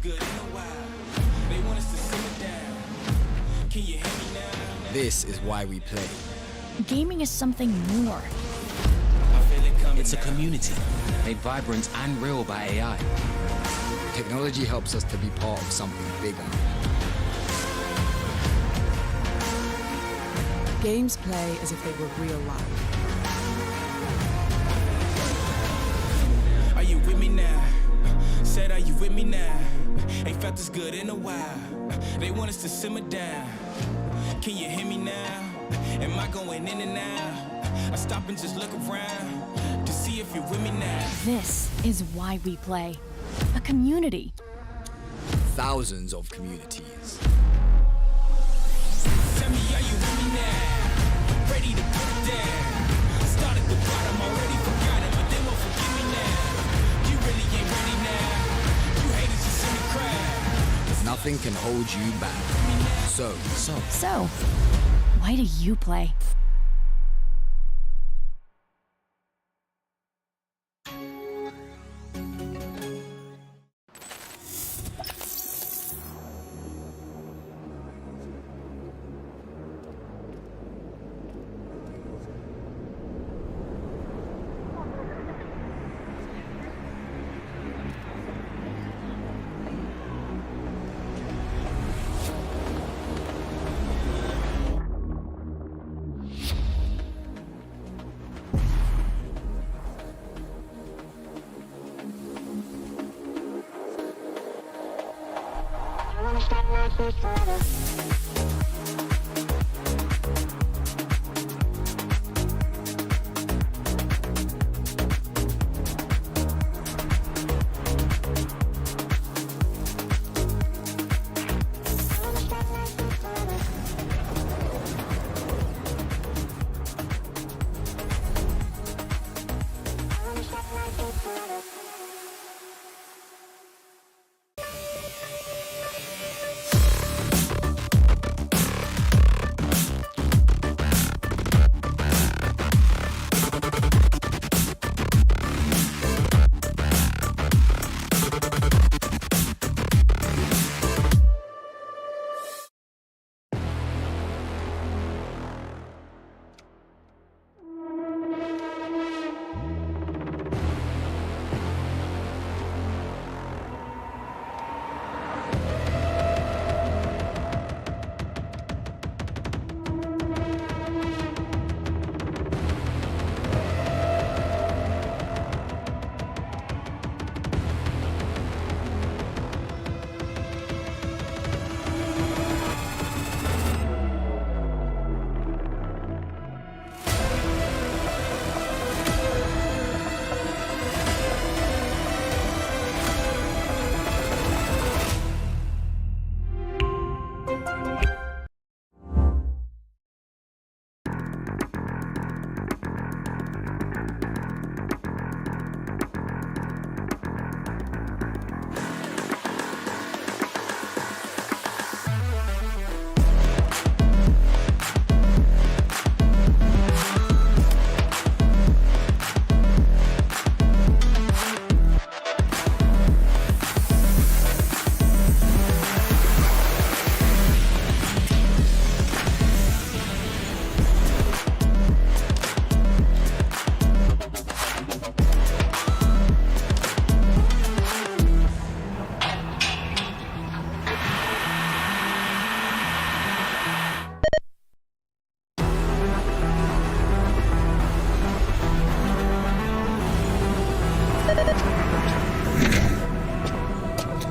good in a while. They want us to simmer down. Can you hear me now? This is why we play. Gaming is something more. I feel it coming It's a now. community made vibrant and real by AI. Technology helps us to be part of something bigger. Games play as if they were real life. Are you with me now? Said, are you with me now? Ain't felt this good in a while. They want us to simmer down. Can you hear me now? Am I going in and out? I stop and just look around to see if you're with me now. This is why we play. A community. Thousands of communities. Tell me, are you with me now? Ready to put it down. Start at the bottom, already forgot it, but they won't forgive me now. You really ain't ready now. You haters just in the crowd. Nothing can hold you back. So, why do you play?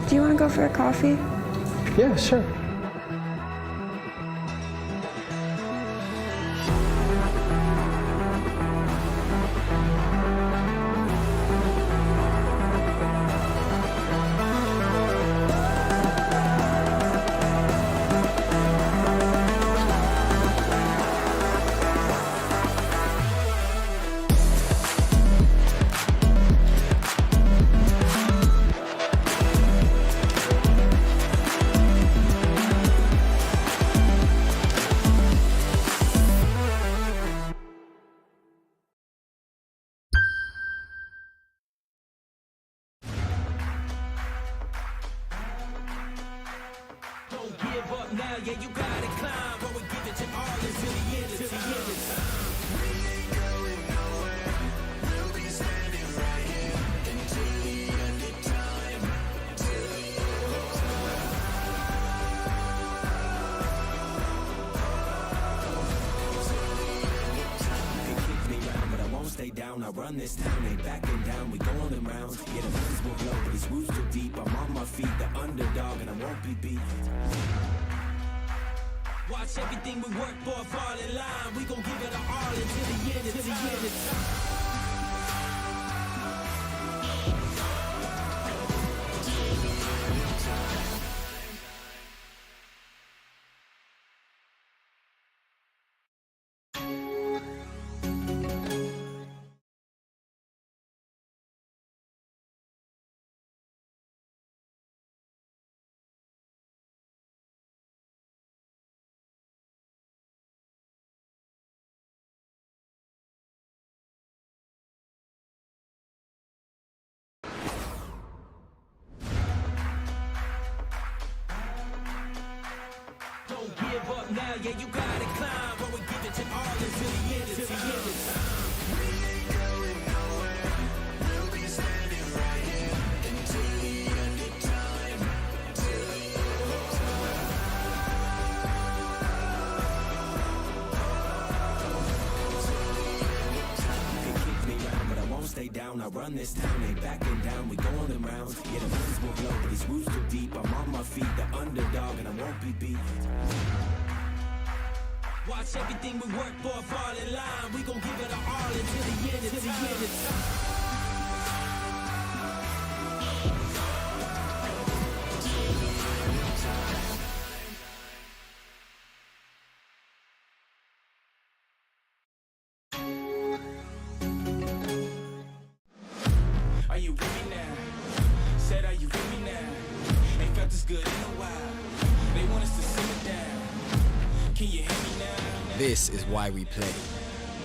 Do you want to go for a coffee? Yeah, sure. give up now, yeah, you gotta climb. But we give it your all until the end of time. Stay down, I run this town, ain't backing down, we going in rounds. Yeah, the winds will blow, but these roots too deep. I'm on my feet, the underdog, and I won't be beat. Watch everything we work for fall in line. We gon' give it our all until the end of time. Give up now, yeah, you gotta climb. But we give it your all until the end of time. We ain't going nowhere. We'll be standing right here until the end of time. Till the end of time. You can kick me round, but I won't stay down. I run this town, ain't backing down. We going in rounds. Yeah, the winds will blow, but these roots too deep. I'm on my feet, the underdog, and I won't be beat. Watch everything we work for fall in line. We gon' give it our all until the end of time. Are you with me now? Said, are you with me now? Ain't felt this good in a while. They want us to simmer down. Can you hear me now? This is why we play.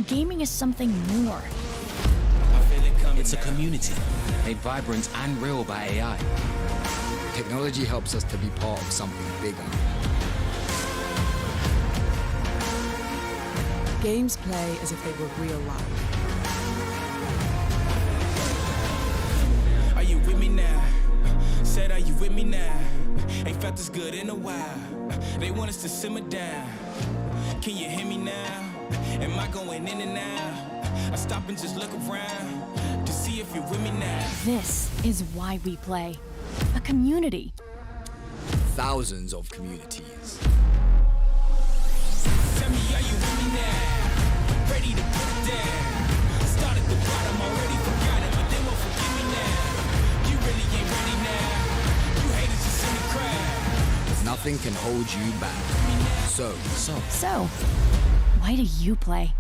Gaming is something more. I feel it coming. It's a community made vibrant and real by AI. Technology helps us to be part of something bigger. Games play as if they were real life. Are you with me now? Said, are you with me now? Ain't felt this good in a while. They want us to simmer down. Can you hear me now? Am I going in and out? I stop and just look around to see if you're with me now. This is why we play. A community. Thousands of communities. Tell me, are you with me now? Ready to put it down. Start at the bottom, already forgot it, but they won't forgive me now. You really ain't ready now. You haters just in the crowd. Nothing can hold you back. So, why do you play?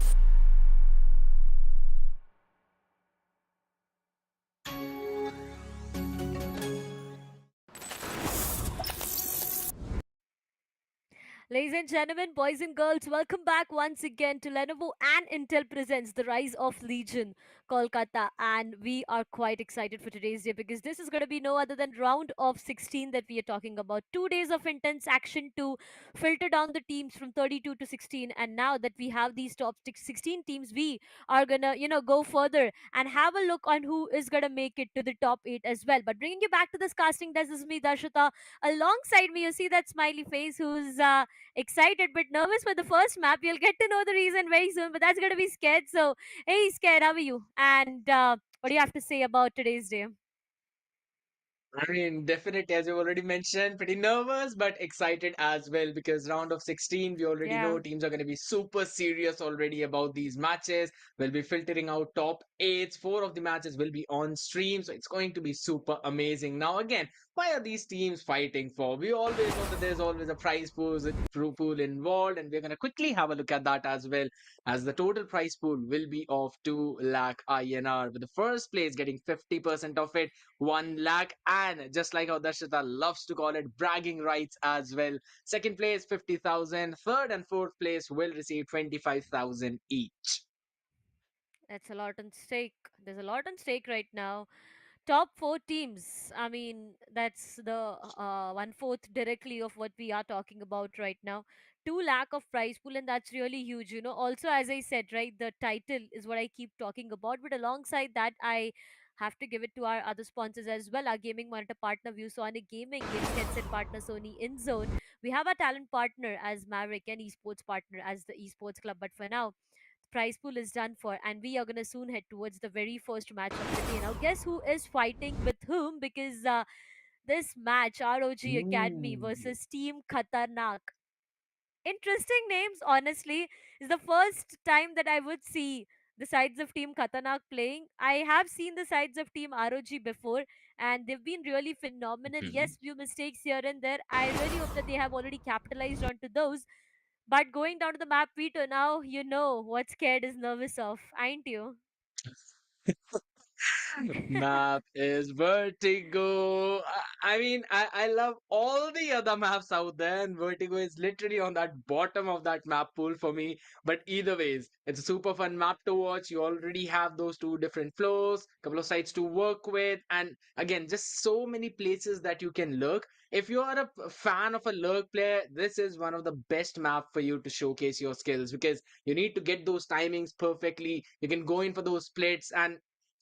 Ladies and gentlemen, boys and girls, welcome back once again to Lenovo and Intel presents The Rise of Legion, Kolkata. And we are quite excited for today's day because this is going to be no other than round of 16 that we are talking about. 2 days of intense action to filter down the teams from 32 to 16. And now that we have these top 16 teams, we are going to, go further and have a look on who is going to make it to the top 8 as well. But bringing you back to this casting, this is me, Darshita. Alongside me, you see that smiley face who's excited but nervous for the first map. You'll get to know the reason very soon, but that's going to be Scared. So, hey, Scared, how are you? And what do you have to say about today's day? I mean, definitely, as you already mentioned, pretty nervous, but excited as well because round of 16, we already Yeah. know teams are going to be super serious already about these matches. We'll be filtering out top eights. Four of the matches will be on stream, so it's going to be super amazing. Now, again, why are these teams fighting for? We always know that there's always a pool involved, and we're going to quickly have a look at that as well, as the total prize pool will be of 2 lakh INR, with the first place getting 50% of it, 1 lakh, and just like how Darshita loves to call it, bragging rights as well. Second place, 50,000. Third and fourth place will receive 25,000 each. That's a lot on stake. There's a lot on stake right now. Top four teams. I mean, that's the one fourth directly of what we are talking about right now. Two lack of prize pool, and that's really huge. Also, as I said, right, the title is what I keep talking about. But alongside that, I have to give it to our other sponsors as well. Our gaming monitor partner, ViewSonic Gaming, gaming headset partner, Sony InZone. We have our talent partner as Maverick and esports partner as the Esports Club. But for now, prize pool is done for, and we are going to soon head towards the very first match of the day. Now guess who is fighting with whom, because this match, ROG Academy Ooh. versus Team Khatarnaak. Interesting names, honestly. Is the first time that I would see the sides of Team Khatarnaak playing. I have seen the sides of Team ROG before, and they've been really phenomenal. Mhm. Yes, few mistakes here and there. I really hope that they have already capitalized onto those. But going down to the map, Peter, now you know what scared is nervous of, ain't you? Map is Vertigo. I mean, I love all the other maps out there, and Vertigo is literally on that bottom of that map pool for me. But either ways, it's a super fun map to watch. You already have those two different floors, couple of sites to work with, and again, just so many places that you can lurk. If you are a fan of a lurk player, this is one of the best map for you to showcase your skills because you need to get those timings perfectly. You can go in for those splits, and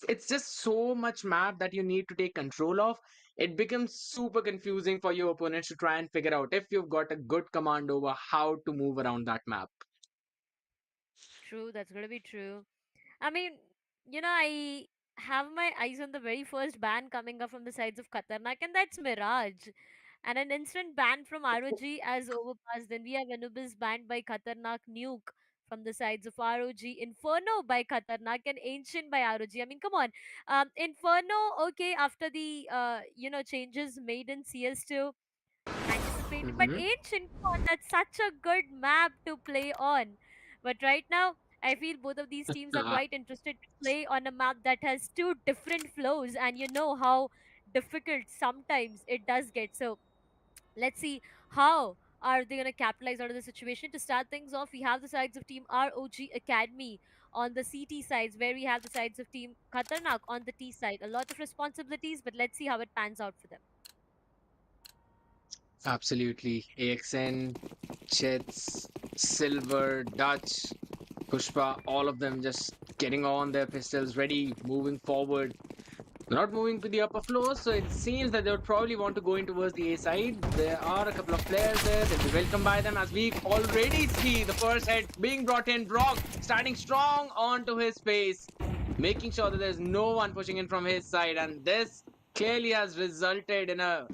it's just so much map that you need to take control of. It becomes super confusing for your opponents to try and figure out if you've got a good command over how to move around that map. True, that's gonna be true. I mean, I have my eyes on the very first ban coming up from the sides of Khatarnaak, and that's Mirage. And an instant ban from ROG as overpass. Then we have Anubis banned by Khatarnaak Nuke from the sides of ROG. Inferno by Khatarnaak and Ancient by ROG. I mean, come on. Inferno, okay, after the changes made in CS2, anticipated, but Hmm. Ancient, come on, that's such a good map to play on. But right now, I feel both of these teams are quite interested to play on a map that has two different flows, and you know how difficult sometimes it does get. So let's see how are they going to capitalize out of the situation. To start things off, we have the sides of Team ROG Academy on the CT sides, where we have the sides of Team Khatarnaak on the T side. A lot of responsibilities, but let's see how it pans out for them. Absolutely. AXN, Chits, Silver, Dutch, Pushpa, all of them just getting on their pistols ready, moving forward. They're not moving to the upper floors, so it seems that they would probably want to go in towards the A side. There are a couple of players there. They'll be welcomed by them as we already see the first head being brought in. Brock standing strong onto his face, making sure that there's no one pushing in from his side. And this clearly has resulted in a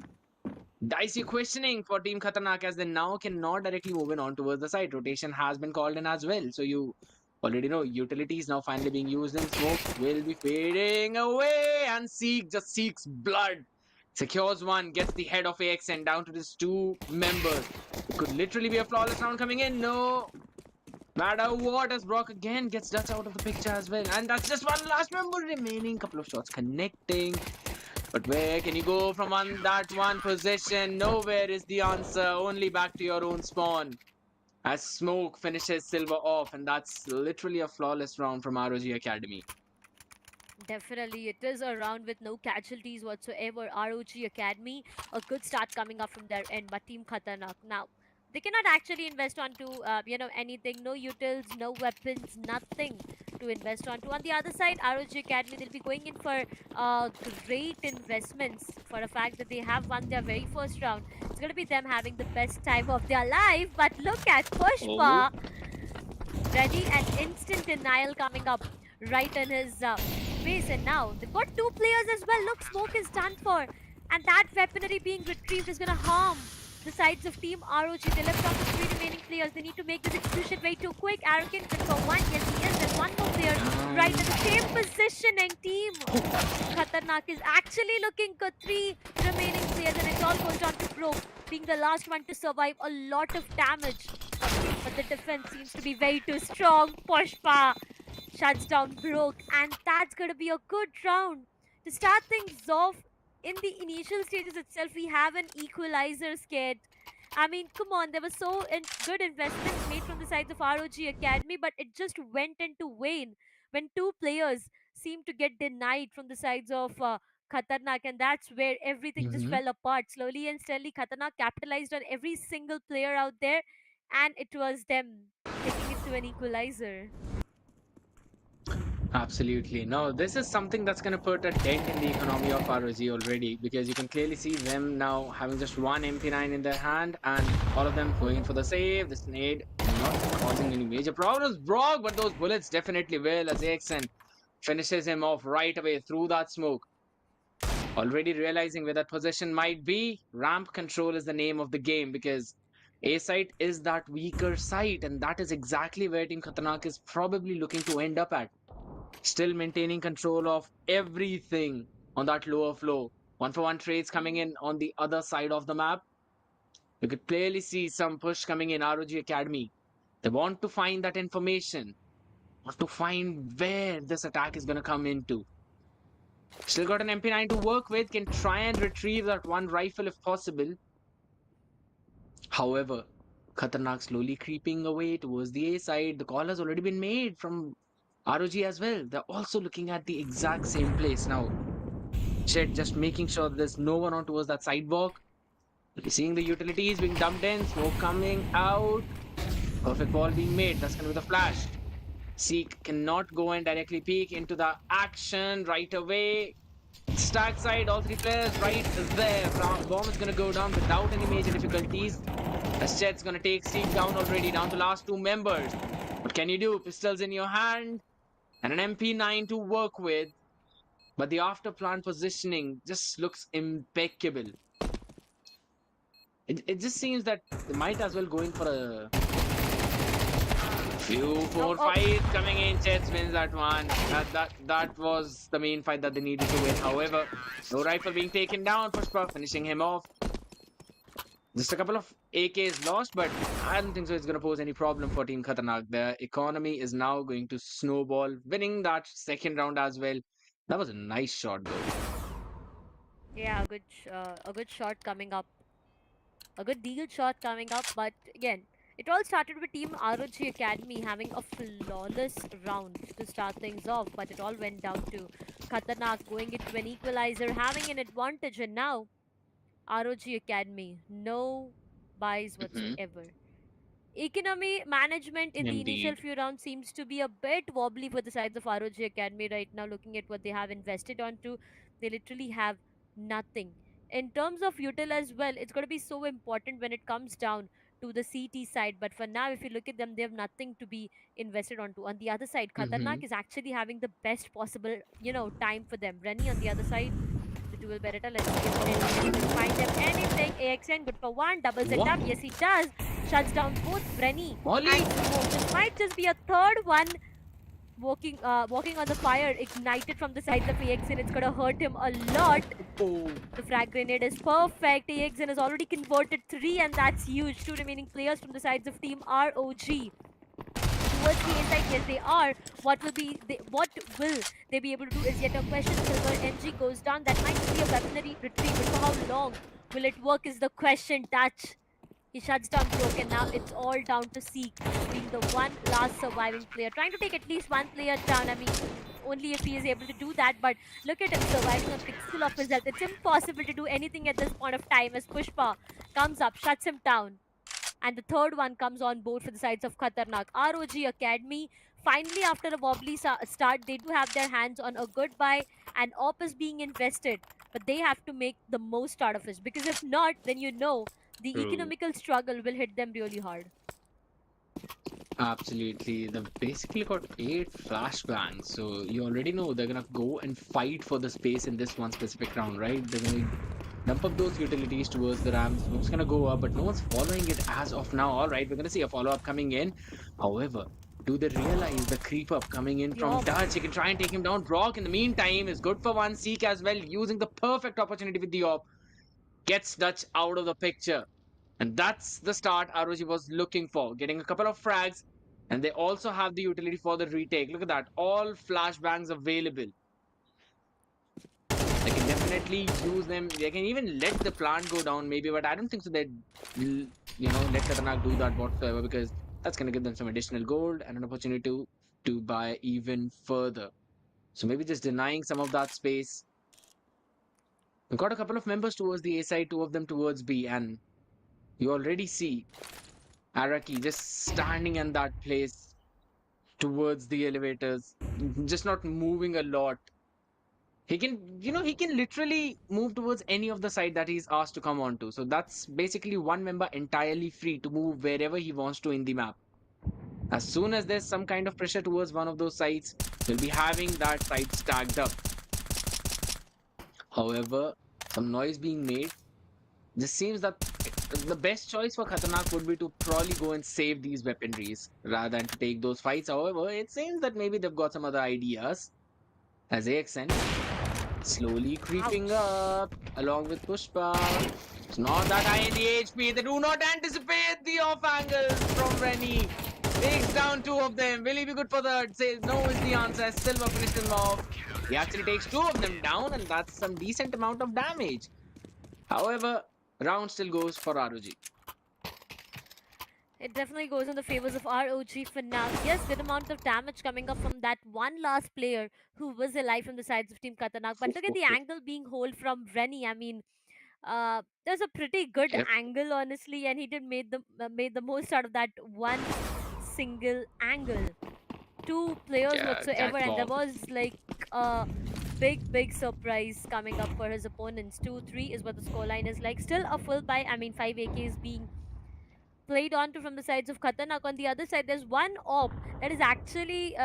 dicey questioning for Team Khatarnaak as they now cannot directly move in on towards the side. Rotation has been called in as well. So you already know utilities now finally being used in smoke will be fading away and Seek just seeks blood. Secures one, gets the head of AXN down to his two members. It could literally be a flawless round coming in. No matter what, as Brock again gets Dutch out of the picture as well. And that's just one last member remaining. Couple of shots connecting. But where can you go from that one position? Nowhere is the answer. Only back to your own spawn. As Smoke finishes Silver off, and that's literally a flawless round from ROG Academy. Definitely, it is a round with no casualties whatsoever. ROG Academy, a good start coming up from their end, but Team Khatarnaak now. They cannot actually invest onto, anything. No utils, no weapons, nothing to invest onto. On the other side, ROG Academy, they'll be going in for great investments for a fact that they have won their very first round. It's going to be them having the best time of their life. But look at Oh. Pushpa, ready and instant denial coming up right in his face. And now they've got two players as well. Look, Smoke is done for, and that weaponry being retrieved is going to harm the sides of Team ROG. They left on the three remaining players. They need to make this execution way too quick. Arrogant can for one. Yes, he is. There's one more player right in the same position, and Team Khatarnaak is actually looking for three remaining players, and it all goes down to Broke being the last one to survive a lot of damage. But the defense seems to be way too strong. Pushpa shuts down Broke, and that's going to be a good round. To start things off, in the initial stages itself, we have an equalizer scared. I mean, come on, there were good investments made from the sides of ROG Academy, but it just went into vain when two players seemed to get denied from the sides of Khatarnaak, and that's where everything just Mhm. fell apart. Slowly and steadily, Khatarnaak capitalized on every single player out there, and it was them taking it to an equalizer. Absolutely. No, this is something that's going to put a dent in the economy of ROG already because you can clearly see them now having just one MP9 in their hand and all of them going for the save. This nade not causing any major problems. Brock, but those bullets definitely will as AXN finishes him off right away through that smoke. Already realizing where that position might be, ramp control is the name of the game because A site is that weaker site, and that is exactly where Team Khatarnaak is probably looking to end up at. Still maintaining control of everything on that lower floor. One for one trades coming Mhm. in on the other side of the map. You could clearly see some push coming in ROG Academy. They want to find that information, want to find where this attack is going to come into. Still got an MP9 to work with, can try and retrieve that one rifle if possible. However, Khatarnaak slowly creeping away towards the A side. The call has already been made from ROG as well. They're also looking at the exact same place now. Shed just making sure that there's no one on towards that sidewalk. We're seeing the utilities being dumped in, smoke coming out. Perfect wall being made. That's going to be the flash. Seek cannot go and directly peek into the action right away. Stack side, all three players right there. Bomb is going to go down without any major difficulties. As Chet's going to take Seek down already, down to last two members. What can you do? Pistols in your hand and an MP9 to work with. But the after plant positioning just looks impeccable. It just seems that they might as well going for a few Oh, four oh, fights coming in. Jets wins that one. That was the main fight that they needed to win. However, no rifle being taken down. Pushpa finishing him off. Just a couple of AKs lost, but I don't think so. It's going to pose any problem for Team Khatarnaak. The economy is now going to snowball, winning that second round as well. That was a nice shot, though. yeah, a good shot coming up, a good deal shot coming up. But again, it all started with Team ROG Academy having a flawless round to start things off, but it all went down to Khatarnaak going into an equalizer, having an advantage, and now ROG Academy, no buys Hmm. whatsoever. Economy management in the initial Indeed. few rounds seems to be a bit wobbly for the sides of ROG Academy right now. Looking at what they have invested onto, they literally have nothing. In terms of util as well, it's going to be so important when it comes down to the CT side. But for now, if you look at them, they have nothing to be invested onto. On the other side, Hmm. Khatarnaak is actually having the best possible, time for them. Rennie on the other side, the dual Beretta. Let's see if Rennie will find them anything. AXN good for one, doubles it What? up. Yes, he does. Shuts down both Brenny Molly? and Smoke. This might just be a third one walking on the fire, ignited from the sides of AXN. It's gonna hurt him a lot. Oh. The frag grenade is perfect. AXN has already converted three, and that's huge. Two remaining players from the sides of Team ROG towards the inside. Yes, they are. What will they be able to do is yet a question. Silver NG goes down. That might be a weaponry retrieve, but for how long will it work is the question. Touch. He shuts down Broke, and now it's all down to Seek being the one last surviving player, trying to take at least one player down. I mean, only if he is able to do that. But look at him surviving a pixel of his health. It's impossible to do anything at this point of time as Pushpa comes up, shuts him down, and the third one comes on board for the sides of Khatarnaak. ROG Academy, finally, after a wobbly start, they do have their hands on a good buy, and Op is being invested. But they have to make the most out of it, because if not, then the True. economical struggle will hit them really hard. Absolutely. They've basically got 8 flashbangs. So you already know they're gonna go and fight for the space in this one specific round, right? They're gonna dump up those utilities towards the ramp. Smoke's gonna go up, but no one's following it as of now. Alright, we're gonna see a follow-up coming in. However, do they realize the creep up coming in from Yup. Dutch? He can try and take him down. Brock in the meantime is good for one. Seek as well, using the perfect opportunity with the op. Gets Dutch out of the picture. And that's the start ROG was looking for, getting a couple of frags, and they also have the utility for the retake. Look at that, all flashbangs available. They can definitely use them. They can even let the plant go down, maybe, but I don't think so. They, let Khatarnaak do that whatsoever because that's gonna give them some additional gold and an opportunity to buy even further. So maybe just denying some of that space. We've got a couple of members towards the A side, two of them towards B, and you already see Araki just standing in that place towards the elevators, just not moving a lot. He can, he can literally move towards any of the side that he's asked to come onto. So that's basically one member entirely free to move wherever he wants to in the map. As soon as there's some kind of pressure towards one of those sides, we'll be having that side stacked up. However, some noise being made. This seems that the best choice for Khatarnaak would be to probably go and save these weaponries rather than to take those fights. However, it seems that maybe they've got some other ideas. As AXN slowly creeping up along with Pushpa. It's not that high in the HP. They do not anticipate the off angles from Rennie. Takes down two of them. Will he be good for third? Says no is the answer. Silver finished him off. He actually takes two of them down, and that's some decent amount of damage. However, round still goes for ROG. It definitely goes in the favors of ROG for now. Yes, good amount of damage coming up from that one last player who was alive from the sides of Team Khatarnaak. But look at the angle being hold from Rennie. I mean, there's a pretty good Yep. angle, honestly, and he did made the most out of that one single angle. Two players Yeah, whatsoever, and there catwalk. was like a big surprise coming up for his opponents. 2-3 is what the scoreline is like. Still a full buy. I mean, 5 AKs being played onto from the sides of Khatarnaak. On the other side, there's one op that is actually,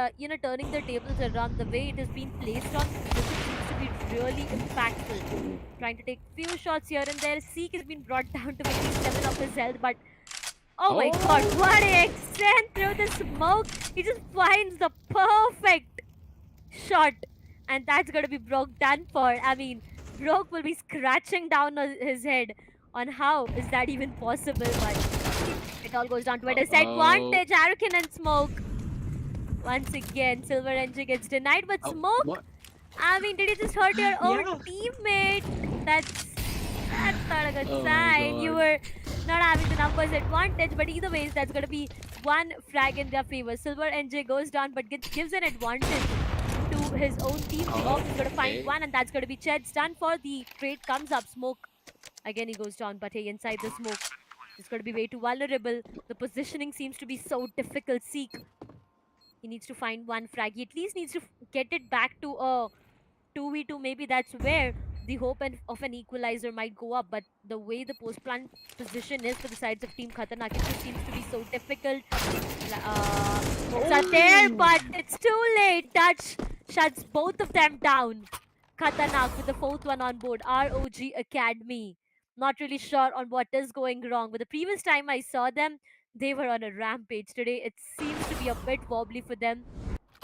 turning the tables around. The way it has been placed on the position seems to be really impactful. Trying to take few shots here and there. Seek has been brought down to maybe 7 of his health, but oh my god, what a extend through the smoke. He just finds the perfect shot, and that's gonna be Broke done for. I mean, Broke will be scratching down on his head on how is that even possible, but it all goes down to a disadvantage. Arukin and Smoke. Once again, Silver Engine gets denied, but Smoke. What? I mean, did you just hurt your own Yeah. teammate? That's not a good Oh my sign. You God. were not having the numbers advantage, but either ways, that's gonna be one frag in their favor. Silver NJ goes down, but gives an advantage to his own team. The off is gonna find Okay. one, and that's gonna be Ched's done for. The trade comes up. Smoke again, he goes down, but hey, inside the smoke, it's gonna be way too vulnerable. The positioning seems to be so difficult. Seek, he needs to find one frag. He at least needs to get it back to a 2v2. Maybe that's where the hope of an equalizer might go up. But the way the post plant position is for the sides of Team Khatarnaak, it just seems to be so difficult. Smokes are there, but it's too late. Touch shuts both of them down. Khatarnaak with the fourth one on board. ROG Academy. Not really sure on what is going wrong. But the previous time I saw them, they were on a rampage. Today, it seems to be a bit wobbly for them,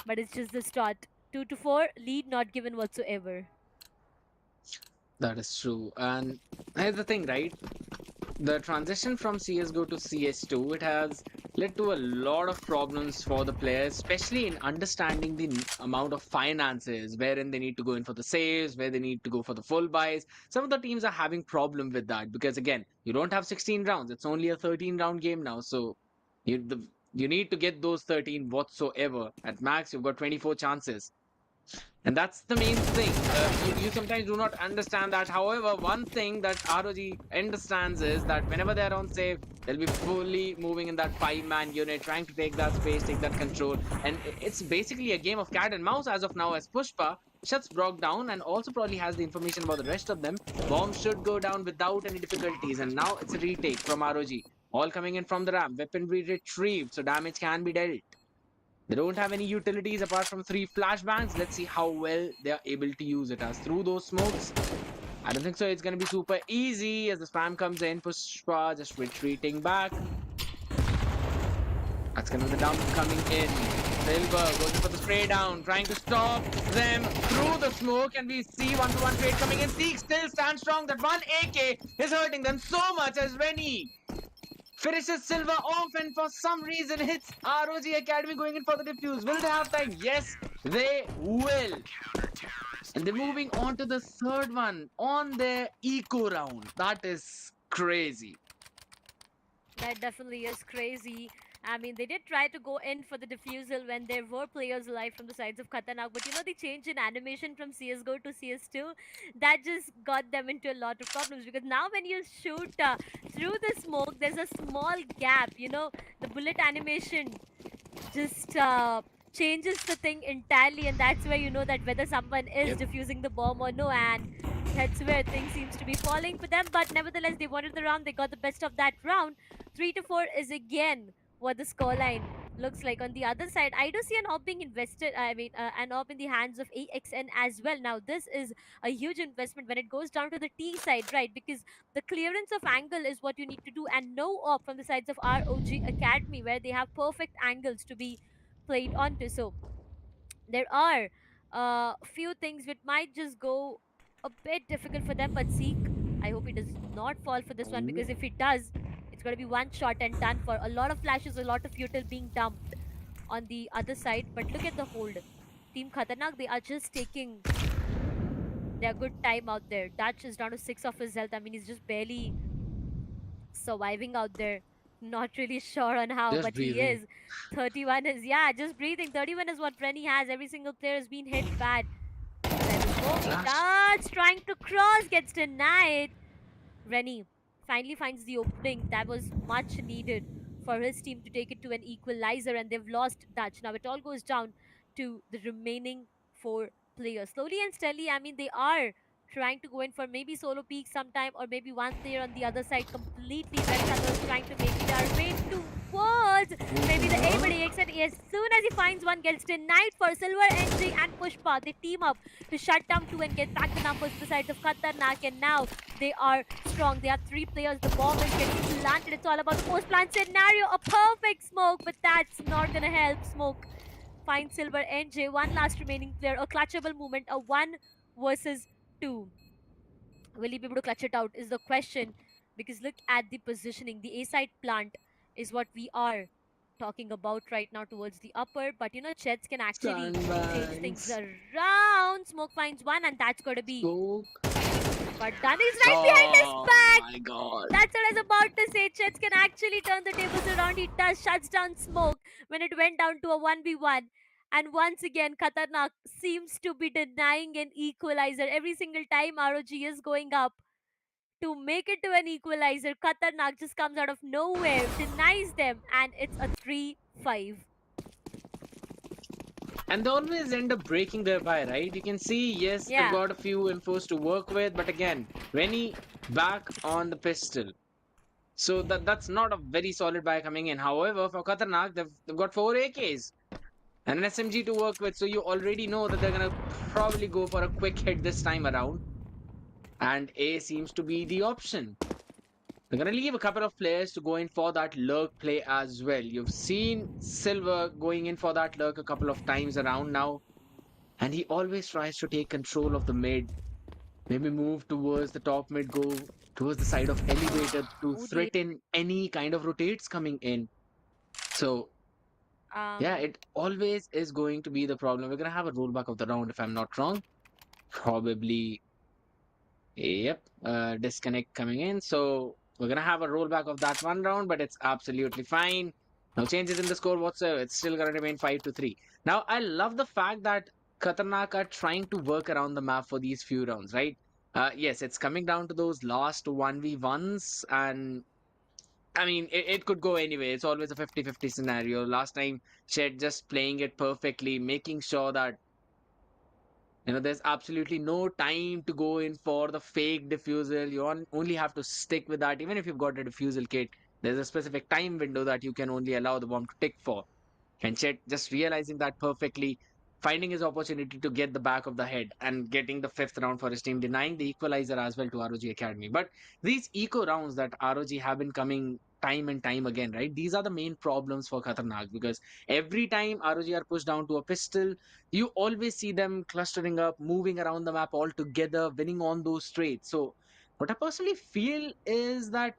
but it's just the start. 2-4, lead not given whatsoever. That is true. And here's the thing, right? The transition from CSGO to CS2, it has led to a lot of problems for the players, especially in understanding the amount of finances, wherein they need to go in for the saves, where they need to go for the full buys. Some of the teams are having problem with that because again, you don't have 16 rounds. It's only a 13 round game now. So you need to get those 13 whatsoever. At max, you've got 24 chances. And that's the main thing. You sometimes do not understand that. However, one thing that ROG understands is that whenever they're on save, they'll be fully moving in that 5-man unit, trying to take that space, take that control. And it's basically a game of cat and mouse as of now, as Pushpa shuts Brock down and also probably has the information about the rest of them. Bomb should go down without any difficulties. And now it's a retake from ROG. All coming in from the ramp. Weaponry retrieved, so damage can be dealt. They don't have any utilities apart from 3 flashbangs. Let's see how well they are able to use it. As through those smokes, I don't think so. It's going to be super easy as the spam comes in. Pushpa just retreating back. That's going to be the dump coming in. Silver goes in for the spray down, trying to stop them through the smoke. And we see 1-to-1 trade coming in. Seek still stands strong. That one AK is hurting them so much as Rennie finishes Silver off, and for some reason hits ROG Academy going in for the defuse. Will they have time? Yes, they will. And they're moving on to the third one on their eco round. That is crazy. That definitely is crazy. I mean, they did try to go in for the defusal when there were players alive from the sides of Khatarnaak, but the change in animation from CSGO to CS2, that just got them into a lot of problems because now when you shoot through the smoke, there's a small gap, the bullet animation just changes the thing entirely, and that's where you know that whether someone is Yep. defusing the bomb or no, and that's where things seems to be falling for them. But nevertheless, they wanted the round, they got the best of that round. 3-4 is again what the scoreline looks like. On the other side, I do see an op being invested, an op in the hands of AXN as well. Now this is a huge investment when it goes down to the T side, right? Because the clearance of angle is what you need to do, and no op from the sides of ROG Academy where they have perfect angles to be played onto. So there are few things which might just go a bit difficult for them, but Zeke, I hope he does not fall for this one, Ooh. because if he does, it's going to be one shot and done for. A lot of flashes, a lot of util being dumped on the other side. But look at the hold. Team Khatarnaak, they are just taking their good time out there. Dutch is down to 6 of his health. I mean, he's just barely surviving out there. Not really sure on how, Just but he breathing. is. 31 is, yeah, just breathing. 31 is what Rennie has. Every single player has been hit bad. There's a smoke. Flash. That's trying to cross, gets denied. Rennie finally finds the opening that was much needed for his team to take it to an equalizer, and they've lost Dutch. Now it all goes down to the remaining four players. Slowly and steadily, I mean, they are trying to go in for maybe solo peak sometime, or maybe one player on the other side completely rests, others trying to make their way towards maybe the A, but AXN, as soon as he finds one, gets denied for Silver NG and Pushpa. They team up to shut down two and get back the numbers to the sides of Khatarnaak, and now they are strong. They have three players. The bomb is getting planted. It's all about the post plant scenario. A perfect smoke, but that's not gonna help. Smoke finds Silver NJ. One last remaining player. A clutchable movement. A 1 versus 2. Will he be able to clutch it out? Is the question. Because look at the positioning. The A side plant is what we are talking about right now towards the upper. But Chets can actually change things Sandbags. around. Smoke finds one, and that's going to be Smoke. got done. He's right behind his Oh back. my god. That's what I was about to say. Chets can actually turn the tables around. He does shuts down Smoke when it went down to a 1v1. And once again, Khatarnaak seems to be denying an equalizer. Every single time ROG is going up to make it to an equalizer, Khatarnaak just comes out of nowhere, denies them, and it's a 3-5. And they always end up breaking their buy, right? You can see, yes, they've Yeah. got a few infos to work with, but again, Rennie back on the pistol. So that's not a very solid buy coming in. However, for Khatarnaak, they've got 4 AKs and an SMG to work with. So you already know that they're gonna probably go for a quick hit this time around. And A seems to be the option. They're gonna leave a couple of players to go in for that lurk play as well. You've seen Silver going in for that lurk a couple of times around now. And he always tries to take control of the mid, maybe move towards the top mid, go towards the side of elevator to Oh, the threaten any kind of rotates coming in. So yeah, um it always is going to be the problem. We're gonna have a rollback of the round if I'm not wrong. Probably, yep, disconnect coming in. So we're gonna have a rollback of that one round, but it's absolutely fine. No changes in the score whatsoever. It's still gonna remain 5-3. Now I love the fact that Khatarnaak are trying to work around the map for these few rounds, right? Yes, it's coming down to those last 1v1s, and I mean, it could go anyway. It's always a 50-50 scenario. Last time, Shed just playing it perfectly, making sure that there's absolutely no time to go in for the fake diffusal. You only have to stick with that. Even if you've got a diffusal kit, there's a specific time window that you can only allow the bomb to tick for. And Chet just realizing that perfectly, finding his opportunity to get the back of the head and getting the fifth round for his team, denying the equalizer as well to ROG Academy. But these eco rounds that ROG have been coming time and time again, right? These are the main problems for Khatarnaak because every time ROG are pushed down to a pistol, you always see them clustering up, moving around the map all together, winning on those straights. So, what I personally feel is that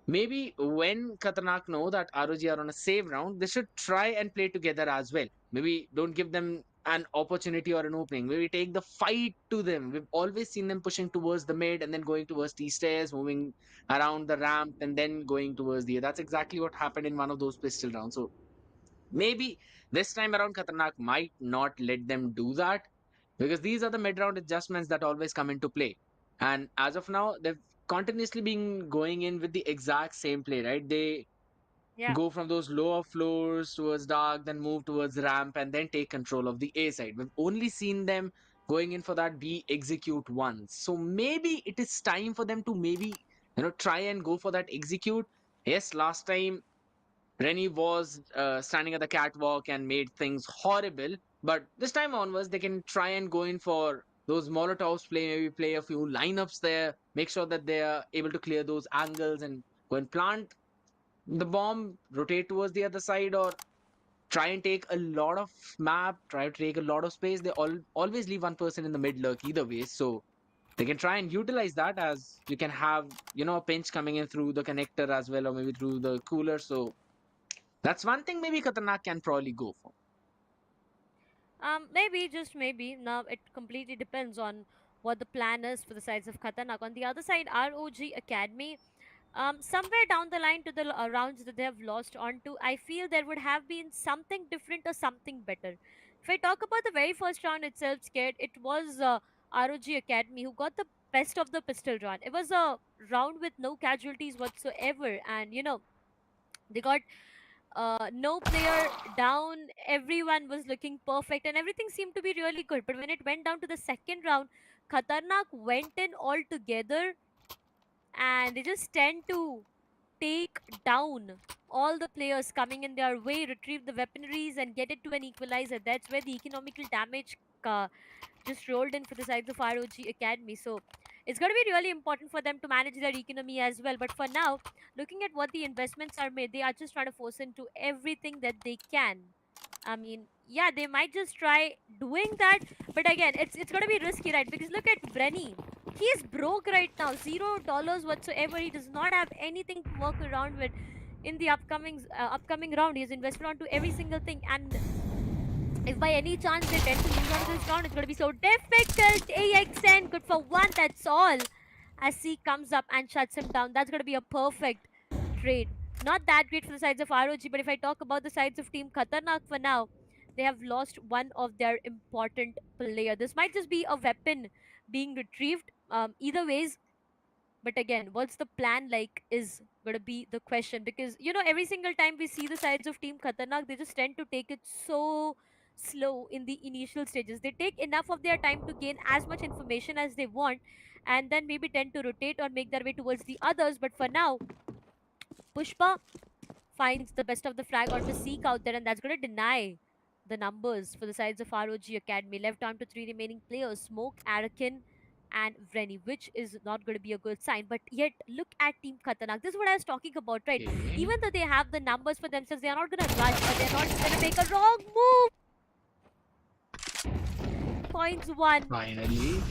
maybe when Khatarnaak know that ROG are on a save round, they should try and play together as well. Maybe don't give them an opportunity or an opening. Maybe take the fight to them. We've always seen them pushing towards the mid and then going towards the stairs, moving around the ramp and then going towards the. That's exactly what happened in one of those pistol rounds. So maybe this time around, Khatarnaak might not let them do that because these are the mid round adjustments that always come into play. And as of now, they've continuously been going in with the exact same play, right? They Yeah. go from those lower floors towards dark, then move towards ramp, and then take control of the A side. We've only seen them going in for that B execute once. So maybe it is time for them to maybe try and go for that execute. Yes, last time Rennie was standing at the catwalk and made things horrible, but this time onwards they can try and go in for those Molotovs, maybe play a few lineups there, make sure that they are able to clear those angles and go and plant the bomb, rotate towards the other side, or try and take a lot of map, try to take a lot of space. They always leave one person in the mid lurk either way, so they can try and utilize that as you can have a pinch coming in through the connector as well, or maybe through the cooler. So that's one thing maybe Khatarnaak can probably go for. Maybe, just maybe. Now it completely depends on what the plan is for the sides of Khatarnaak. On the other side, ROG Academy, somewhere down the line to the rounds that they have lost onto, I feel there would have been something different or something better. If I talk about the very first round itself, scared, it was ROG Academy who got the best of the pistol round. It was a round with no casualties whatsoever, and they got no player down. Everyone was looking perfect, and everything seemed to be really good. But when it went down to the second round, Khatarnaak went in all together, and they just tend to take down all the players coming in their way, retrieve the weaponries, and get it to an equalizer. That's where the economical damage just rolled in for the sides of ROG Academy. So it's going to be really important for them to manage their economy as well. But for now, looking at what the investments are made, they are just trying to force into everything that they can. I mean, yeah, they might just try doing that, but again, it's gonna be risky, right? Because look at Brenny. He is broke right now, $0 whatsoever. He does not have anything to work around with in the upcoming round. He has invested onto every single thing, and if by any chance they tend to lose on this round, it's gonna be so difficult. AXN, good for one, that's all. As C comes up and shuts him down, that's gonna be a perfect trade. Not that great for the sides of ROG, but if I talk about the sides of Team Khatarnaak for now, they have lost one of their important player. This might just be a weapon being retrieved. Either ways, but again, what's the plan like is gonna be the question, because every single time we see the sides of Team Khatarnaak, they just tend to take it so slow in the initial stages. They take enough of their time to gain as much information as they want, and then maybe tend to rotate or make their way towards the others. But for now, Pushpa finds the best of the frag onto Seek out there, and that's going to deny the numbers for the sides of ROG Academy. Left down to three remaining players: Smoke, Arakin, and Vrenny, which is not going to be a good sign. But yet, look at Team Khatarnaak. This is what I was talking about, right? Okay. Even though they have the numbers for themselves, they are not going to rush, or they're not going to make a wrong move. Points one. Finally.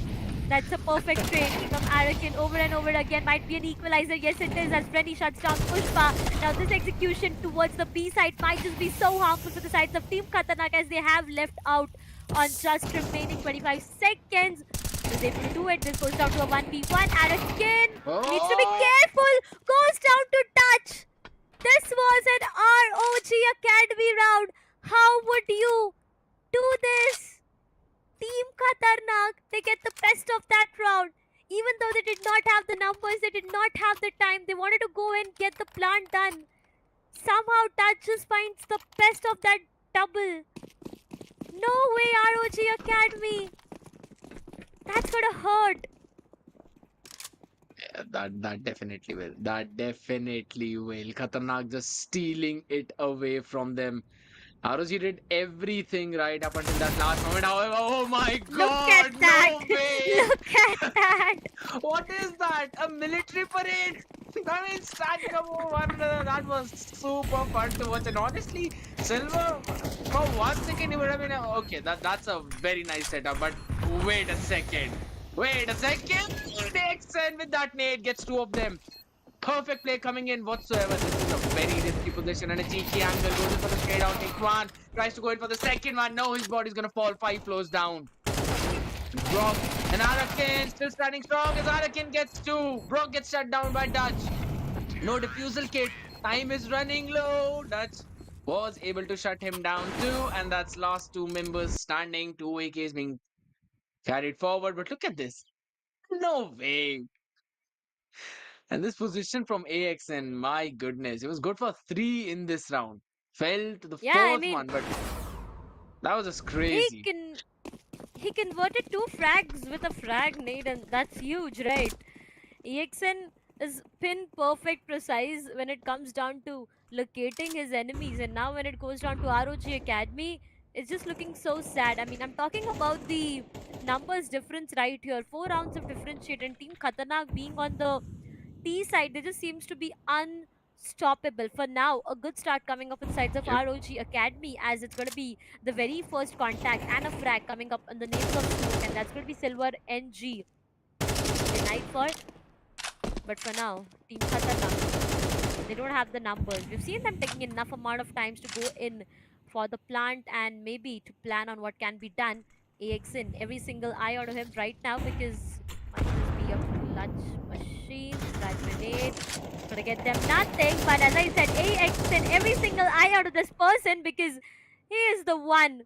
That's a perfect trade from Arakin over and over again. Might be an equalizer. Yes, it is, as Freddy shuts down Pushpa. Now, this execution towards the B side might just be so harmful for the sides of Team Khatarnaak, as they have left out on just remaining 25 seconds. Was able to do it. This goes down to a 1v1. Arakin needs to be careful. Goes down to touch. This was an ROG Academy round. How would you do this? Team Khatarnaak, they get the best of that round. Even though they did not have the numbers, they did not have the time, they wanted to go and get the plant done. Somehow Touch just finds the best of that double. No way, ROG Academy. That's gonna hurt. Yeah, that definitely will. That definitely will. Khatarnaak just stealing it away from them. ROG did everything right up until that last moment. However, oh my god, Look at that. no way! Look at that. What is that? A military parade? I mean, stacking up over one another. That was super fun to watch. And honestly, Silver, for 1 second, he would have been okay. That's a very nice setup. But wait a second. Wait a second. They extend with that nade, gets two of them. Perfect play coming in whatsoever. This is a very risky position and a cheeky angle. Goes in for the straight out. Takes one. Tries to go in for the second one. No, his body's going to fall 5 floors down. Brock and Arakin still standing strong as Arakin gets two. Brock gets shut down by Dutch. No defusal kit. Time is running low. Dutch was able to shut him down too. And that's last two members standing. Two AKs being carried forward. But look at this. No way. And this position from AXN, my goodness, it was good for three in this round. Fell to the Yeah, I fourth mean, one, but that was just he crazy. can he converted two frags with a frag nade, and that's huge, right? EXN is pin perfect precise when it comes down to locating his enemies, and now when it goes down to ROG Academy, it's just looking so sad. I mean, I'm talking about the numbers difference right here. 4 rounds of differentiate, and Team Khatarnaak being on the T side, they just seems to be unstoppable. For now, a good start coming up on the sides of Yep. ROG Academy, as it's going to be the very first contact and a frag coming up on the names of Smoke, and that's going to be Silver NG. Denied for, but for now, Team Khatarnaak, they don't have the numbers. We've seen them taking enough amount of times to go in for the plant and maybe to plan on what can be done. AXN, every single eye out of him right now because might just be a clutch machine, frag grenade, gonna get them nothing. But as I said, AXN, every single eye out of this person because he is the one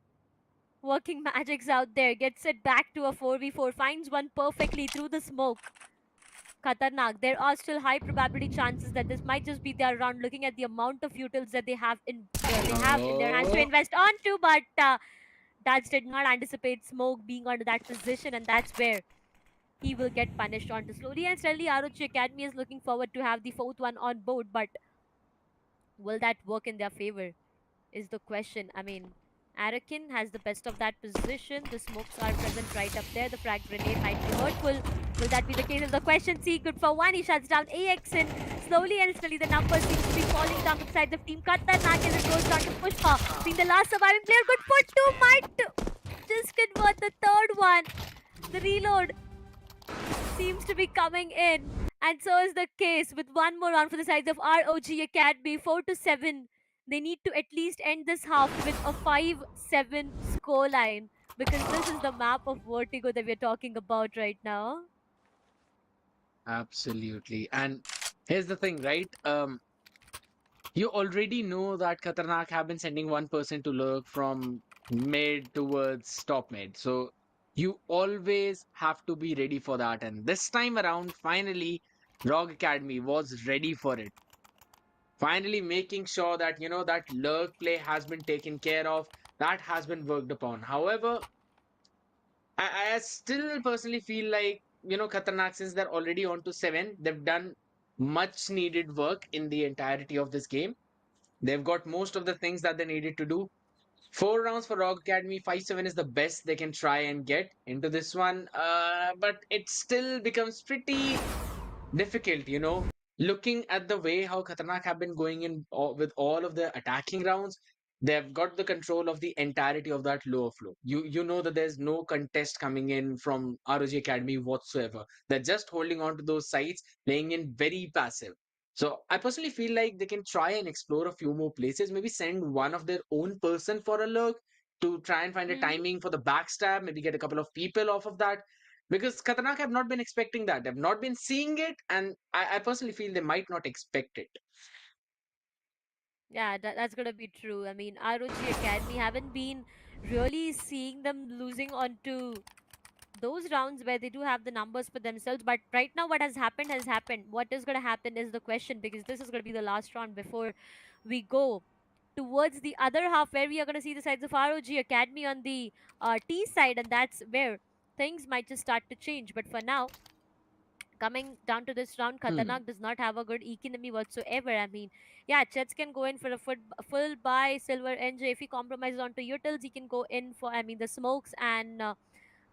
working magics out there. Gets it back to a 4v4, finds one perfectly through the smoke. Khatarnaak, there are still high probability chances that this might just be their round. Looking at the amount of utils that they have in their hands to Oh, invest onto, but Dutch did not anticipate Smoke being under that position, and that's where he will get punished onto. Slowly and steadily, ROG Academy is looking forward to have the fourth one on board, but will that work in their favor? Is the question. I mean, Arakin has the best of that position. The smokes are present right up there. The frag grenade might be hurtful. Will that be the case? Is the question. See, good for one. He shuts down AXN. Slowly and steadily, the numbers seem to be falling down to the sides of Team Khatarnaak as it goes down to Pushpa. Being the last surviving player. Good for two. Might just convert the third one. The reload seems to be coming in. And so is the case with one more round for the sides of ROG Academy. 4-7. They need to at least end this half with a 5-7 scoreline because this is the map of Vertigo that we're talking about right now. absolutely. And here's the thing, right? You already know that Khatarnaak have been sending one person to lurk from mid towards top mid. So you always have to be ready for that. And this time around, finally, ROG Academy was ready for it. Finally making sure that that lurk play has been taken care of, that has been worked upon. However, I still personally feel like Khatarnaak, since they're already on to 7, they've done much needed work in the entirety of this game. They've got most of the things that they needed to do. 4 rounds for ROG Academy, 5-7 is the best they can try and get into this one. But it still becomes pretty difficult, looking at the way how Khatarnaak have been going in with all of the attacking rounds. They've got the control of the entirety of that lower flow. You know that there's no contest coming in from ROG Academy whatsoever. They're just holding on to those sites, playing in very passive. So I personally feel like they can try and explore a few more places, maybe send one of their own person for a lurk to try and find a Hmm. timing for the backstab, maybe get a couple of people off of that, because Khatarnaak have not been expecting that. They've not been seeing it, and I personally feel they might not expect it. Yeah, that's gonna be true. I mean, ROG Academy haven't been really seeing them losing onto those rounds where they do have the numbers for themselves. But right now, what has happened has happened. What is going to happen is the question because this is going to be the last round before we go towards the other half where we are going to see the sides of ROG Academy on the T side, and that's where things might just start to change. But for now, coming down to this round, Hmm. Khatarnaak does not have a good economy whatsoever. I mean, yeah, Chets can go in for a full buy, Silver NJ. If he compromises onto utils, he can go in for, I mean, the smokes and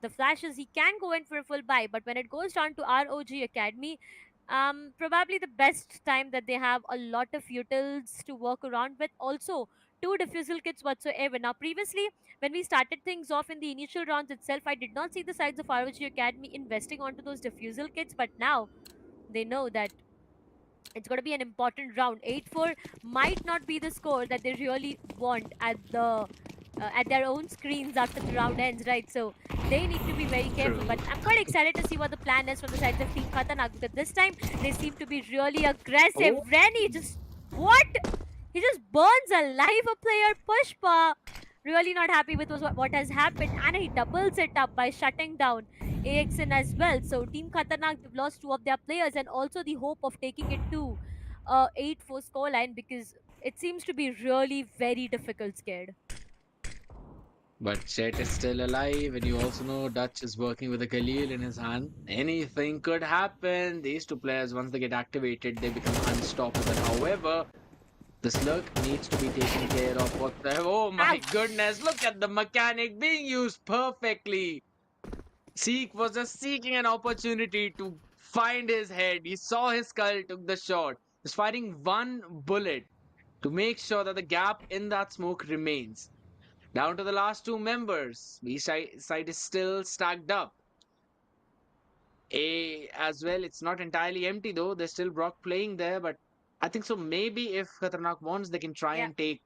the flashes. He can go in for a full buy, but when it goes down to ROG Academy, probably the best time that they have a lot of utils to work around with. Also, two diffusal kits whatsoever. Now, previously, when we started things off in the initial rounds itself, I did not see the sides of ROG Academy investing onto those diffusal kits, but now they know that It's going to be an important round. 8-4 might not be the score that they really want at their own screens after the round ends, right? So they need to be very careful. True. But I'm quite excited to see what the plan is from the sides of Team Khatarnaak, because this time they seem to be really aggressive. Oh, Rennie just what? He just burns alive a player. Pushpa really not happy with what has happened, and he doubles it up by shutting down AXN as well. So Team Khatarnaak, they've lost two of their players, and also the hope of taking it to 8-4 scoreline, because it seems to be really very difficult, scared. but Chet is still alive, and you also know Dutch is working with a Khalil in his hand. Anything could happen. These two players, once they get activated, they become unstoppable. However, the slug needs to be taken care of. What the hell? Oh my Ouch! goodness, look at the mechanic being used perfectly. Seek was just seeking an opportunity to find his head. He saw his skull, took the shot. He's firing one bullet to make sure that the gap in that smoke remains. Down to the last two members. B side is still stacked up. A as well, it's not entirely empty though. There's still Brock playing there, but I think so. Maybe if Khatarnaak wants, they can try Yeah. and take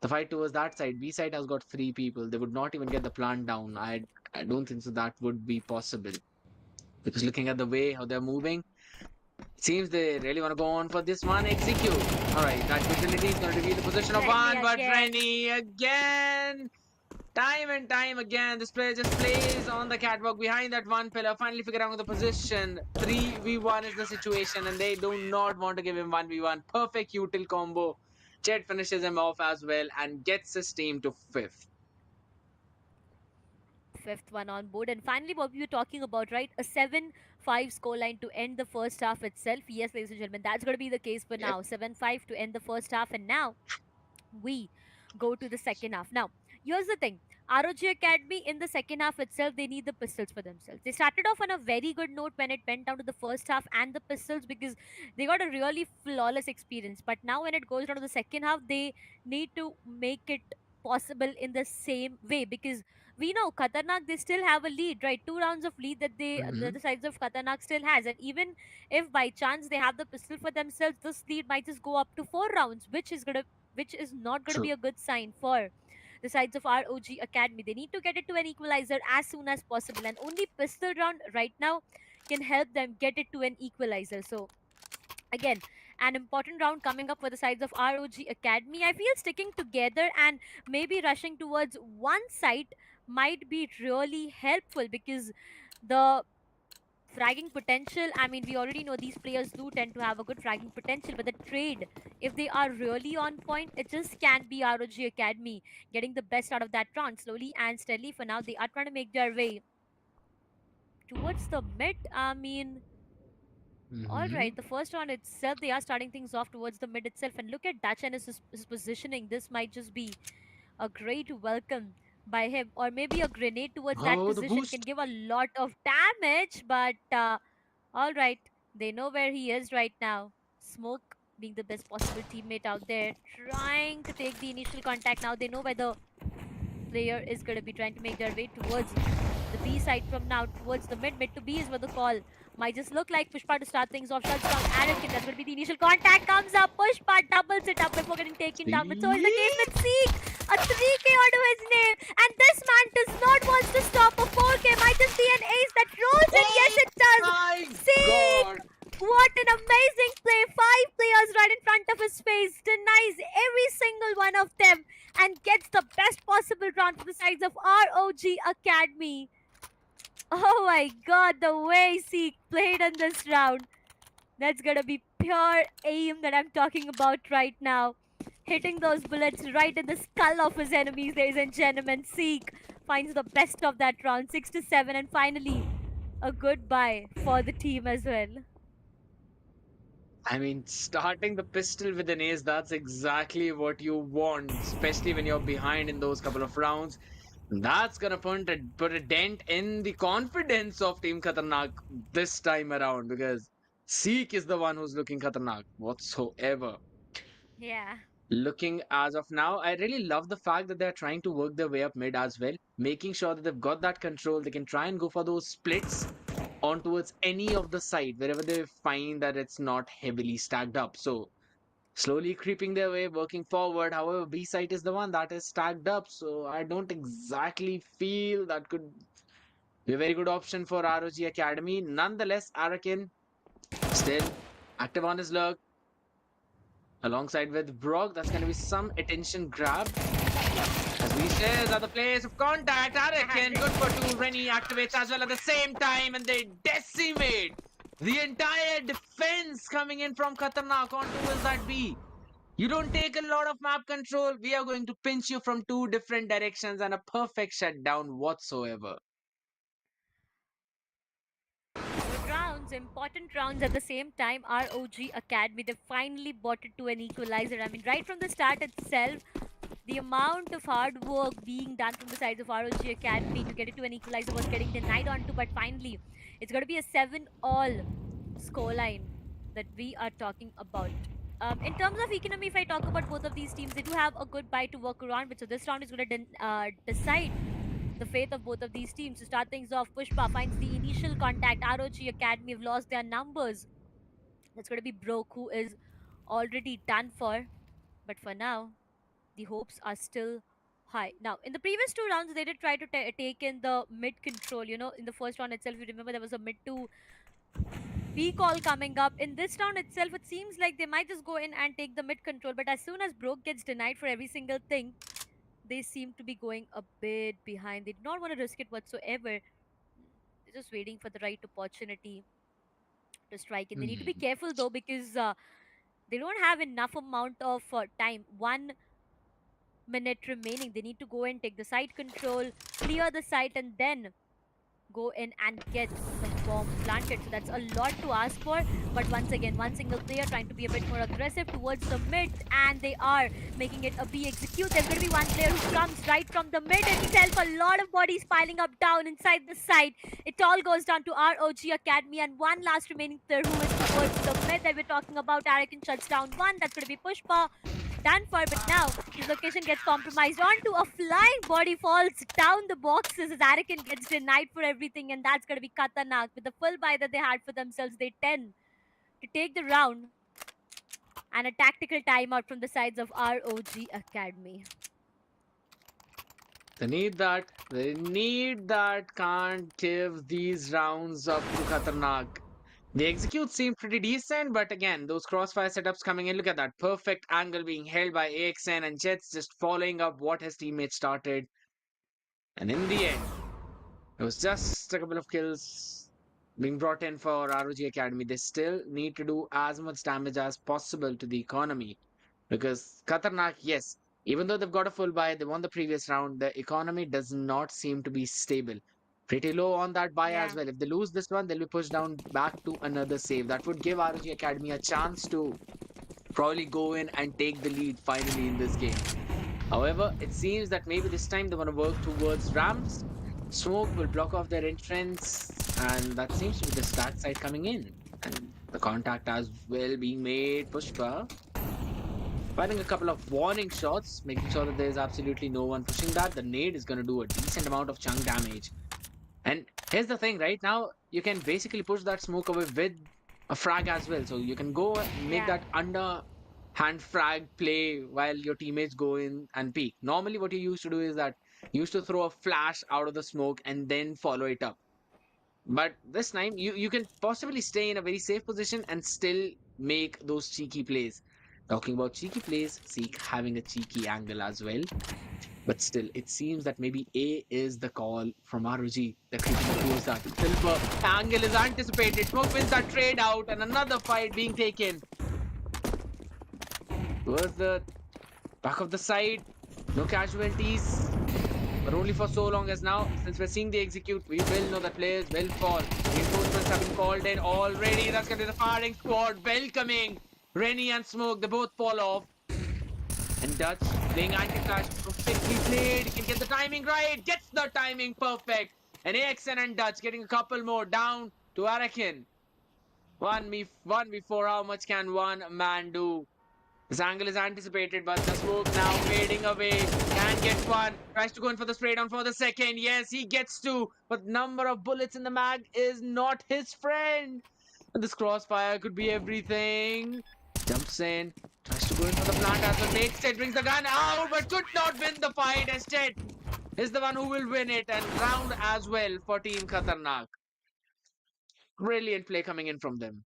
the fight towards that side. B side has got three people. They would not even get the plant down. I don't think so that would be possible. Because looking at the way how they're moving, it seems they really want to go on for this one. Execute. Alright, that utility is gonna reveal the position of Rennie one, but again. Rennie again. Time and time again, this player just plays on the catwalk behind that one pillar, finally figure out the position. 3v1 is the situation, and they do not want to give him 1v1. Perfect util combo. Chet finishes him off as well and gets his team to 5th. Fifth one on board. And finally, what we were talking about, right? A 7-5 scoreline to end the first half itself. Yes, ladies and gentlemen, that's going to be the case for Yep. now. 7-5 to end the first half. And now we go to the second half. Now, here's the thing. ROG Academy in the second half itself, they need the pistols for themselves. They started off on a very good note when it went down to the first half and the pistols, because they got a really flawless experience. But now when it goes down to the second half, they need to make it possible in the same way, because we know Khatarnaak, they still have a lead, right? 2 rounds of lead that Mm-hmm. the sides of Khatarnaak still has. And even if by chance they have the pistol for themselves, this lead might just go up to 4 rounds, which is not going to be True. a good sign for the sides of ROG Academy. They need to get it to an equalizer as soon as possible, and only pistol round right now can help them get it to an equalizer. So, again, an important round coming up for the sides of ROG Academy. I feel sticking together and maybe rushing towards one side might be really helpful, because the fragging potential, I mean, we already know these players do tend to have a good fragging potential, but the trade, if they are really on point, it just can't be ROG Academy getting the best out of that round. Slowly and steadily, for now, they are trying to make their way towards the mid. I mean, all Mm-hmm. right, the first round itself, they are starting things off towards the mid itself. And look at Dutch and his positioning. This might just be a great welcome by him, or maybe a grenade towards that Oh, the position can boost. give a lot of damage. But all right, they know where he is right now. Smoke being the best possible teammate out there, trying to take the initial contact. Now they know where the player is going to be trying to make their way towards the B side from now towards the mid. Mid to B is where the call might just look like. Pushpa to start things off. Shuts down Anakin. That's going to be the initial contact. Comes up. Pushpa doubles it up before getting taken down. But so is the case with Seek. A 3K onto his name. And this man does not want to stop. A 4K might just be an ace that rolls in. Yes, it does. My Seek. God. What an amazing play. 5 players right in front of his face. Denies every single one of them and gets the best possible round for the sides of ROG Academy. Oh my god, the way Seek played in this round. That's gonna be pure aim that I'm talking about right now. Hitting those bullets right in the skull of his enemies, ladies and gentlemen. Seek finds the best of that round, 6 to 7, and finally a goodbye for the team as well. I mean, starting the pistol with an ace, that's exactly what you want, especially when you're behind in those couple of rounds. That's gonna put a dent in the confidence of Team Khatarnaak this time around, because Seek is the one who's looking Khatarnaak whatsoever. Yeah. Looking as of now, I really love the fact that they're trying to work their way up mid as well, making sure that they've got that control. They can try and go for those splits on towards any of the side wherever they find that it's not heavily stacked up. So slowly creeping their way, working forward. However, B site is the one that is stacked up, so I don't exactly feel that could be a very good option for ROG Academy. Nonetheless, Arakin still active on his lurk alongside with Brock. That's going to be some attention grab. As we shares are the place of contact. Arakin, good for two. Rennie activates as well at the same time, and they decimate the entire defense coming in from Khatarnaak on towards that B. You don't take a lot of map control. We are going to pinch you from two different directions and a perfect shutdown whatsoever. Good rounds, important rounds at the same time. ROG Academy, they finally brought it to an equalizer. I mean, right from the start itself, the amount of hard work being done from the sides of ROG Academy to get it to an equalizer was getting denied onto, but finally, it's going to be a 7-all scoreline that we are talking about. In terms of economy, if I talk about both of these teams, they do have a good buy to work around with. So this round is going to decide the fate of both of these teams. To start things off, Pushpa finds the initial contact. ROG Academy have lost their numbers. That's going to be Broke, who is already done for. But for now, the hopes are still high. Now, in the previous two rounds, they did try to take in the mid control. You know, in the first round itself, you remember there was a mid to B call coming up. In this round itself, it seems like they might just go in and take the mid control. But as soon as Broke gets denied for every single thing, they seem to be going a bit behind. They do not want to risk it whatsoever. They're just waiting for the right opportunity to strike. And they need to be Mhm. careful though, because they don't have enough amount of time. 1 minute remaining. They need to go and take the site control, clear the site, and then go in and get the bomb planted. So that's a lot to ask for. But once again, one single player trying to be a bit more aggressive towards the mid, and they are making it a B execute. There's going to be one player who comes right from the mid itself. A lot of bodies piling up down inside the site. It all goes down to ROG Academy, and one last remaining player who is towards the mid that we're talking about. Arakin shuts down one. That's going to be Pushpa. Done for, but now his location gets compromised onto a flying body, falls down the boxes as Arakin gets denied for everything, and that's going to be Khatarnaak. With the full buy that they had for themselves, they tend to take the round, and a tactical timeout from the sides of ROG Academy. They need that. They need that. Can't give these rounds up to Khatarnaak. The execute seemed pretty decent, but again, those crossfire setups coming in. Look at that perfect angle being held by AXN, and Jets just following up what his teammates started. And in the end, it was just a couple of kills being brought in for ROG Academy. They still need to do as much damage as possible to the economy because Khatarnaak, yes, even though they've got a full buy, they won the previous round, the economy does not seem to be stable. Pretty low on that buy as Yeah. well. If they lose this one, they'll be pushed down back to another save. That would give ROG Academy a chance to probably go in and take the lead finally in this game. However, it seems that maybe this time they want to work towards ramps. Smoke will block off their entrance, and that seems to be the stack side coming in. And the contact as well being made. Pushpa firing a couple of warning shots, making sure that there's absolutely no one pushing that. The nade is going to do a decent amount of chunk damage. And here's the thing, right now, you can basically push that smoke away with a frag as well. So you can go and make Yeah. that underhand frag play while your teammates go in and peek. Normally, what you used to do is that you used to throw a flash out of the smoke and then follow it up. But this time, you can possibly stay in a very safe position and still make those cheeky plays. Talking about cheeky plays, Seek having a cheeky angle as well. But still, it seems that maybe A is the call from ROG. They're creeping towards that. Silver angle is anticipated. Smoke wins that trade out, and another fight being taken. Towards the back of the side. No casualties. But only for so long as now, since we're seeing the execute, we will know that players will fall. Reinforcements have been called in already. That's going to be the firing squad welcoming Rennie and Smoke. They both fall off. And Dutch playing anti-flash, perfectly played. He can get the timing right. Gets the timing perfect. And AXN and Dutch getting a couple more down to Arakin. One before. How much can one man do? This angle is anticipated, but the smoke now fading away. Can get one. Tries to go in for the spray down for the second. Yes, he gets two. But number of bullets in the mag is not his friend. And this crossfire could be everything. Jumps in. Tries to go in for the plant as well. Makes it. Brings the gun out, but could not win the fight. Instead, is the one who will win it. And round as well for Team Khatarnaak. Brilliant play coming in from them.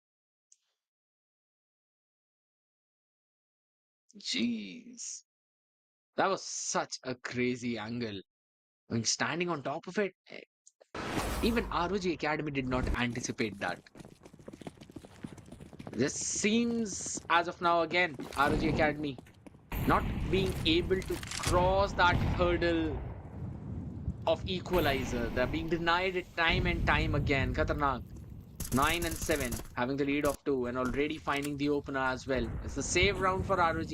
Jeez. That was such a crazy angle. I mean, standing on top of it, even ROG Academy did not anticipate that. This seems, as of now, again, ROG Academy not being able to cross that hurdle of equalizer. They're being denied it time and time again. Khatarnaak, 9 and 7, having the lead of 2 and already finding the opener as well. It's a save round for ROG.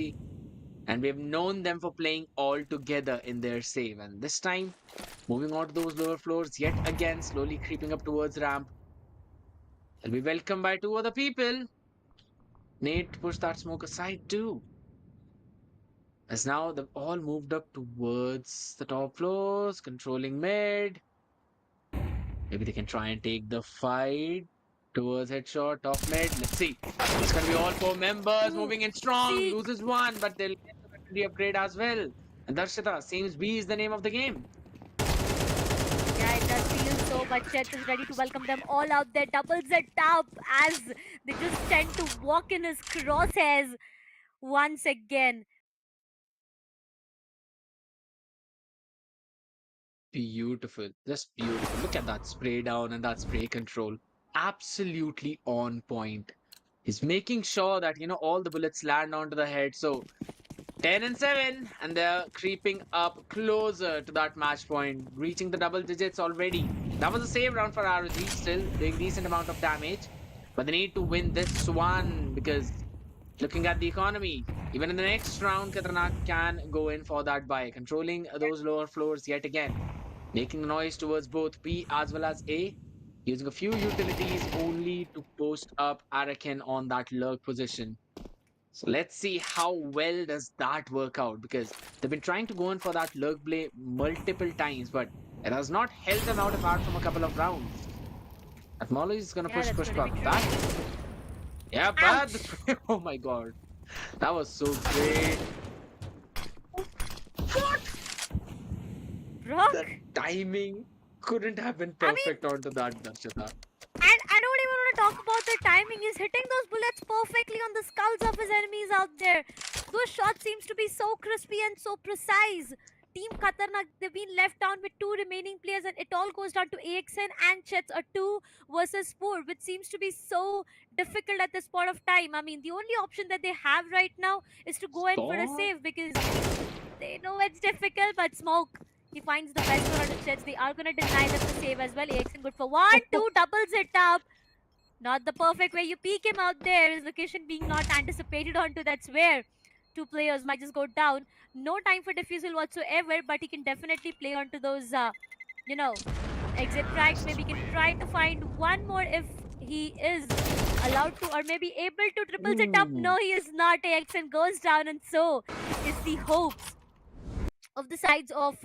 And we've known them for playing all together in their save. And this time, moving on to those lower floors, yet again, slowly creeping up towards ramp. They'll be welcomed by two other people. Need to push that smoke aside too. As now they've all moved up towards the top floors, controlling mid. Maybe they can try and take the fight towards headshot, top mid. Let's see. It's going to be all four members moving in strong. See, Loses one, but they'll get the weaponry upgrade as well. And Darshita, seems B is the name of the game. yeah, it does feel so, but Chet is ready to welcome them all out there. Doubles it up as they just tend to walk in his crosshairs once again. Beautiful. Just beautiful. Look at that spray down and that spray control. Absolutely on point. He's making sure that, all the bullets land onto the head. So 10 and 7, and they're creeping up closer to that match point, reaching the double digits already. That was a save round for ROG, still doing decent amount of damage. But they need to win this one because looking at the economy, even in the next round, Khatarnaak can go in for that buy, controlling those lower floors yet again, making the noise towards both B as well as A, using a few utilities only to post up Arakan on that lurk position. So let's see how well does that work out, because they've been trying to go in for that lurk play multiple times, but it has not helped them out apart from a couple of rounds. Atmolo is gonna Yeah, that's push gonna be back. true. Yeah, but oh my god, that was so great. Rock? The timing couldn't have been perfect onto that, Darshita. And I don't even want to talk about the timing. He's hitting those bullets perfectly on the skulls of his enemies out there. Those shots seems to be so crispy and so precise. Team Khatarnaak, they've been left down with 2 remaining players, and it all goes down to AXN and Chet's a 2 versus 4, which seems to be so difficult at this point of time. I mean, the only option that they have right now is to go in for a Stop. save because they know it's difficult, but Smoke, he finds the best one out of Jets. They are going to deny them the save as well. AXN good for 1, 2, doubles it up. Not the perfect way you peek him out there. His location being not anticipated onto, that's where 2 players might just go down. No time for defusal whatsoever, but he can definitely play onto those, exit tracks. Maybe he can try to find one more if he is allowed to, or maybe able to triples it up. No, he is not. AXN goes down, and so is the hopes of the sides of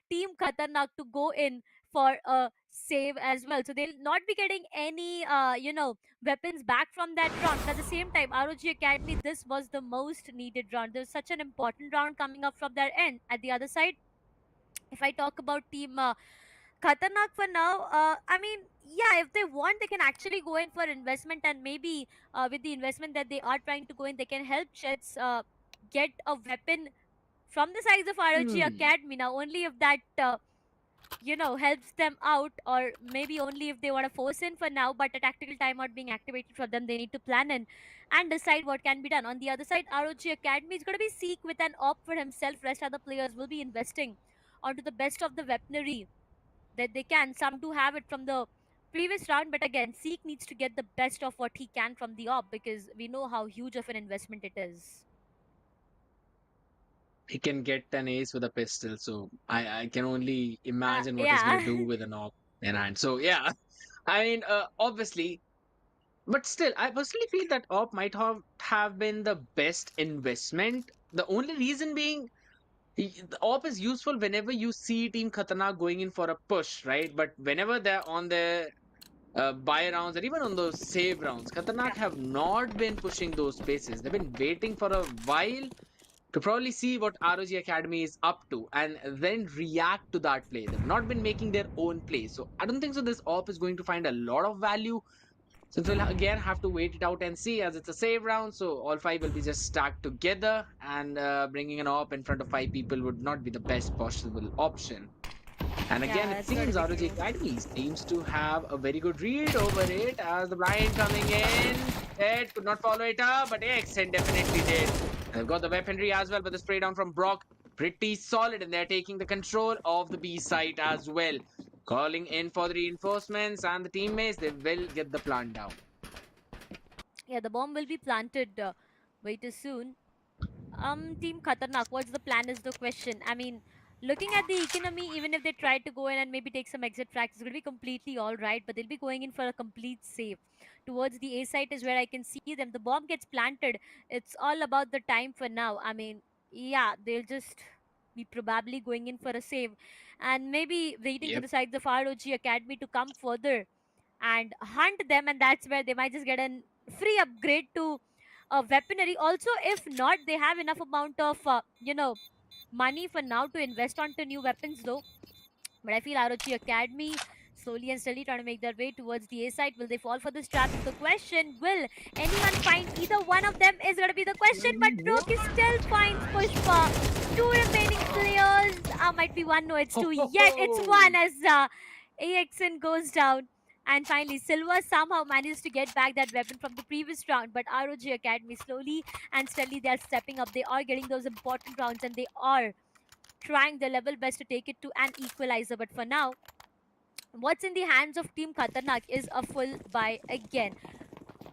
Team Khatarnaak to go in for a save as well. So they'll not be getting any, weapons back from that round. But at the same time, ROG Academy, this was the most needed round. There's such an important round coming up from their end. At the other side, if I talk about Team Khatarnaak for now, I mean, yeah, if they want, they can actually go in for investment, and maybe with the investment that they are trying to go in, they can help Jets get a weapon from the sides of ROG Academy. Now, only if that, helps them out, or maybe only if they want to force in for now, but a tactical timeout being activated for them, they need to plan in and decide what can be done. On the other side, ROG Academy is going to be Seek with an op for himself. Rest other players will be investing onto the best of the weaponry that they can. Some do have it from the previous round, but again, Seek needs to get the best of what he can from the op because we know how huge of an investment it is. He can get an ace with a pistol, so I can only imagine what he's Yeah. going to do with an op in hand. So yeah, I mean, obviously But still, I personally feel that op might have been the best investment. The only reason being, the op is useful whenever you see Team Khatarnaak going in for a push, right? But whenever they're on their buy rounds or even on those save rounds, Khatarnaak have not been pushing those spaces. They've been waiting for a while to probably see what ROG Academy is up to and then react to that play. They've not been making their own play. So I don't think so this op is going to find a lot of value, since we'll again have to wait it out and see, as it's a save round. So all five will be just stacked together, and bringing an op in front of five people would not be the best possible option. And again, Yeah, it that's gotta seems be ROG true. Academy seems to have a very good read over it, as the blind coming in. Ed could not follow it up, but Exen definitely did. They've got the weaponry as well, but the spray down from Brock pretty solid, and they're taking the control of the B site as well. Calling in for the reinforcements, and the teammates, they will get the plant down. Yeah, the bomb will be planted way too soon. Team Khatarnaak, what's the plan is the question. I mean, looking at the economy, even if they try to go in and maybe take some exit fracks, it's going to be completely all right, but they'll be going in for a complete save. Towards the A site is where I can see them. The bomb gets planted. It's all about the time for now. I mean, yeah, they'll just be probably going in for a save and maybe waiting for Yep. the sides of ROG Academy to come further and hunt them, and that's where they might just get a free upgrade to weaponry. Also, if not, they have enough amount of money for now to invest onto new weapons though. But I feel ROG Academy slowly and steadily trying to make their way towards the A side. Will they fall for this trap is the question. Will anyone find either one of them is going to be the question. But Roki still finds Pushpa. Two remaining players. Might be one. No, it's two. Yet it's one as AXN goes down. And finally, Silva somehow manages to get back that weapon from the previous round. But ROG Academy slowly and steadily they are stepping up. They are getting those important rounds and they are trying their level best to take it to an equalizer. But for now, what's in the hands of Team Khatarnaak is a full buy again.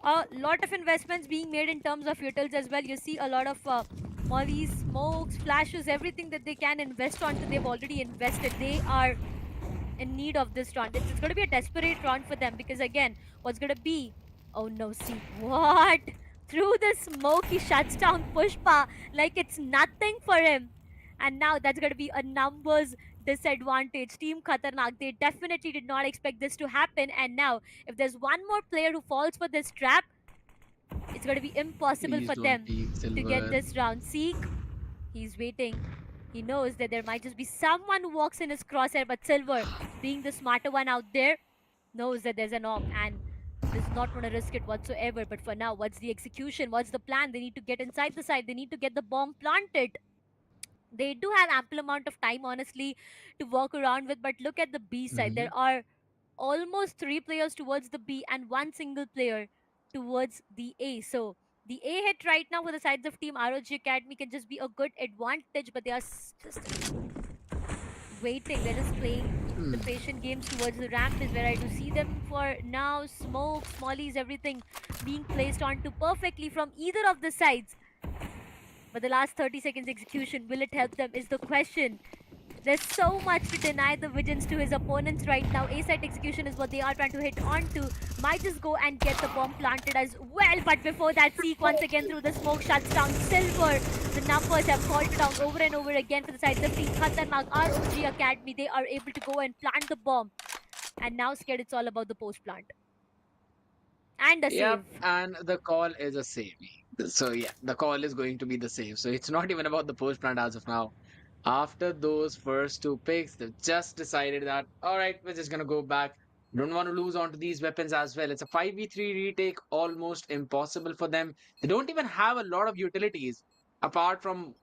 A lot of investments being made in terms of utils as well. You see a lot of mollies, smokes, flashes, everything that they can invest onto, they've already invested. They are in need of this round. It's going to be a desperate round for them because, again, what's going to be? Oh no, see what? Through the smoke, he shuts down Pushpa like it's nothing for him. And now that's going to be a numbers disadvantage. Team Khatarnaak, they definitely did not expect this to happen. And now, if there's one more player who falls for this trap, it's going to be impossible Please for don't them peek, to get Silver. this round. Seek, he's waiting. He knows that there might just be someone who walks in his crosshair, but Silver, being the smarter one out there, knows that there's an op and does not want to risk it whatsoever. But for now, what's the execution? What's the plan? They need to get inside the site. They need to get the bomb planted. They do have ample amount of time, honestly, to walk around with. But look at the B side. Mhm. There are almost three players towards the B and one single player towards the A. So the A hit right now for the sides of Team ROG Academy can just be a good advantage, but they are just waiting. They're just playing the patient games towards the ramp is where I do see them for now. Smoke, smollies, everything being placed onto perfectly from either of the sides. But the last 30 seconds execution, will it help them is the question. There's so much to deny the vigilance to his opponents right now. A-side execution is what they are trying to hit onto. Might just go and get the bomb planted as well. But before that, Seek once again through the smoke shuts down Silver. The numbers have called it down over and over again for the side of the team. Khatarnaak, ROG Academy, they are able to go and plant the bomb. And now scared it's all about the post plant. And a Yep, save. and the call is a save. So yeah, the call is going to be the save. So it's not even about the post plant as of now. After those first two picks, they've just decided that all right, we're just gonna go back. Don't want to lose onto these weapons as well. It's a 5v3 retake, almost impossible for them. They don't even have a lot of utilities apart from,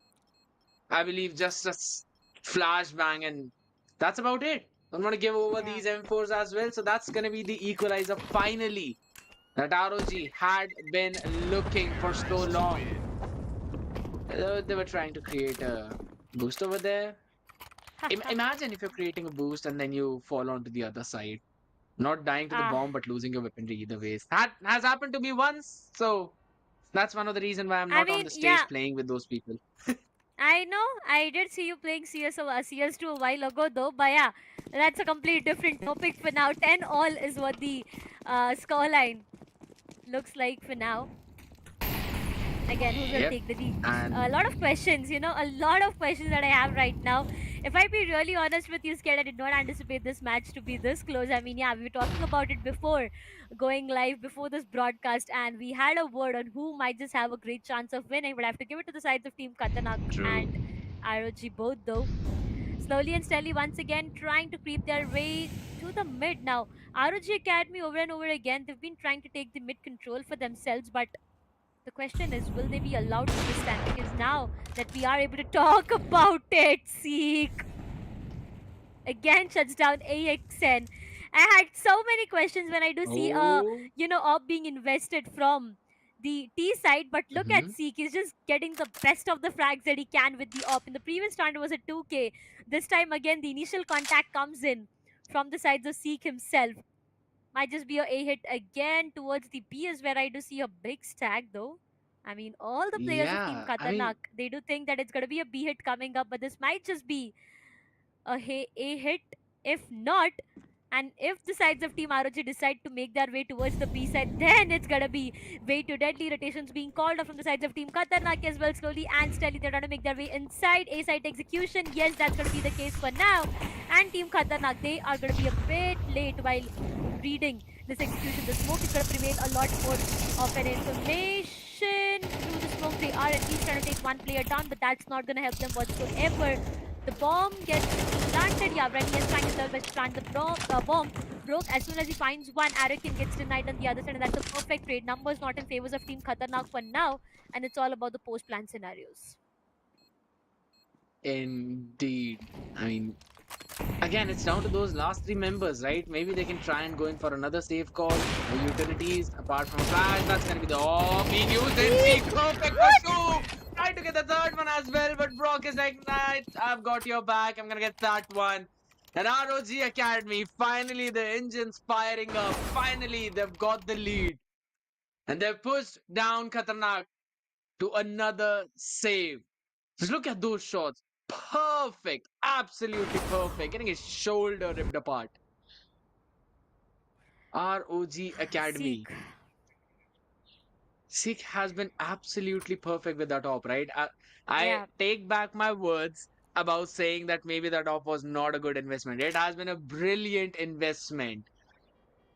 I believe, just a flashbang, and that's about it. Don't want to give over Yeah. these M4s as well. So that's gonna be the equalizer finally that ROG had been looking for so long. They were trying to create a boost over there. Imagine if you're creating a boost and then you fall onto the other side. Not dying to the Ah. bomb, but losing your weaponry either ways. That has happened to me once, so that's one of the reason why I'm I not on mean, the yeah. stage playing with those people. I know. I did see you playing CS2 a while ago, though. But yeah, that's a complete different topic for now. 10 all is what the scoreline. looks like for now. Again, who's gonna Yep. take the lead? And A lot of questions, a lot of questions that I have right now. If I be really honest with you, Scared, I did not anticipate this match to be this close. I mean, yeah, we were talking about it before going live, before this broadcast, and we had a word on who might just have a great chance of winning, but I have to give it to the sides of Team Khatarnaak true. and ROG both, though. Slowly and steadily, once again, trying to creep their way to the mid. Now, ROG Academy over and over again, they've been trying to take the mid control for themselves, but the question is, will they be allowed to this time? Because now that we are able to talk about it, Seek again shuts down AXN. I had so many questions when I do see Oh. op being invested from the T side, but look at Mhm. Seek. He's just getting the best of the frags that he can with the op. In the previous round, it was a 2K. This time again, the initial contact comes in from the sides of Seek himself. Might just be a hit again towards the B is where I do see a big stack though. I mean, all the players of Team Yeah. I Khatarnaak, mean, they do think that it's going to be a B hit coming up, but this might just be a hit. If not, and if the sides of Team ROG decide to make their way towards the B side, then it's gonna be way too deadly. Rotations being called off from the sides of Team Khatarnaak as well. Slowly and steadily, they're trying to make their way inside. A side execution, yes, that's gonna be the case for now. And Team Khatarnaak, they are gonna be a bit late while reading this execution. The smoke is gonna prevail a lot more of an information. Through the smoke, they are at least trying to take one player down, but that's not gonna help them whatsoever. The bomb gets planted. Yeah, Rennie is trying his level best to plant the bomb. Broke as soon as he finds one. Arakin gets denied on the other side, and that's a perfect trade. Numbers not in favors of Team Khatarnaak for now, and it's all about the post-plan scenarios. indeed. I mean, again, it's down to those last three members, right? Maybe they can try and go in for another safe call. No utilities apart from flash. That's gonna be the being used in Seek! seek. Perfect What? for two. Try to get the third one as well, but Brock is like, nah, I've got your back. I'm gonna get that one. And ROG Academy, finally the engine's firing up. Finally, they've got the lead. And they've pushed down Khatarnaak to another save. Just look at those shots. Perfect. Absolutely perfect. Getting his shoulder ripped apart. ROG Academy. Seek. Sikh has been absolutely perfect with that op, right? I Yeah. take back my words about saying that maybe that op was not a good investment. It has been a brilliant investment.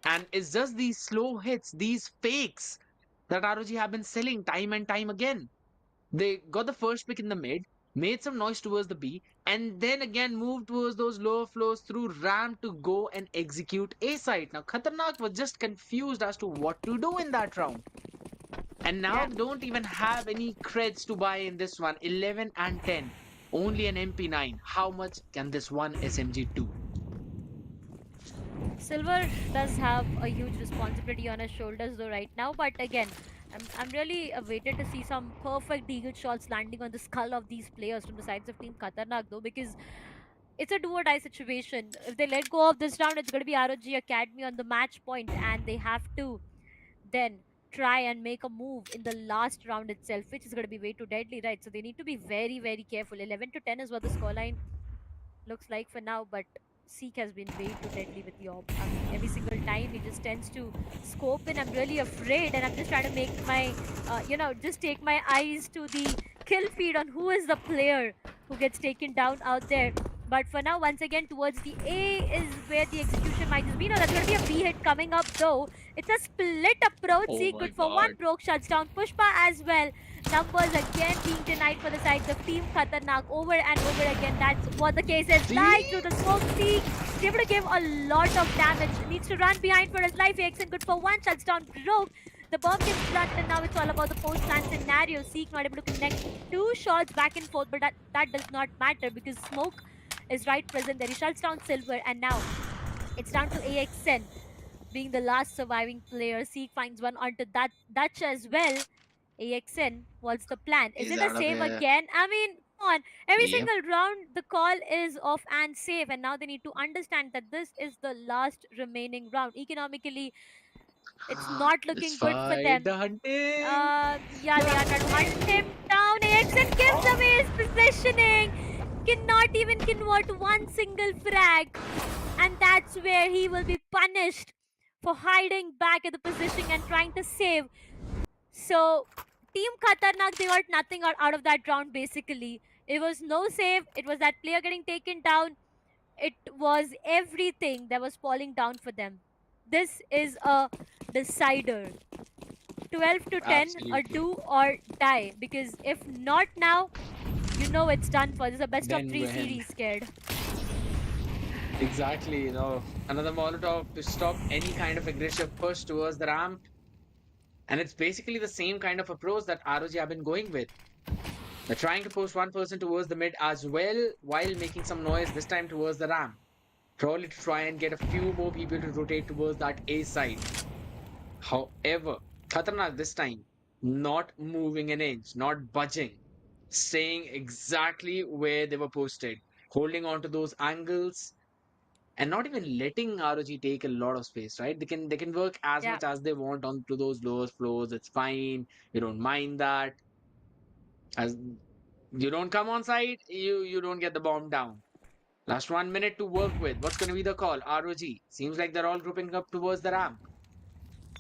And it's just these slow hits, these fakes that ROG have been selling time and time again. They got the first pick in the mid, made some noise towards the B, and then again moved towards those lower floors through ramp to go and execute A site. Now, Khatarnaak was just confused as to what to do in that round. And now Yeah. they don't even have any creds to buy in this one. 11 and 10. Only an MP9. How much can this one SMG do? Silver does have a huge responsibility on his shoulders though right now, but again, I'm really waited to see some perfect deagle shots landing on the skull of these players from the sides of Team Khatarnaak though, because it's a do or die situation. If they let go of this round, it's going to be ROG Academy on the match point, and they have to then try and make a move in the last round itself, which is going to be way too deadly, right? So they need to be very, very careful. 11 to 10 is what the scoreline looks like for now, but Seek has been way too deadly with the orb. I mean, every single time he just tends to scope in. I'm really afraid, and I'm just trying to make my, just take my eyes to the kill feed on who is the player who gets taken down out there. But for now, once again, towards the A is where the execution might just be. No, that's going to be a B hit coming up, though. It's a split approach. Oh Seek my good for one. god. Broke shuts down Pushpa as well. Numbers again being denied for the sides of Team Khatarnaak over and over again. That's what the case is. Fly through the smoke. Seek able to give a lot of damage. Needs to run behind for his life. Exen good for one. Shuts down Broke. The bomb gets planted, and now it's all about the post-plan scenario. Seek not able to connect two shots back and forth, but that does not matter because smoke is right present there. He shuts down Silver, and now it's down to AXN being the last surviving player. Seek finds one onto that Dutch as well. AXN, what's the plan? Is He's it a out of save here. again? I mean, come on. Every Yep. single round, the call is off and save, and now they need to understand that this is the last remaining round. Economically, it's not Let's looking good for fight them. the hunting. Yeah, they are trying to hunt him down. AXN gives away his positioning. Cannot even convert one single frag. And that's where he will be punished for hiding back at the position and trying to save. So, Team Khatarnaak, they got nothing out of that round basically. It was no save, it was that player getting taken down, it was everything that was falling down for them. This is a decider. 12 to 10, a Absolutely. do or die. Because if not now, you know it's done for. This is a best of Then 3 when? series, scared. Exactly, another Molotov to stop any kind of aggressive push towards the ramp. And it's basically the same kind of approach that ROG have been going with. They're trying to push one person towards the mid as well while making some noise this time towards the ramp. Probably to try and get a few more people to rotate towards that A side. However, Khatarnaak this time not moving an inch, not budging, staying exactly where they were posted, holding on to those angles and not even letting ROG take a lot of space, right? They can work as Yeah. much as they want onto those lower floors. It's fine. You don't mind that. As you don't come on site, you don't get the bomb down. Last 1 minute to work with. What's going to be the call? ROG. Seems like they're all grouping up towards the ramp.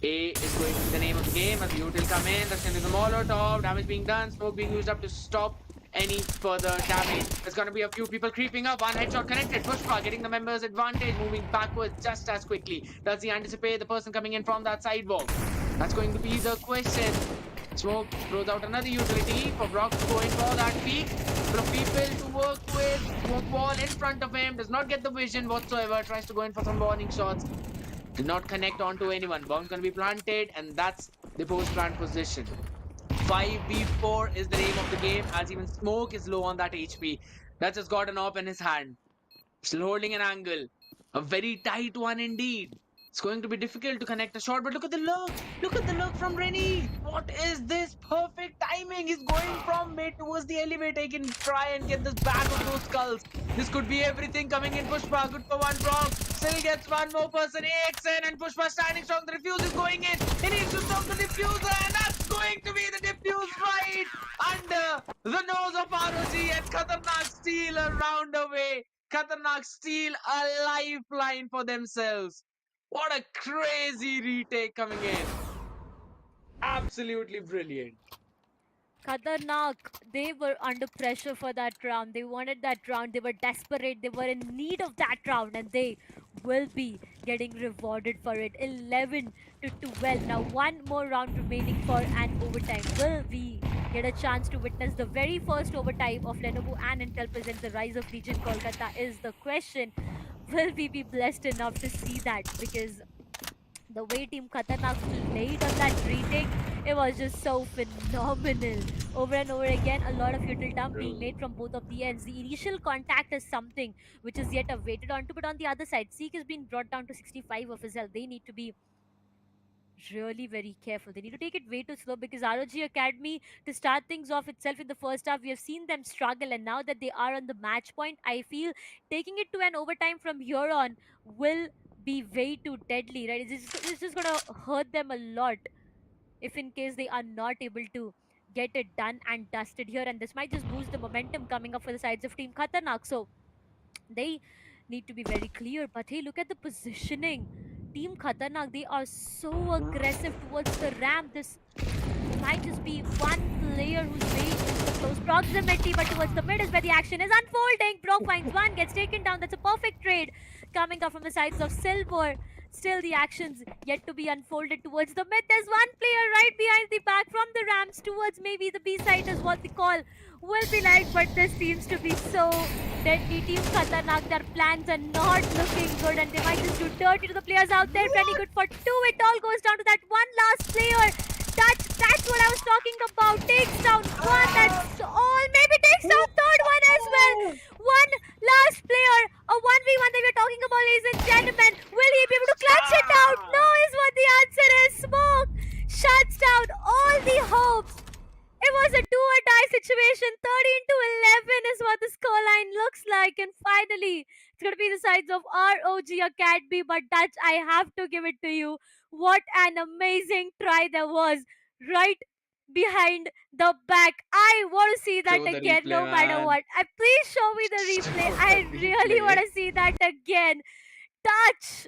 A is going to be the name of the game as the util come in. That's going to be the Molotov. Damage being done. Smoke being used up to stop any further damage. There's going to be a few people creeping up. One headshot connected. Pushpa getting the members advantage. Moving backwards just as quickly. Does he anticipate the person coming in from that sidewalk? That's going to be the question. Smoke throws out another utility for Brock going for that peak. Couple of people to work with. Smoke wall in front of him. Does not get the vision whatsoever. Tries to go in for some warning shots. Did not connect onto anyone. Bomb's gonna be planted, and that's the post plant position. 5v4 is the name of the game, as even Smoke is low on that HP. That's just got an op in his hand. Still holding an angle. A very tight one indeed. It's going to be difficult to connect a shot, but look at the look. Look at the look from Rennie. What is this? Perfect timing. He's going from mid towards the elevator. He can try and get this back of those skulls. This could be everything coming in. Pushpa, good for one block. Still gets one more person. AXN and Pushpa standing strong. The defuse is going in. He needs to stop the diffuser, and that's going to be the diffuse right under the nose of ROG, and Khatarnaak steal a round away. Khatarnaak steal a lifeline for themselves. What a crazy retake coming in. Absolutely brilliant. Khatarnaak, they were under pressure for that round. They wanted that round. They were desperate. They were in need of that round, and they will be getting rewarded for it. 11 to 12. Now, one more round remaining for an overtime. Will we get a chance to witness the very first overtime of Lenovo and Intel presents the Rise of Legion Kolkata? Is the question. Will we be blessed enough to see that? Because the way Team Khatarnaak played on that retake, it was just so phenomenal. Over and over again, a lot of util dump being made from both of the ends. The initial contact is something which is yet awaited onto, but on the other side, Seek is being brought down to 65 of his health. They need to be really very careful. They need to take it way too slow because ROG Academy, to start things off itself in the first half, we have seen them struggle, and now that they are on the match point, I feel taking it to an overtime from here on will be way too deadly, right? It's just gonna hurt them a lot if in case they are not able to get it done and dusted here, and this might just boost the momentum coming up for the sides of Team Khatarnaak. So they need to be very clear. But hey, look at the positioning. Team Khatarnaak, they are so aggressive towards the ramp. This might just be one player who's way in close proximity, but towards the mid is where the action is unfolding. Brock finds one, gets taken down. That's a perfect trade coming up from the sides of Silver. Still, the actions yet to be unfolded towards the mid. There's one player right behind the back from the ramps towards maybe the B side is what the call will be like. But this seems to be so deadly. Team Khatarnaak, their plans are not looking good, and they might just do dirty to the players out there. Pretty good for two. It all goes down to that one last player. That's what I was talking about. Takes down one, that's all. Maybe takes down third one as well. One last player. A 1v1 that we're talking about, ladies and gentlemen. Will he be able to clutch it out? No is what the answer is. Smoke shuts down all the hopes. It was a do or die situation. 13 to 11 is what the scoreline looks like. And finally, it's going to be the sides of ROG Academy. But Dutch, I have to give it to you. What an amazing try there was right behind the back. I want to see that Show the again, replay, no matter man. what. Please show me the replay. Show I the really replay. want to see that again. Touch.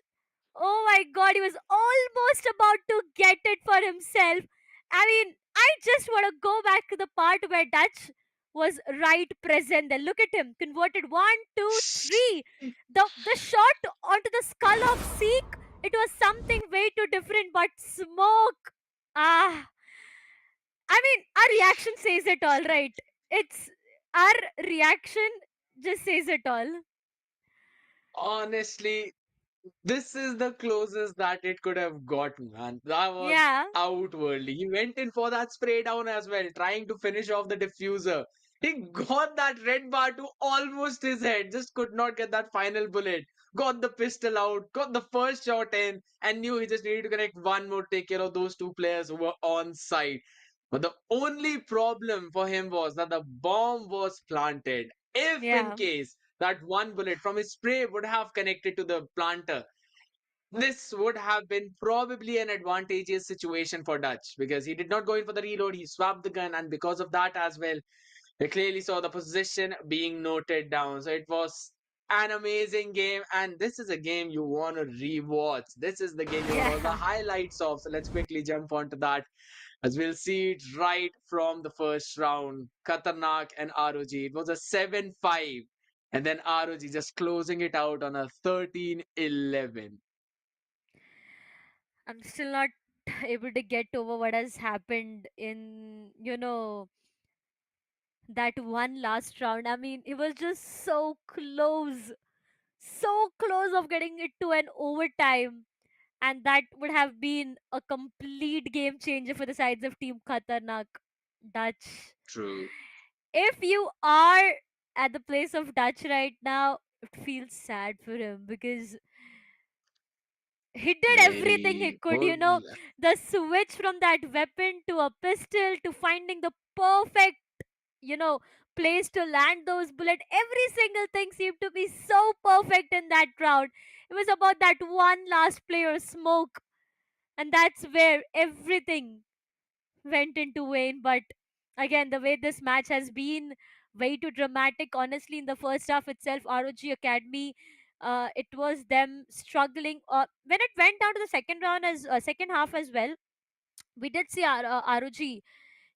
Oh my god, he was almost about to get it for himself. I mean, I just want to go back to the part where Dutch was right present there. Look at him, converted one, two, three. The shot onto the skull of Seek, it was something way too different, but smoke. Ah, I mean, our reaction says it all, right? It's our reaction just says it all. Honestly, this is the closest that it could have gotten, man. That was Yeah, outwardly. He went in for that spray down as well, trying to finish off the diffuser. He got that red bar to almost his head, just could not get that final bullet. Got the pistol out, got the first shot in, and knew he just needed to connect one more, take care of those two players who were on site. But the only problem for him was that the bomb was planted. If in yeah, case that one bullet from his spray would have connected to the planter, this would have been probably an advantageous situation for Dutch because he did not go in for the reload. He swapped the gun, and because of that as well, we clearly saw the position being noted down. So it was an amazing game, and this is a game you want to rewatch. This is the game you want yeah. all the highlights of. So let's quickly jump onto that as we'll see it right from the first round. Khatarnaak and ROG. It was a 7-5, and then ROG just closing it out on a 13-11. I'm still not able to get over what has happened in, that one last round. I mean, it was just so close of getting it to an overtime. And that would have been a complete game changer for the sides of Team Khatarnaak. Dutch. True. If you are at the place of Dutch right now, it feels sad for him because he did everything he Very could, good. the switch from that weapon to a pistol to finding the perfect, you know, place to land those bullets. Every single thing seemed to be so perfect in that round. It was about that one last player smoke, and that's where everything went into vain. But again, the way this match has been way too dramatic. Honestly, in the first half itself, ROG Academy, it was them struggling. When it went down to the second round as second half as well, we did see ROG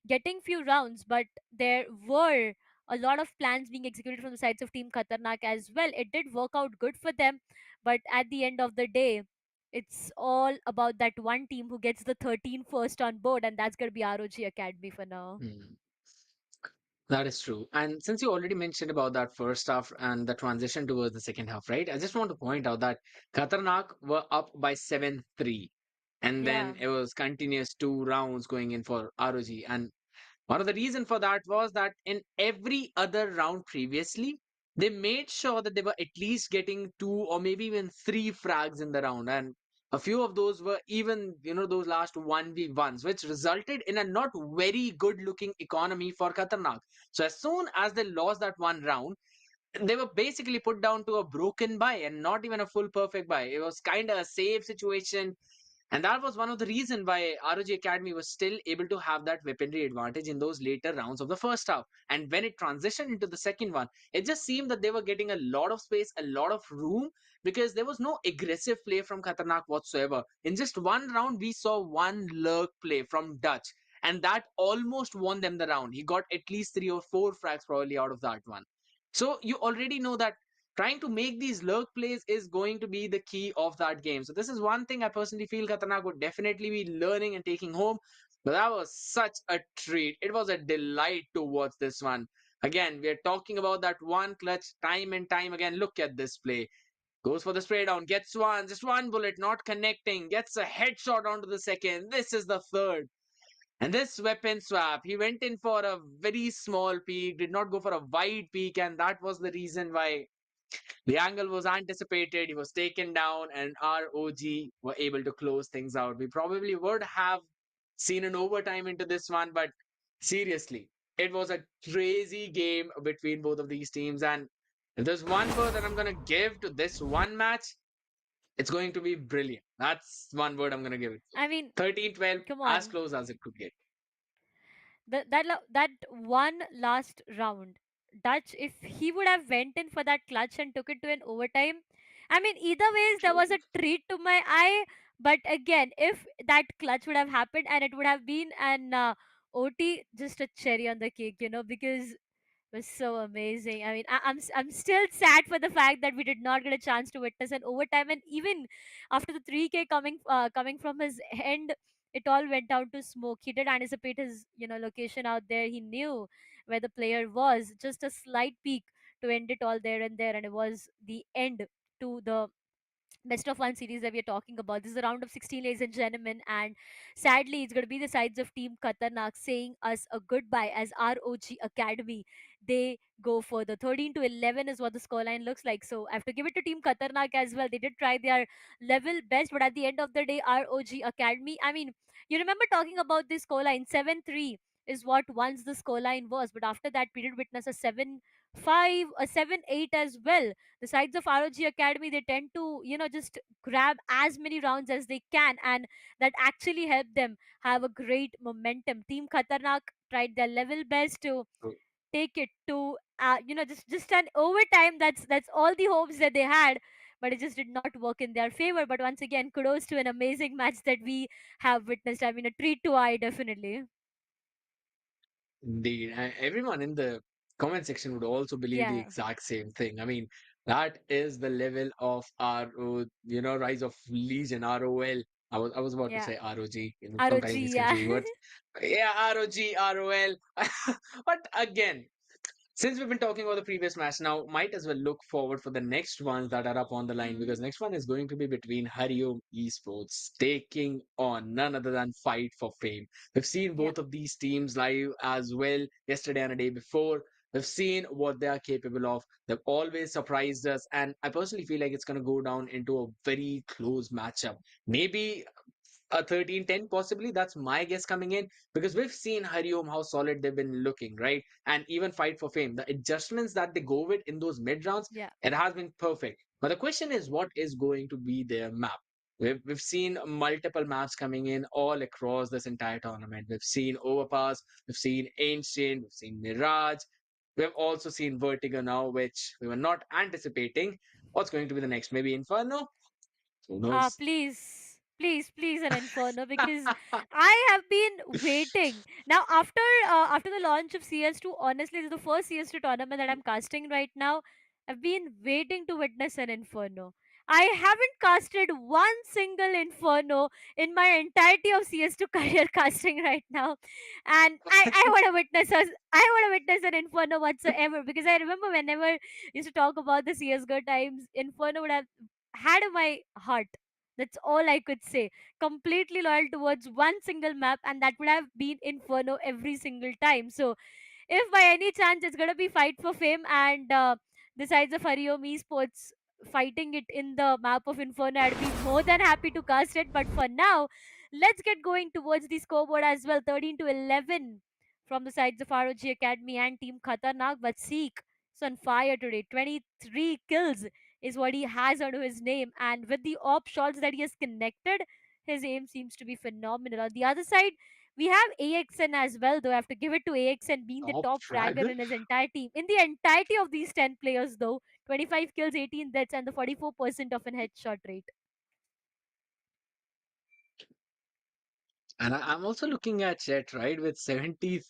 getting few rounds, but there were a lot of plans being executed from the sides of Team Khatarnaak as well. It did work out good for them, but at the end of the day, it's all about that one team who gets the 13 first on board, and that's going to be ROG Academy for now. Mm. That is true. And since you already mentioned about that first half and the transition towards the second half, right? I just want to point out that Khatarnaak were up by 7-3. And Yeah. then it was continuous two rounds going in for ROG. And one of the reason for that was that in every other round previously, they made sure that they were at least getting two or maybe even three frags in the round. And a few of those were even, those last 1v1s, which resulted in a not very good looking economy for Khatarnaak. So as soon as they lost that one round, they were basically put down to a broken buy and not even a full perfect buy. It was kind of a safe situation, and that was one of the reasons why ROG Academy was still able to have that weaponry advantage in those later rounds of the first half. And when it transitioned into the second one, it just seemed that they were getting a lot of space, a lot of room, because there was no aggressive play from Khatarnaak whatsoever. In just one round, we saw one lurk play from Dutch, and that almost won them the round. He got at least three or four frags probably out of that one. So you already know that trying to make these lurk plays is going to be the key of that game. So this is one thing I personally feel Khatarnaak would definitely be learning and taking home. But that was such a treat. It was a delight to watch this one. Again, we are talking about that one clutch time and time again. Look at this play. Goes for the spray down, gets one, just one bullet, not connecting, gets a headshot onto the second. This is the third. And this weapon swap, he went in for a very small peak, did not go for a wide peak, and that was the reason why the angle was anticipated, he was taken down, and ROG were able to close things out. We probably would have seen an overtime into this one, but seriously, it was a crazy game between both of these teams. And if there's one word that I'm going to give to this one match, it's going to be brilliant. That's one word I'm going to give it. I mean, 13-12, come as on. close as it could get. That one last round, Dutch, if he would have went in for that clutch and took it to an overtime, I mean, either ways, there was a treat to my eye. But again, if that clutch would have happened and it would have been an OT, just a cherry on the cake, because was so amazing. I mean, I'm still sad for the fact that we did not get a chance to witness an overtime, and even after the 3K coming from his end, it all went down to smoke. He did anticipate his location out there. He knew where the player was. Just a slight peek to end it all there and there, and it was the end to the best of one series that we are talking about. This is the round of 16, ladies and gentlemen, and sadly, it's going to be the sides of Team Khatarnaak saying us a goodbye as ROG Academy. They go further. 13 to 11 is what the scoreline looks like. So I have to give it to Team Khatarnaak as well. They did try their level best, but at the end of the day, ROG Academy. I mean, you remember talking about this scoreline 7-3 is what once the scoreline was, but after that, we did witness a 7-5, a 7-8 as well. The sides of ROG Academy, they tend to, just grab as many rounds as they can, and that actually helped them have a great momentum. Team Khatarnaak tried their level best to take it to, just an overtime. That's all the hopes that they had. But it just did not work in their favor. But once again, kudos to an amazing match that we have witnessed. I mean, a treat to eye, definitely. Indeed. Everyone in the comment section would also believe the Yeah, exact same thing. I mean, that is the level of Rise of Legion, ROL. I was about to yeah. say ROG. ROG, Sometimes these yeah. confusing words. Yeah, ROG, ROL. But again, since we've been talking about the previous match, now might as well look forward for the next ones that are up on the line, Hmm. because next one is going to be between Hariom Esports taking on none other than Fight for Fame. We've seen Yeah. both of these teams live as well yesterday and a day before. We've seen what they are capable of. They've always surprised us, and I personally feel like it's going to go down into a very close matchup. Maybe a 13-10, possibly. That's my guess coming in, because we've seen Hariom how solid they've been looking, right? And even Fight for Fame, the adjustments that they go with in those mid rounds, Yeah. it has been perfect. But the question is, what is going to be their map? We've seen multiple maps coming in all across this entire tournament. We've seen Overpass, we've seen Ancient, we've seen Mirage, we've also seen Vertigo now, which we were not anticipating. What's going to be the next? Maybe Inferno? Who knows? Please, an Inferno, because I have been waiting. Now, after the launch of CS2, honestly, this is the first CS2 tournament that I'm casting right now. I've been waiting to witness an Inferno. I haven't casted one single Inferno in my entirety of CS2 career casting right now, and I want to witness us. I want to witness an Inferno whatsoever, because I remember whenever I used to talk about the CS:GO times, Inferno would have had my heart. That's all I could say. Completely loyal towards one single map, and that would have been Inferno every single time. So, if by any chance it's gonna be Fight for Fame and the sides of Hariom Esports fighting it in the map of Inferno, I'd be more than happy to cast it. But for now, let's get going towards the scoreboard as well. 13 to 11 from the sides of ROG Academy and Team Khatarnaak. But Seek is on fire today. 23 kills is what he has under his name, and with the op shots that he has connected, his aim seems to be phenomenal. On the other side, we have AXN as well, though. I have to give it to AXN being the Top top fragger fragger? in his entire team. In the entirety of these 10 players, though, 25 kills, 18 deaths, and the 44% of an headshot rate. And I'm also looking at Chet, right, with 73%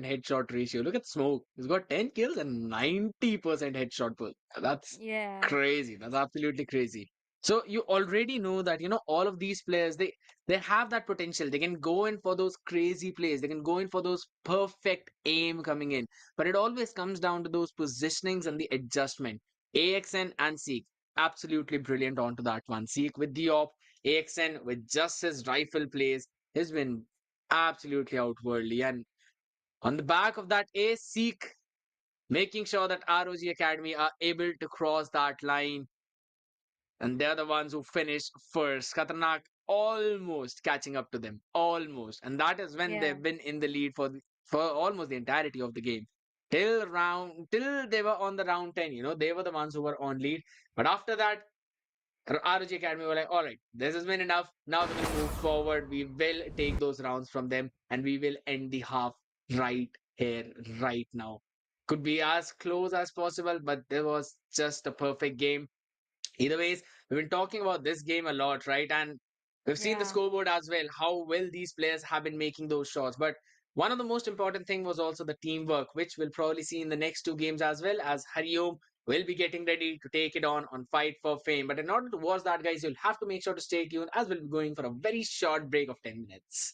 headshot ratio. Look at Smoke. He's got 10 kills and 90% headshot pull. That's Yeah, crazy. That's absolutely crazy. So you already know that, all of these players, they have that potential. They can go in for those crazy plays. They can go in for those perfect aim coming in. But it always comes down to those positionings and the adjustment. AXN and Seek, absolutely brilliant onto that one. Seek with the op, AXN with just his rifle plays has been absolutely outwardly. And on the back of that, Seek making sure that ROG Academy are able to cross that line, and they're the ones who finish first. Khatarnaak almost catching up to them, almost, and that is when yeah. they've been in the lead for almost the entirety of the game. Till they were on the round 10, they were the ones who were on lead. But after that, ROG Academy were like, all right, this has been enough. Now we're going to move forward. We will take those rounds from them and we will end the half right here, right now. Could be as close as possible, but there was just a perfect game. Either ways, we've been talking about this game a lot, right? And we've seen the Yeah. scoreboard as well, how well these players have been making those shots. But one of the most important thing was also the teamwork, which we'll probably see in the next two games as well, as Hariom will be getting ready to take it on Fight for Fame. But in order to watch that, guys, you'll have to make sure to stay tuned as we'll be going for a very short break of 10 minutes.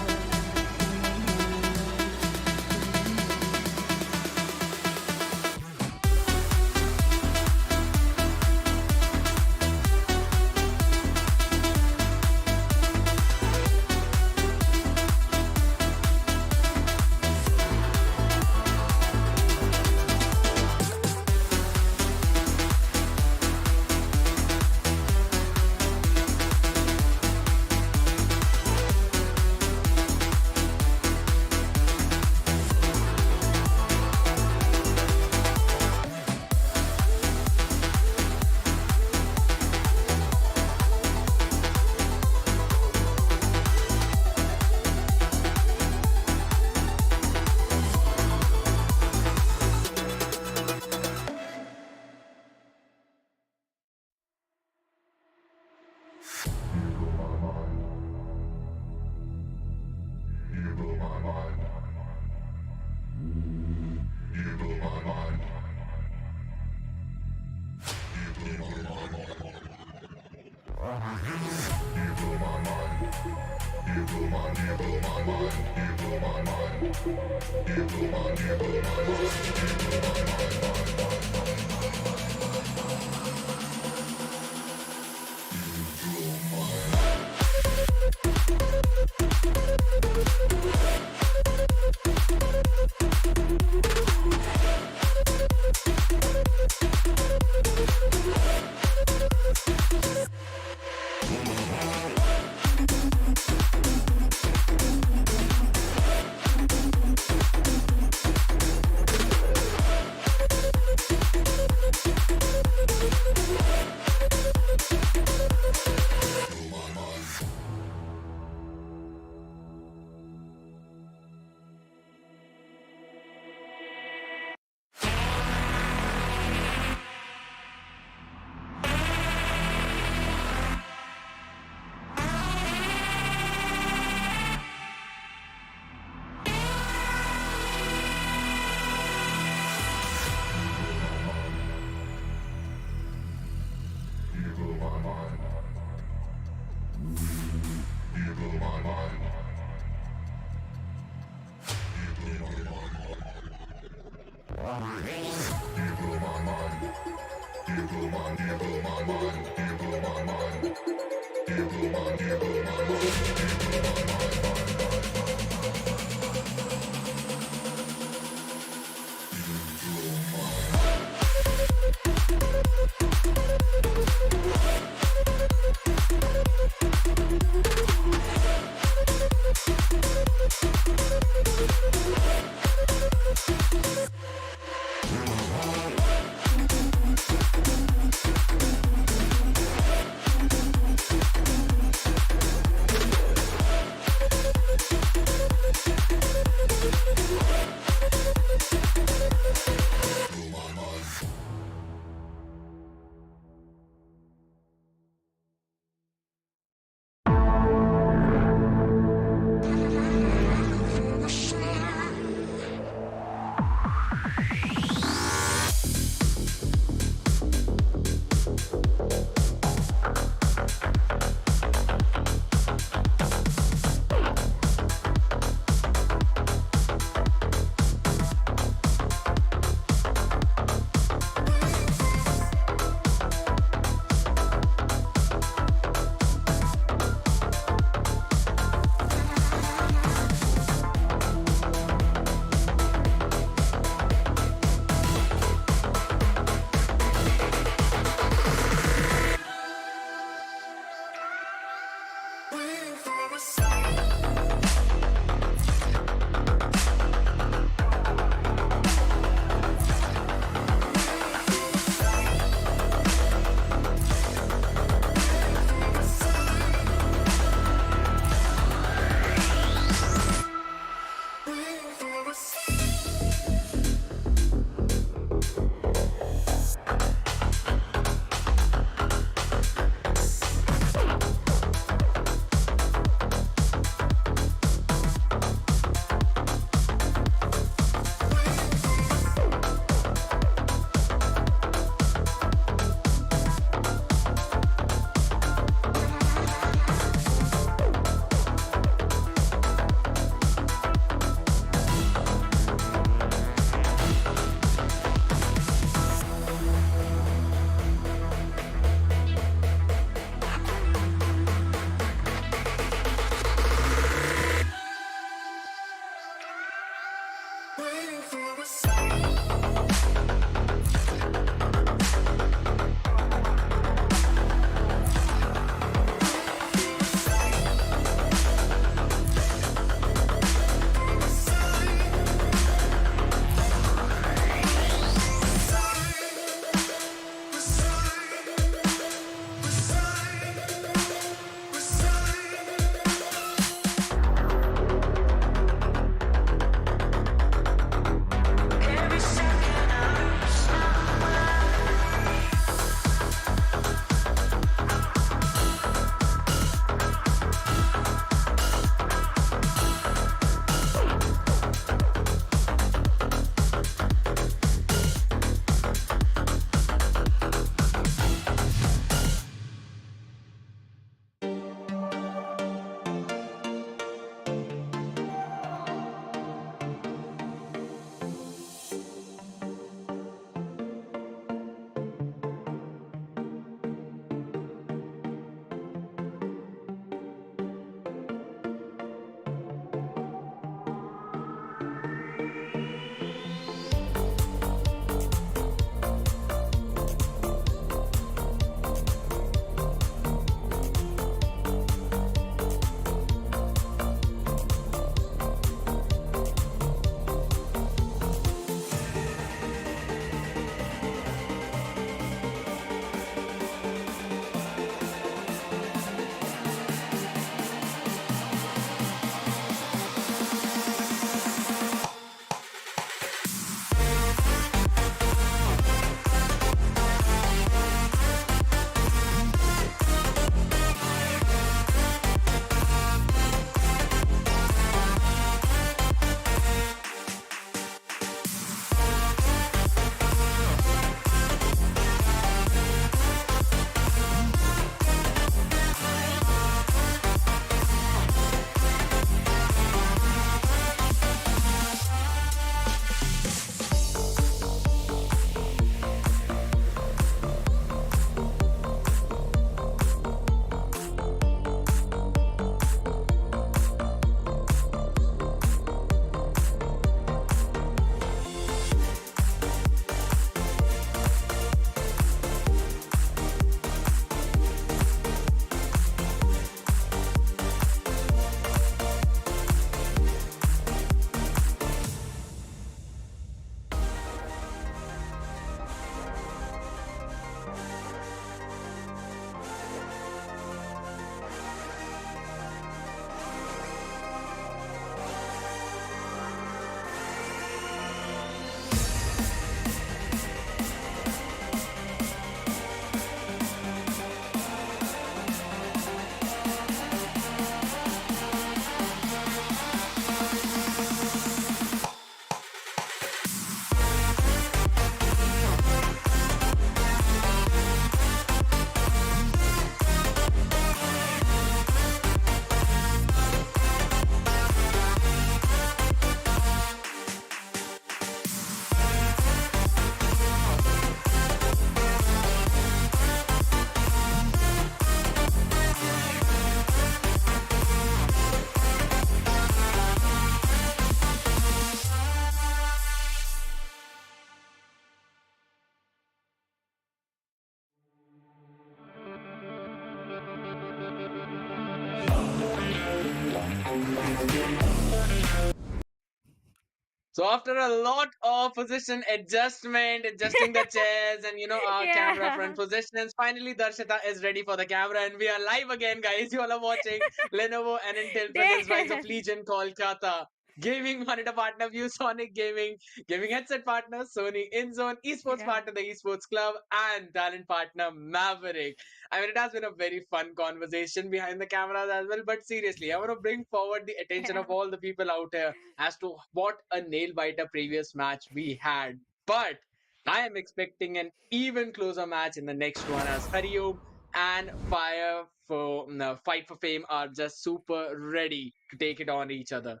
So after a lot of position adjustment, adjusting the chairs and our camera front Yeah. positions, finally Darshita is ready for the camera and we are live again, guys. You all are watching Lenovo and Intel presents Rise of Damn. Legion Kolkata. Gaming monitor partner ViewSonic Gaming, gaming headset partner Sony InZone, esports Yeah. partner the Esports Club, and talent partner Maverick. I mean, it has been a very fun conversation behind the cameras as well. But seriously, I want to bring forward the attention Yeah. of all the people out here as to what a nail biter previous match we had. But I am expecting an even closer match in the next one as Hariom and Fire for no, Fight for Fame are just super ready to take it on each other.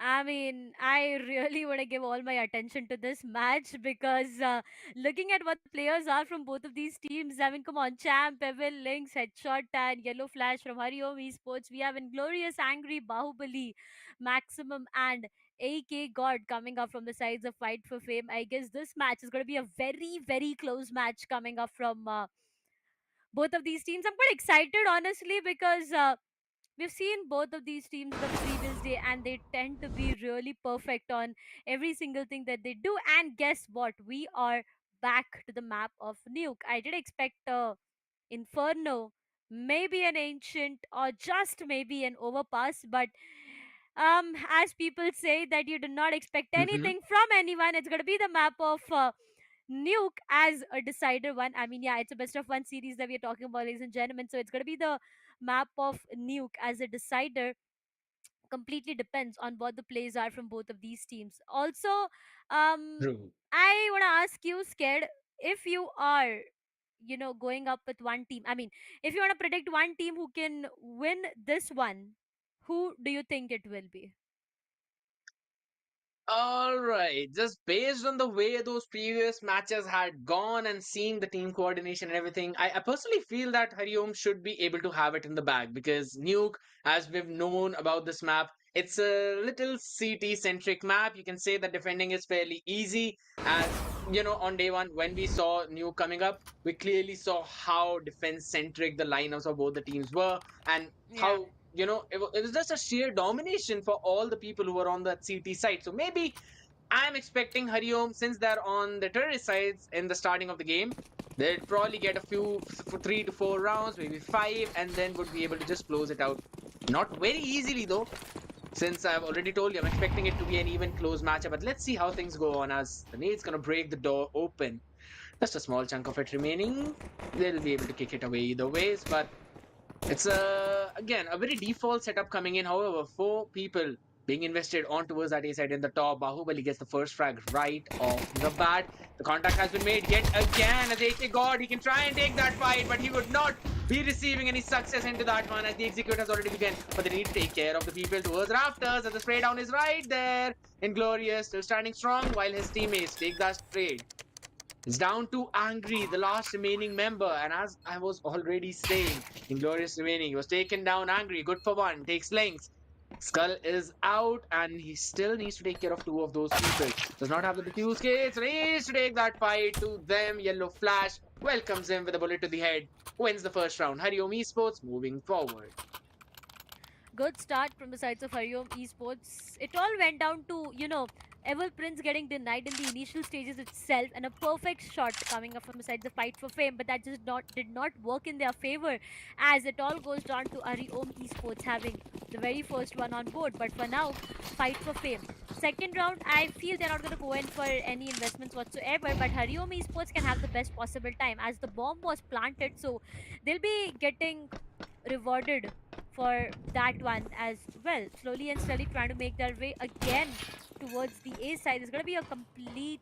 I mean, I really want to give all my attention to this match because looking at what the players are from both of these teams, I mean, come on, Champ, Evil, Lynx, Headshot, and Yellow Flash from Hariom Esports. We have Inglorious, Angry, Bahubali, Maximum, and AK God coming up from the sides of Fight for Fame. I guess this match is going to be a very, very close match coming up from both of these teams. I'm quite excited, honestly, because. We've seen both of these teams the previous day and they tend to be really perfect on every single thing that they do. And guess what? We are back to the map of Nuke. I did expect Inferno, maybe an Ancient, or just maybe an Overpass, but as people say that you do not expect Hmm. anything from anyone, it's going to be the map of Nuke as a decider one. I mean, yeah, it's a best of one series that we are talking about, ladies and gentlemen. So it's going to be the map of Nuke as a decider. Completely depends on what the plays are from both of these teams. Also, True. I want to ask you, Scared, if you are, going up with one team. I mean, if you want to predict one team who can win this one, who do you think it will be? All right, just based on the way those previous matches had gone and seeing the team coordination and everything, I personally feel that Hariom should be able to have it in the bag because Nuke, as we've known about this map, it's a little CT centric map. You can say that defending is fairly easy. As on day one, when we saw Nuke coming up, we clearly saw how defense centric the lineups of both the teams were and Yeah. how it was just a sheer domination for all the people who were on that CT side. So maybe I'm expecting Hariom, since they're on the terrorist sides in the starting of the game, they'll probably get a few for 3 to 4 rounds, maybe five, and then would be able to just close it out. Not very easily though, since I've already told you I'm expecting it to be an even close matchup. But let's see how things go on as the nade's gonna break the door open. Just a small chunk of it remaining. They'll be able to kick it away either ways, but it's again a very default setup coming in. However, four people being invested on towards that A side in the top. Bahubali gets the first frag right off the bat. The contact has been made yet again as AK God. He can try and take that fight, but he would not be receiving any success into that one as the execute has already begun. But they need to take care of the people towards Rafters as the spray down is right there. Inglorious still standing strong while his teammates take that trade. It's down to Angry, the last remaining member. And as I was already saying, Inglorious remaining. He was taken down Angry. Good for one. Takes links. Skull is out and he still needs to take care of two of those people. Does not have the diffuse kits. Needs to take that fight to them. Yellow Flash welcomes him with a bullet to the head. Wins the first round. Hariom Esports moving forward. Good start from the sides of Hariom Esports. It all went down to, Evil Prince getting denied in the initial stages itself and a perfect shot coming up from the sides of Fight for Fame, but that just not did not work in their favor as it all goes down to Hariom Esports having the very first one on board. But for now, Fight for Fame. Second round, I feel they're not going to go in for any investments whatsoever, but Hariom Esports can have the best possible time as the bomb was planted, so they'll be getting rewarded for that one as well. Slowly and steadily trying to make their way again towards the A side. There's going to be a complete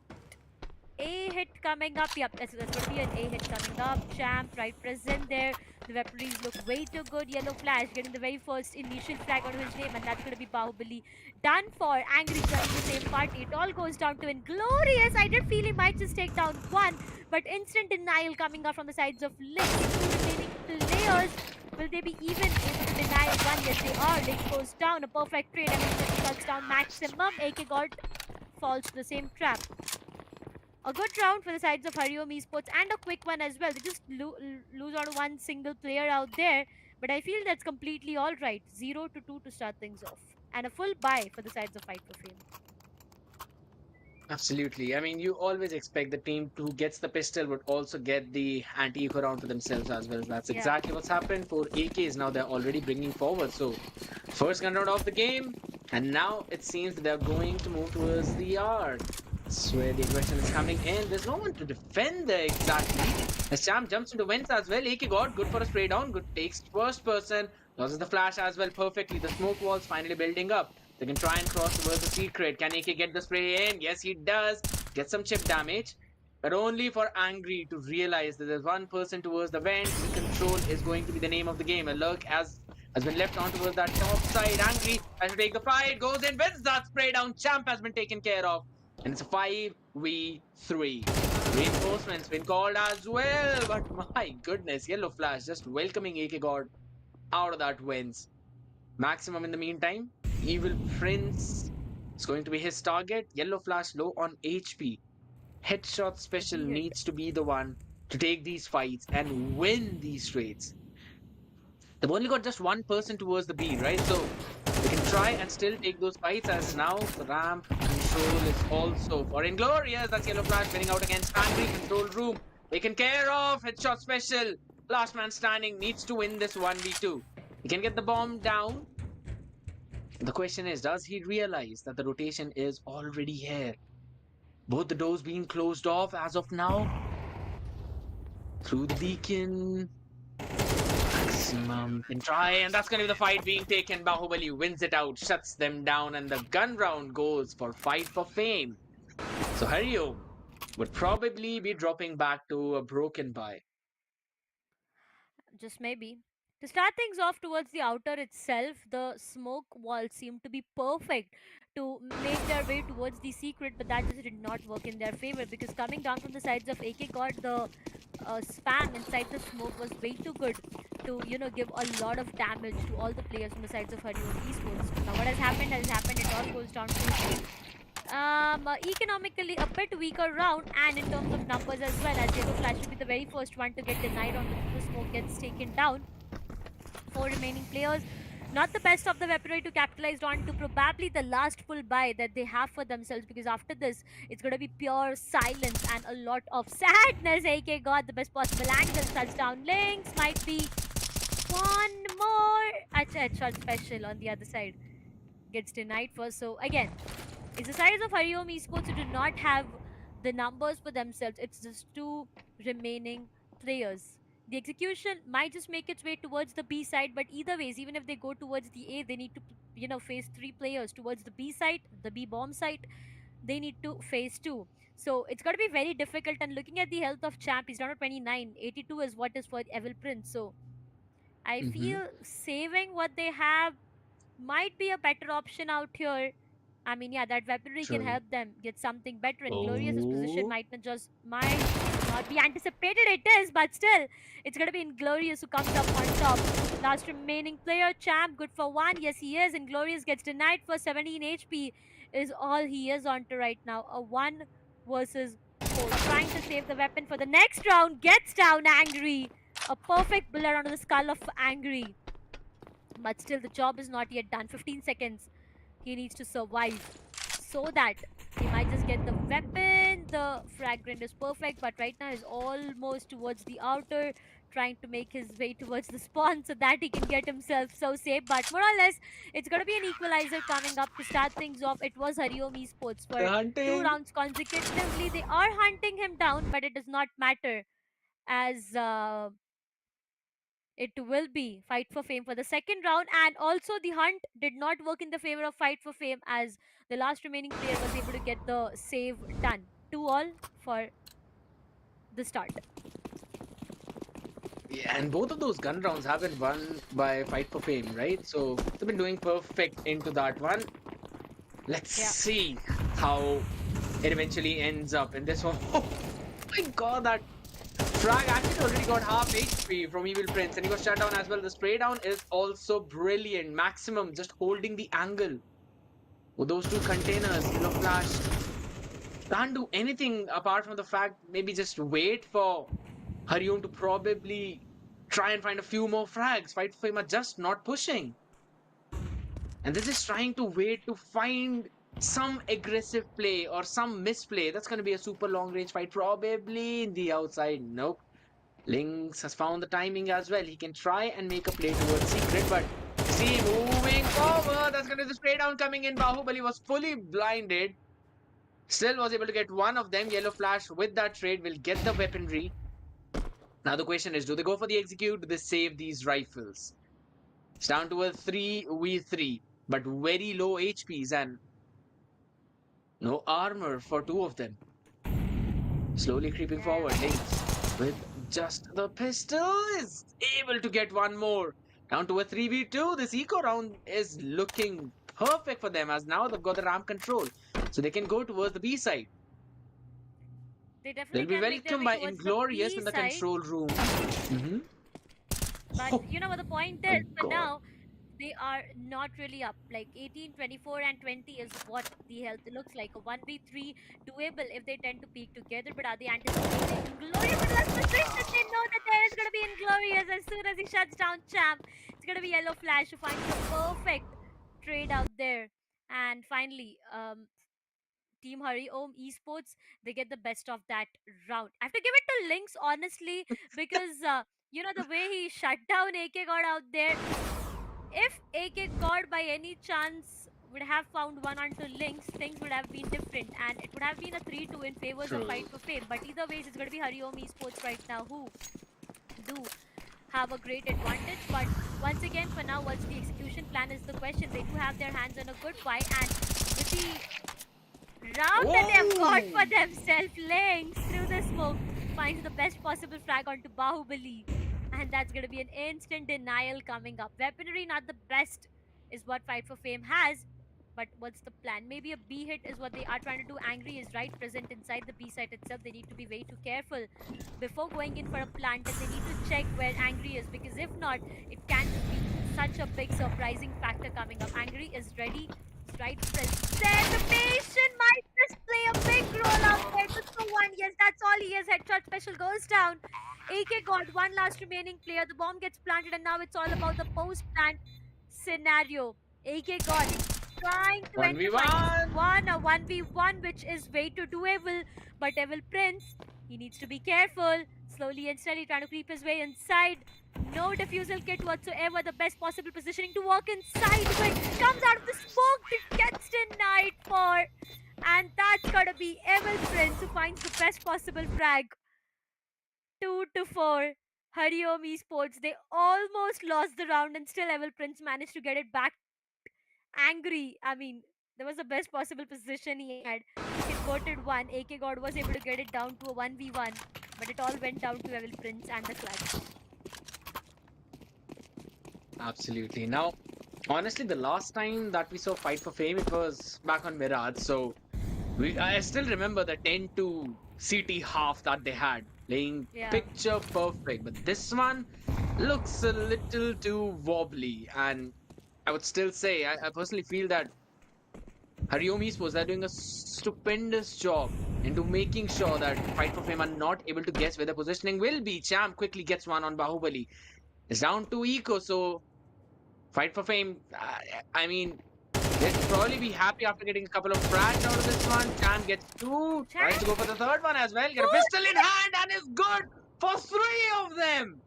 A hit coming up. Yep, that's going to be an A hit coming up. Champ right present there. The weaponries look way too good. Yellow Flash getting the very first initial flag out of his name, and that's going to be Bahubali. Done for. Angry joining the same party. It all goes down to Inglorious. I did feel he might just take down one, but instant denial coming up from the sides of Lynx. Remaining players, will they be even able to deny one? Yes, they are. Lynx goes down. A perfect trade. And it cuts down Maximum. AK God falls to the same trap. A good round for the sides of Hariom Esports and a quick one as well. They just lose out one single player out there, but I feel that's completely all right. 0-2 to start things off, and a full buy for the sides of Fight for Fame. Absolutely. I mean, you always expect the team who gets the pistol would also get the anti-eco round for themselves as well. That's Yeah. exactly what's happened for AKs. Now they're already bringing forward. So, first gun round of the game, and now it seems that they're going to move towards the yard. That's where the aggression is coming in. There's no one to defend there exactly. As Champ jumps into vents as well. AK got good for a spray down. Good takes first person. Loses the flash as well perfectly. The smoke walls finally building up. They can try and cross towards the secret. Can AK get the spray in? Yes, he does. Get some chip damage. But only for Angry to realize that there's one person towards the vent. The control is going to be the name of the game. A lurk has been left on towards that top side. Angry has to take the fight. Goes in, wins that spray down. Champ has been taken care of. And it's a 5v3. Reinforcements been called as well. But my goodness, Yellow Flash just welcoming AK God out of that wins. Maximum in the meantime. Evil Prince is going to be his target. Yellow Flash low on HP. Headshot Special Weird. needs to be the one to take these fights and win these trades. They've only got just one person towards the B, right? So they can try and still take those fights as now the ramp control is also for Inglorious. That's Yellow Flash winning out against Angry. Control room taken care of. Headshot Special. Last man standing needs to win this 1v2. He can get the bomb down. The question is, does he realize that the rotation is already here? Both the doors being closed off as of now. Through the beacon. Maximum can try, and that's going to be the fight being taken. Bahubali wins it out, shuts them down, and the gun round goes for Fight for Fame. So Hariom would probably be dropping back to a broken buy. Just maybe. To start things off towards the outer itself, the smoke walls seemed to be perfect to make their way towards the secret, but that just did not work in their favor because coming down from the sides of AK God, the spam inside the smoke was way too good to, give a lot of damage to all the players from the sides of Hariom Esports. Now, what has happened has happened. It all goes down to economically a bit weaker round and in terms of numbers as well, as Yellow Flash will be the very first one to get denied on the smoke gets taken down. Four remaining players, not the best of the weaponry to capitalize on to probably the last full buy that they have for themselves, because after this it's going to be pure silence and a lot of sadness. AK got the best possible angle, touchdown links, might be one more headshot special on the other side gets denied first. So again, it's the size of Hariom Esports who do not have the numbers for themselves. It's just two remaining players. The execution might just make its way towards the B side, but either ways, even if they go towards the A, they need to, face three players towards the B side, the B bomb site. They need to face two. So it's going to be very difficult. And looking at the health of Champ, he's down to 29. 82 is what is for Evil Prince. So I Mm-hmm. feel saving what they have might be a better option out here. I mean, yeah, that weaponry can True. help them get something better. And Glorious's position Oh. might not be anticipated. It is, but still, it's gonna be Inglorious who comes up on top. Last remaining player, Champ, good for one. Yes, he is. Inglorious gets denied for 17 HP. Is all he is onto right now. A 1 versus 4. Trying to save the weapon for the next round. Gets down Angry. A perfect bullet onto the skull of Angry. But still, the job is not yet done. 15 seconds he needs to survive so that he might just get the weapon. The fragment is perfect, but right now is almost towards the outer, trying to make his way towards the spawn so that he can get himself so safe. But more or less, it's going to be an equalizer coming up to start things off. It was Hariom Esports The for two hunting. rounds consecutively. They are hunting him down, but it does not matter, as it will be Fight for Fame for the second round. And also, the hunt did not work in the favor of Fight for Fame, as the last remaining player was able to get the save done. 2-all for the start. Yeah, and both of those gun rounds have been won by Fight for Fame, right? So they've been doing perfect into that one. Let's Yeah. see how it eventually ends up in this one. Oh my god, that frag actually already got half HP from Evil Prince, and he was shut down as well. The spray down is also brilliant. Maximum just holding the angle with those two containers. Yellow Flash can't do anything apart from the fact maybe just wait for Hariom to probably try and find a few more frags. Fight for him are just not pushing. And they're just trying to wait to find some aggressive play or some misplay. That's going to be a super long range fight, probably in the outside. Nope. Lynx has found the timing as well. He can try and make a play towards Secret, but see, moving forward, that's going to be the spray down coming in. Bahubali was fully blinded. Still was able to get one of them. Yellow Flash with that trade will get the weaponry. Now the question is, do they go for the execute? Do they save these rifles? It's down to a 3v3, but very low HPs and no armor for two of them. Slowly creeping forward, Lynx with just the pistol is able to get one more. Down to a 3v2. This eco round is looking perfect for them as now they've got the ramp control. So they can go towards the B side. They They'll definitely be can make their welcomed way by towards the Inglorious B in the side. control room. But Oh you know what the point my is? For god. now, they are not really up. Like 18, 24, and 20 is what the health looks like. A 1v3 doable if they tend to peak together. But are they anticipating Inglorious in the last position? They know that there is going to be Inglorious as soon as he shuts down Champ. It's going to be Yellow Flash who finds the perfect trade out there. And finally, Team Hariom Esports, they get the best of that round. I have to give it to Lynx, honestly, because the way he shut down AK God out there. If AK God by any chance would have found one onto Lynx, things would have been different, and it would have been a 3-2 in favors of True. Fight for Fame. But either ways, it's going to be Hariom Esports right now who do have a great advantage. But once again, for now, what's the execution plan is the question. They do have their hands on a good fight, and with the round that they have got for Oh! themselves, Lynx through the smoke finds the best possible frag onto Bahubali, and that's going to be an instant denial coming up. Weaponry not the best is what Fight for Fame has, but what's the plan? Maybe a B hit is what they are trying to do. Angry is right present inside the B site itself. They need to be way too careful before going in for a plant, and they need to check where Angry is, because if not, it can be such a big surprising factor coming up. Angry is ready. He's right present. The patient might just play a big role out there. Just for one. Yes, that's all he has. Headshot special goes down. AK got one last remaining player. The bomb gets planted, and now it's all about the post plant scenario. AK got trying to enter 1v1. 1 or 1v1, which is way too doable. But Evil Prince, he needs to be careful. Slowly and steadily trying to creep his way inside. No defusal kit whatsoever. The best possible positioning to walk inside with. Comes out of the smoke. It gets denied for. And that's gotta be Evil Prince who finds the best possible frag. 2-4. Hariom Esports, they almost lost the round, and still Evil Prince managed to get it back. Angry, I mean, that was the best possible position he had. He voted one. AK God was able to get it down to a 1v1, but it all went down to Evil Prince and the clutch. Absolutely. Now, honestly, the last time that we saw Fight for Fame, it was back on Mirage. So I still remember the 10-2 CT half that they had, playing Yeah. picture perfect. But this one looks a little too wobbly. And I would still say, I personally feel that Hariom Esports are doing a stupendous job into making sure that Fight for Fame are not able to guess where the positioning will be. Champ quickly gets one on Bahubali. It's down to Eco, so Fight for Fame, I mean, they'd probably be happy after getting a couple of frags out of this one. Champ gets two, tries to go for the third one as well. Get a pistol in hand and is good for three of them.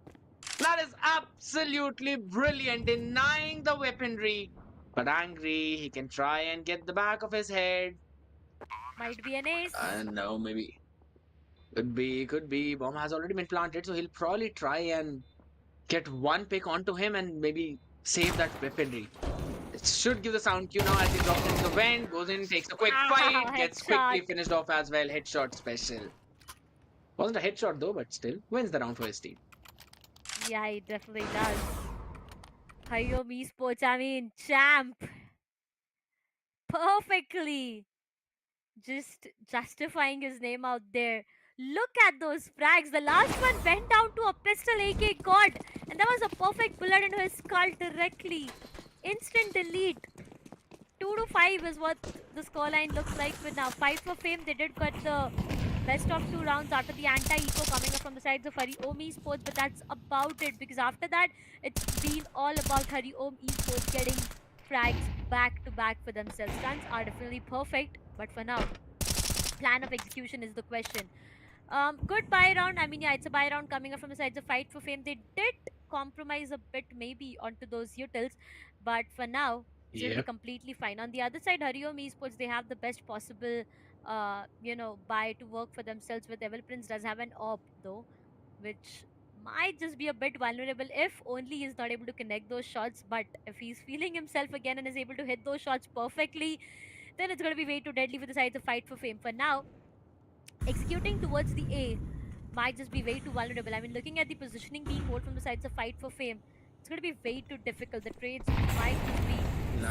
That is absolutely brilliant, denying the weaponry. But Angry, he can try and get the back of his head. Might be an ace. No, maybe. Could be, could be. Bomb has already been planted, so he'll probably try and get one pick onto him and maybe save that weaponry. It should give the sound cue now as he drops into the vent, goes in, takes a quick fight, gets Headshot. quickly finished off as well. Headshot special. Wasn't a headshot though, but still wins the round for his team. Yeah, he definitely does. Hariom Esports, I mean, Champ. Perfectly. Just justifying his name out there. Look at those frags. The last one went down to a pistol AK God, and that was a perfect bullet into his skull directly. Instant delete. 2-5 is what the scoreline looks like with now. Fight for Fame, they did get the best of 2 rounds after the anti-eco coming up from the sides of Hariom Esports, but that's about it, because after that, it's been all about Hariom Esports getting frags back to back for themselves. Stuns are definitely perfect, but for now, plan of execution is the question. Good buy round. I mean, yeah, it's a buy round coming up from the sides of Fight for Fame. They did compromise a bit maybe onto those utils, but for now, it's going to be Yeah. completely fine. On the other side, Hariom Esports, they have the best possible, buy to work for themselves with. Evil Prince does have an op though, which might just be a bit vulnerable if only he's not able to connect those shots. But if he's feeling himself again and is able to hit those shots perfectly, then it's going to be way too deadly for the sides of Fight for Fame. For now, executing towards the A might just be way too vulnerable. I mean, looking at the positioning being hold from the sides of Fight for Fame, it's going to be way too difficult. The trades might just be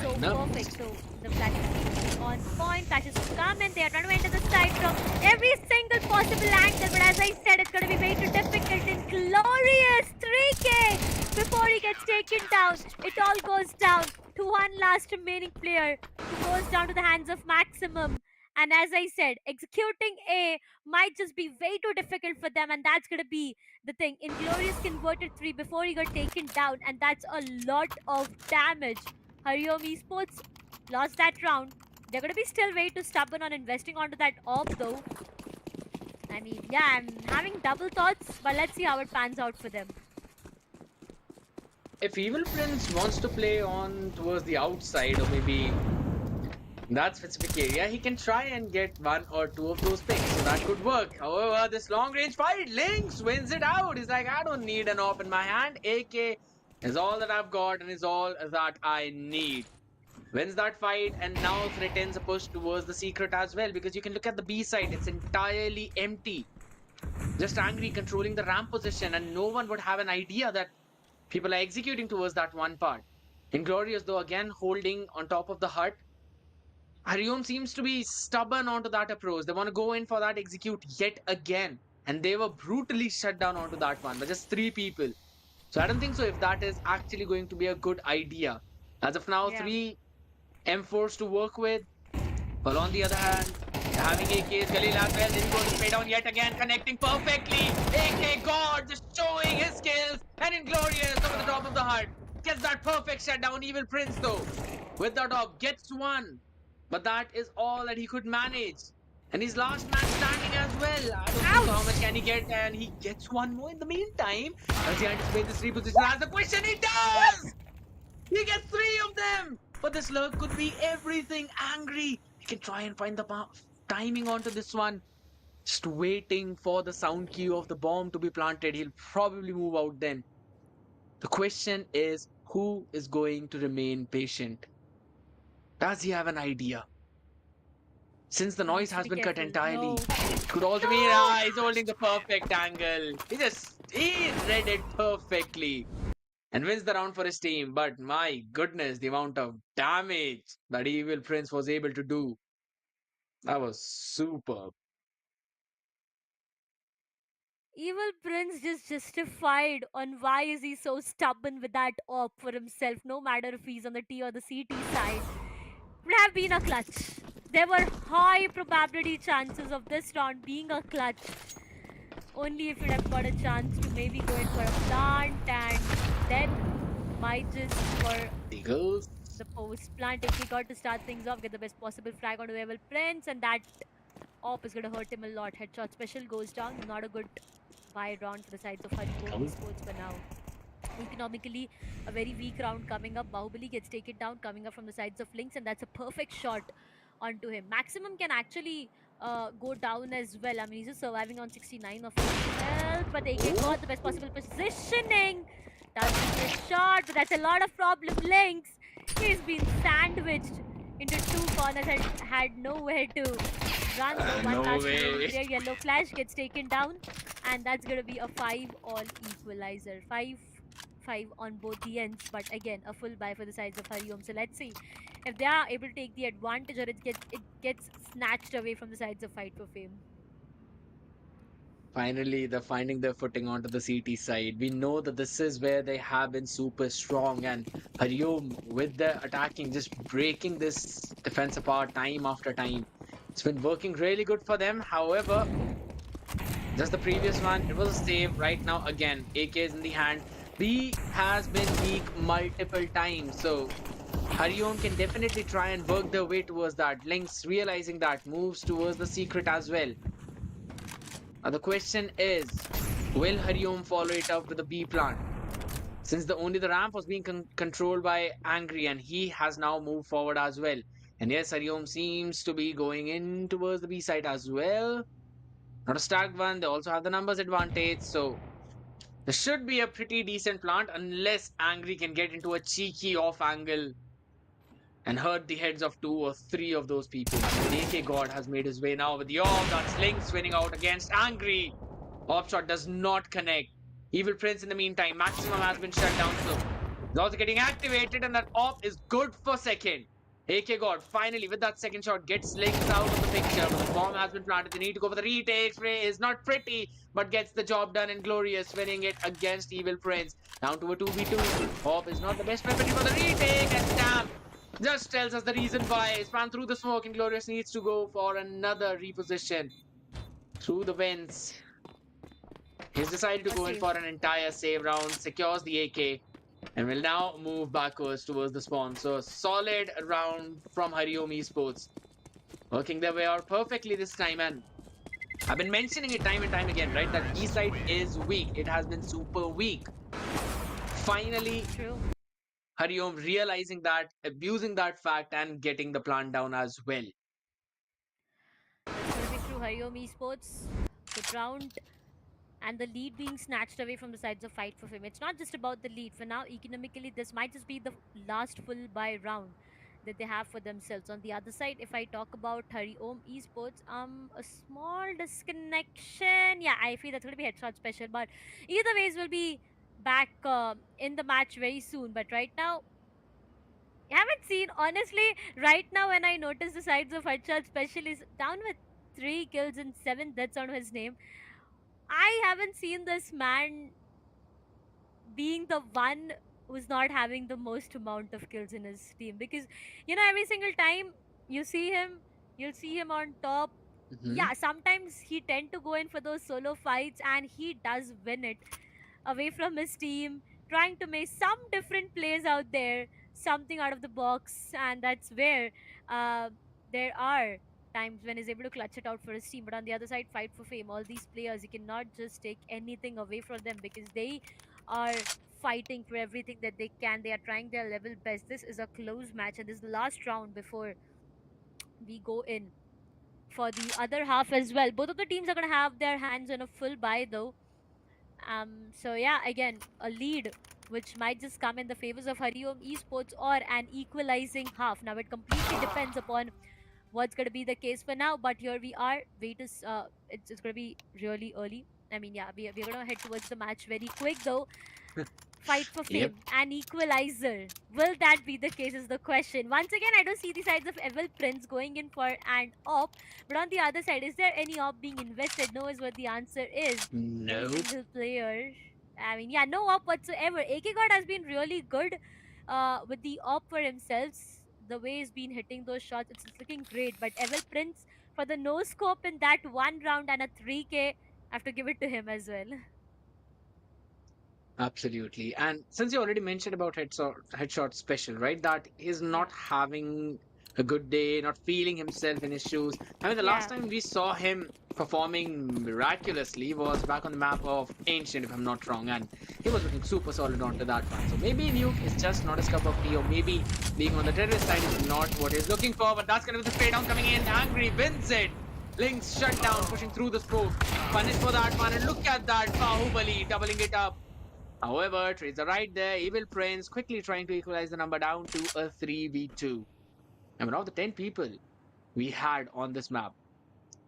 so Line up. perfect. So the flashes on point, flashes will come and they are trying to enter the side from every single possible angle. But as I said, it's going to be way too difficult. Inglorious 3K before he gets taken down. It all goes down to one last remaining player who goes down to the hands of Maximum. And as I said, executing A might just be way too difficult for them, and that's gonna be the thing. Inglorious converted 3 before he got taken down, and that's a lot of damage. Hariom Esports lost that round. They're gonna be still way too stubborn on investing onto that op though. I mean, yeah, I'm having double thoughts, but let's see how it pans out for them. If Evil Prince wants to play on towards the outside or maybe that specific area, he can try and get one or two of those picks. So that could work. However, this long range fight, Lynx wins it out. He's like, I don't need an op in my hand. AK is all that I've got and is all that I need. Wins that fight and now threatens a push towards the secret as well, because you can look at the B side, it's entirely empty. Just Angry controlling the ramp position, and no one would have an idea that people are executing towards that one part. Inglorious, though, again holding on top of the hut. Hariom seems to be stubborn onto that approach. They want to go in for that execute yet again. And they were brutally shut down onto that one by just 3 people. So I don't think so if that is actually going to be a good idea. As of now, Yeah. 3 M4s to work with. But on the other hand, having AK's Galil as well, didn't go to spray down yet again, connecting perfectly. AK God just showing his skills. And Inglorious over the top of the hut. Gets that perfect shutdown. Evil Prince though, with that op, gets one. But that is all that he could manage. And his last man standing as well. I don't think so how much can he get, and he gets one more in the meantime. Does he anticipate this reposition? That's the question. He does! He gets 3 of them! But this lurk could be everything. Angry. He can try and find the timing onto this one. Just waiting for the sound cue of the bomb to be planted. He'll probably move out then. The question is, who is going to remain patient? Does he have an idea? Since the He noise needs to has be been cut careful. entirely, No. it could also be he's holding the perfect angle. He read it perfectly and wins the round for his team. But my goodness, the amount of damage that Evil Prince was able to do, that was superb. Evil Prince just justified on why is he so stubborn with that op for himself, no matter if he's on the T or the CT side. Would have been a clutch. There were high probability chances of this round being a clutch. Only if you'd have got a chance to maybe go in for a plant and then might just for Eagles. the post plant if he got to start things off, get the best possible frag onto Evil Prince, and that op is going to hurt him a lot. Headshot special goes down. Not a good buy round for the sides of Hariom Esports for now. Economically, a very weak round coming up. Bahubali gets taken down, coming up from the sides of Lynx, and that's a perfect shot onto him. Maximum can actually go down as well. I mean, he's just surviving on 69 of health, but they got the best possible positioning. That's a shot, but that's a lot of problem. Lynx, he's been sandwiched into 2 corners and had nowhere to run. So one No last way. there, yellow flash gets taken down, and that's gonna be a 5-all equalizer. 5-5 on both the ends, but again a full buy for the sides of Hariom. So let's see if they are able to take the advantage or it gets snatched away from the sides of Fight for Fame. Finally, they're finding their footing onto the CT side. We know that this is where they have been super strong, and Hariom with their attacking, just breaking this defense apart time after time. It's been working really good for them. However, just the previous one, it was a save. Right now, again, AK is in the hand. B has been weak multiple times, so Hariom can definitely try and work their way towards that. Lynx, realizing that, moves towards the secret as well. Now the question is, will Hariom follow it up with a B plant? Since only the ramp was being controlled by Angry, and he has now moved forward as well. And yes, Hariom seems to be going in towards the B side as well. Not a stacked one. They also have the numbers advantage, so there should be a pretty decent plant unless Angry can get into a cheeky off angle and hurt the heads of 2 or 3 of those people. AK God has made his way now with the orb. That's Lynx winning out against Angry. Orb shot does not connect. Evil Prince in the meantime, maximum has been shut down, so he's also getting activated, and that orb is good for second. AK God finally with that second shot gets Lynx out of the picture, but the bomb has been planted. They need to go for the retake. Ray is not pretty, but gets the job done, and Glorious winning it against Evil Prince. Down to a 2v2. Orb is not the best weapon for the retake, and Stamp just tells us the reason why. Span through the smoke, and Glorious needs to go for another reposition through the vents. He's decided to go in for an entire save round, secures the AK, and will now move backwards towards the spawn. So a solid round from Hariom Esports. Working their way out perfectly this time, and I've been mentioning it time and time again, right? That B side is weak. It has been super weak. Finally, True. Hariom realizing that, abusing that fact, and getting the plant down as well. That's going to be true. Hariom Esports. Good round. And the lead being snatched away from the sides of Fight for Fame. It's not just about the lead. For now, economically, this might just be the last full buy round that they have for themselves. On the other side, if I talk about Hariom Esports, a small disconnection. Yeah, I feel that's going to be headshot special. But either ways, we'll be back in the match very soon. But right now, I haven't seen, honestly, right now when I notice the sides of headshot special is down with 3 kills and 7 deaths on his name. I haven't seen this man being the one who's not having the most amount of kills in his team, because every single time you see him, you'll see him on top. Mhm. Yeah, sometimes he tend to go in for those solo fights and he does win it away from his team, trying to make some different plays out there, something out of the box, and that's where uh, there are times when he's able to clutch it out for his team. But on the other side, Fight for Fame, all these players, you cannot just take anything away from them because they are fighting for everything that they can. They are trying their level best. This is a close match, and this is the last round before we go in for the other half as well. Both of the teams are going to have their hands on a full buy though. So yeah, again, a lead which might just come in the favors of Hariom Esports or an equalizing half. Now it completely depends upon what's going to be the case for now. But here we are. Wait is it's going to be really early. I mean, yeah, we're going to head towards the match very quick though. Fight for Yep. Fame, an equalizer. Will that be the case is the question. Once again, I don't see the sides of Evil Prince going in for an op. But on the other side, is there any op being invested? No is what the answer is. Any Nope. single player. I mean, yeah, no op whatsoever. AK God has been really good with the op for himself. The way he's been hitting those shots, it's looking great. But Evil Prince, for the no scope in that one round and a 3K, I have to give it to him as well. Absolutely. And since you already mentioned about headshot special, right? That he's Yeah. not having a good day, not feeling himself in his shoes. I mean, the last Yeah. time we saw him performing miraculously was back on the map of Ancient, if I'm not wrong, and he was looking super solid onto that one. So maybe Nuke is just not his cup of tea, or maybe being on the terrorist side is not what he's looking for. But that's gonna be the spray down coming in. Angry wins it. Lynx shut down, pushing through the smoke. Punish for that one, and look at that Bahubali doubling it up. However, trades are right there. Evil Prince quickly trying to equalize the number down to a 3v2. I mean, of the 10 people we had on this map,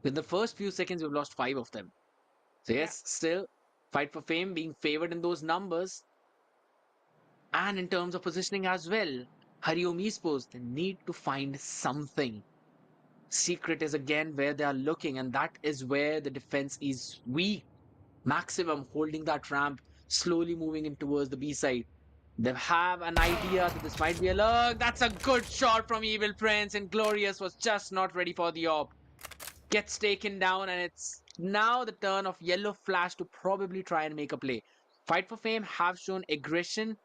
in the first few seconds, we've lost 5 of them. So, Yeah. yes, still, Fight for Fame being favored in those numbers. And in terms of positioning as well, Hariom Esports, they need to find something. Secret is again where they are looking, and that is where the defense is weak. Maximum holding that ramp, slowly moving in towards the B side. They have an idea that this might be a lurk. That's a good shot from Evil Prince, and Glorious was just not ready for the op. Gets taken down, and it's now the turn of Yellow Flash to probably try and make a play. Fight for Fame have shown aggression,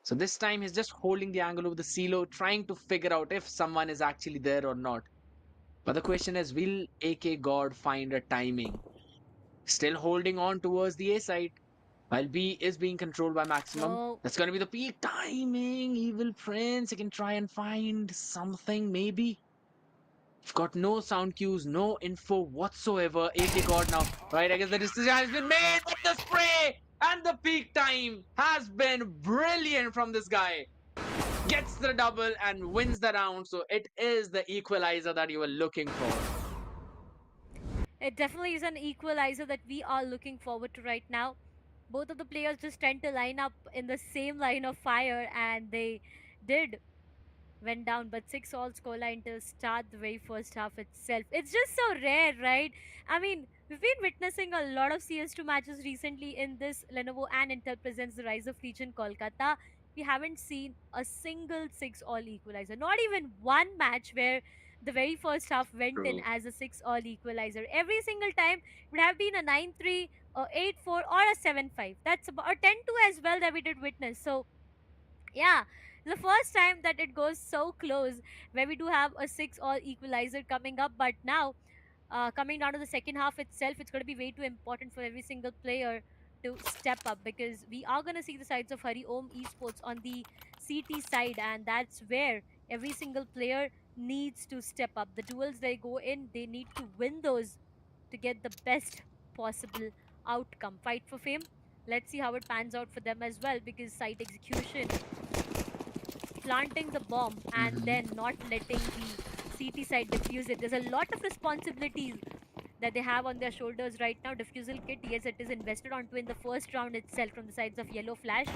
So this time he's just holding the angle of the silo, trying to figure out if someone is actually there or not. But the question is, will AK God find a timing? Still holding on towards the A side, while B is being controlled by Maximum. No. That's going to be the peak timing. Evil Prince, he can try and find something, maybe. You've got no sound cues, no info whatsoever. AK God now, right? I guess the decision has been made with the spray, and the peak time has been brilliant from this guy. Gets the double and wins the round. So it is the equalizer that you were looking for. It definitely is an equalizer that we are looking forward to right now. Both of the players just tend to line up in the same line of fire, and they did went down, but 6-all scoreline to start the very first half itself. It's just so rare, right? I mean, we've been witnessing a lot of CS2 matches recently in this Lenovo and Intel Presents the Rise of Legion Kolkata. We haven't seen a single 6-all equalizer, not even one match where the very first half went in True. as a 6-all equalizer. Every single time would have been a 9-3, a 8-4, or a 7-5. That's about a 10-2 as well that we did witness. So yeah, the first time that it goes so close, where we do have a 6-all equalizer coming up. But now, coming down to the second half itself, it's going to be way too important for every single player to step up, because we are going to see the sides of Hariom Esports on the CT side, and that's where every single player needs to step up. The duels they go in, they need to win those to get the best possible outcome. Fight for fame. Let's see how it pans out for them as well, because site execution, planting the bomb and Mhm. then not letting the CT side defuse it. There's a lot of responsibilities that they have on their shoulders right now. Diffusal kit, yes, it is invested onto in the first round itself from the sides of Yellow Flash.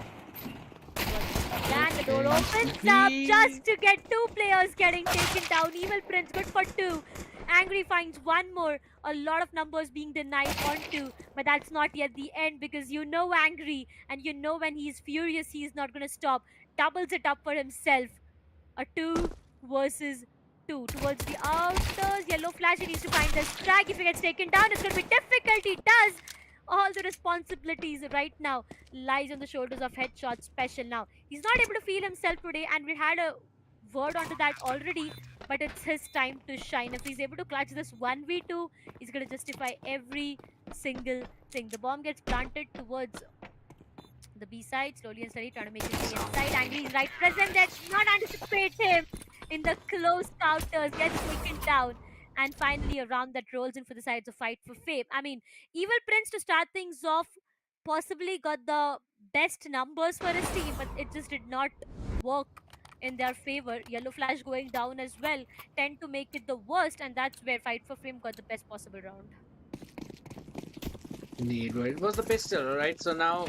And the door Okay, opens up CP. just to get two players getting taken down. Evil Prince, good for two. Angry finds one more. A lot of numbers being denied on two, but that's not yet the end, because you know Angry, and you know when he's furious, he's not going to stop. Doubles it up for himself. A 2 versus 2. Towards the outers, Yellow Flash, he needs to find the strike. If he gets taken down, it's going to be difficult. He does. All the responsibilities right now lies on the shoulders of Headshot Special. Now, he's not able to feel himself today, and we had a word onto that already, but it's his time to shine. If he's able to clutch this 1v2, he's going to justify every single thing. The bomb gets planted towards the B side, slowly and slowly trying to make his way inside. Angry is right present there, did not anticipate him in the close counters, gets taken down. And finally, a round that rolls in for the sides of Fight for Fame. I mean, Evil Prince to start things off possibly got the best numbers for his team, but it just did not work in their favor. Yellow Flash going down as well tend to make it the worst, and that's where Fight for Fame got the best possible round. Indeed, right. It was the pistol, right? So now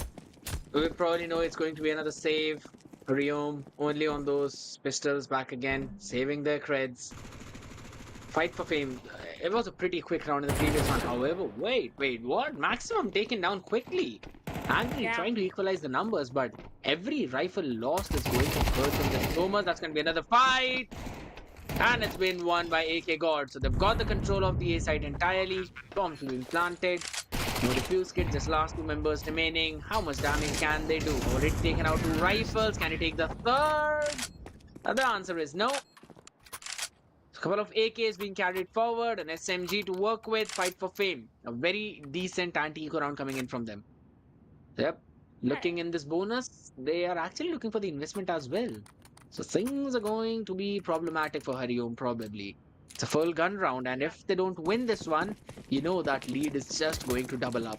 we probably know it's going to be another save. Hariom only on those pistols back again, saving their creds. Fight for fame. It was a pretty quick round in the previous one. However, wait, what? Maximum taken down quickly. Angry Yeah. trying to equalize the numbers, but every rifle lost is going to hurt them the so much. That's going to be another fight. And it's been won by AK God. So they've got the control of the A side entirely. Bombs being planted. No defuse kit, just last two members remaining. How much damage can they do? Already taken out two rifles. Can he take the third? The answer is no. A couple of AKs being carried forward, an SMG to work with, fight for fame. A very decent anti-eco round coming in from them. Yep. Looking in this bonus, they are actually looking for the investment as well. So things are going to be problematic for Hariom probably. It's a full gun round, and Yeah. if they don't win this one, you know that lead is just going to double up.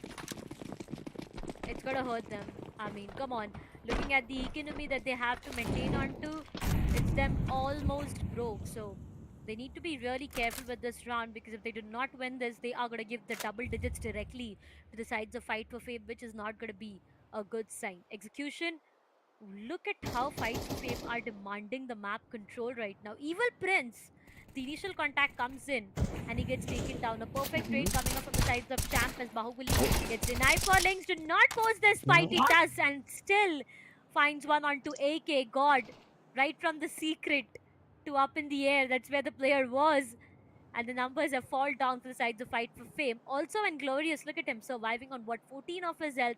It's gonna hurt them. I mean, come on. Looking at the economy that they have to maintain onto, it's them almost broke. So they need to be really careful with this round, because if they do not win this, they are gonna give the double digits directly to the sides of Fight for Fame, which is not gonna be a good sign. Execution. Look at how Fight for Fame are demanding the map control right now. Evil Prince. The initial contact comes in and he gets taken down. A perfect trade coming up from the sides of Champ as Bahubali gets denied for links. Do not force this fight. He What? does, and still finds one onto AK God right from the secret to up in the air. That's where the player was. And the numbers have fall down for the sides of Fight for Fame. Also, and Glorious, look at him surviving on what, 14 of his health.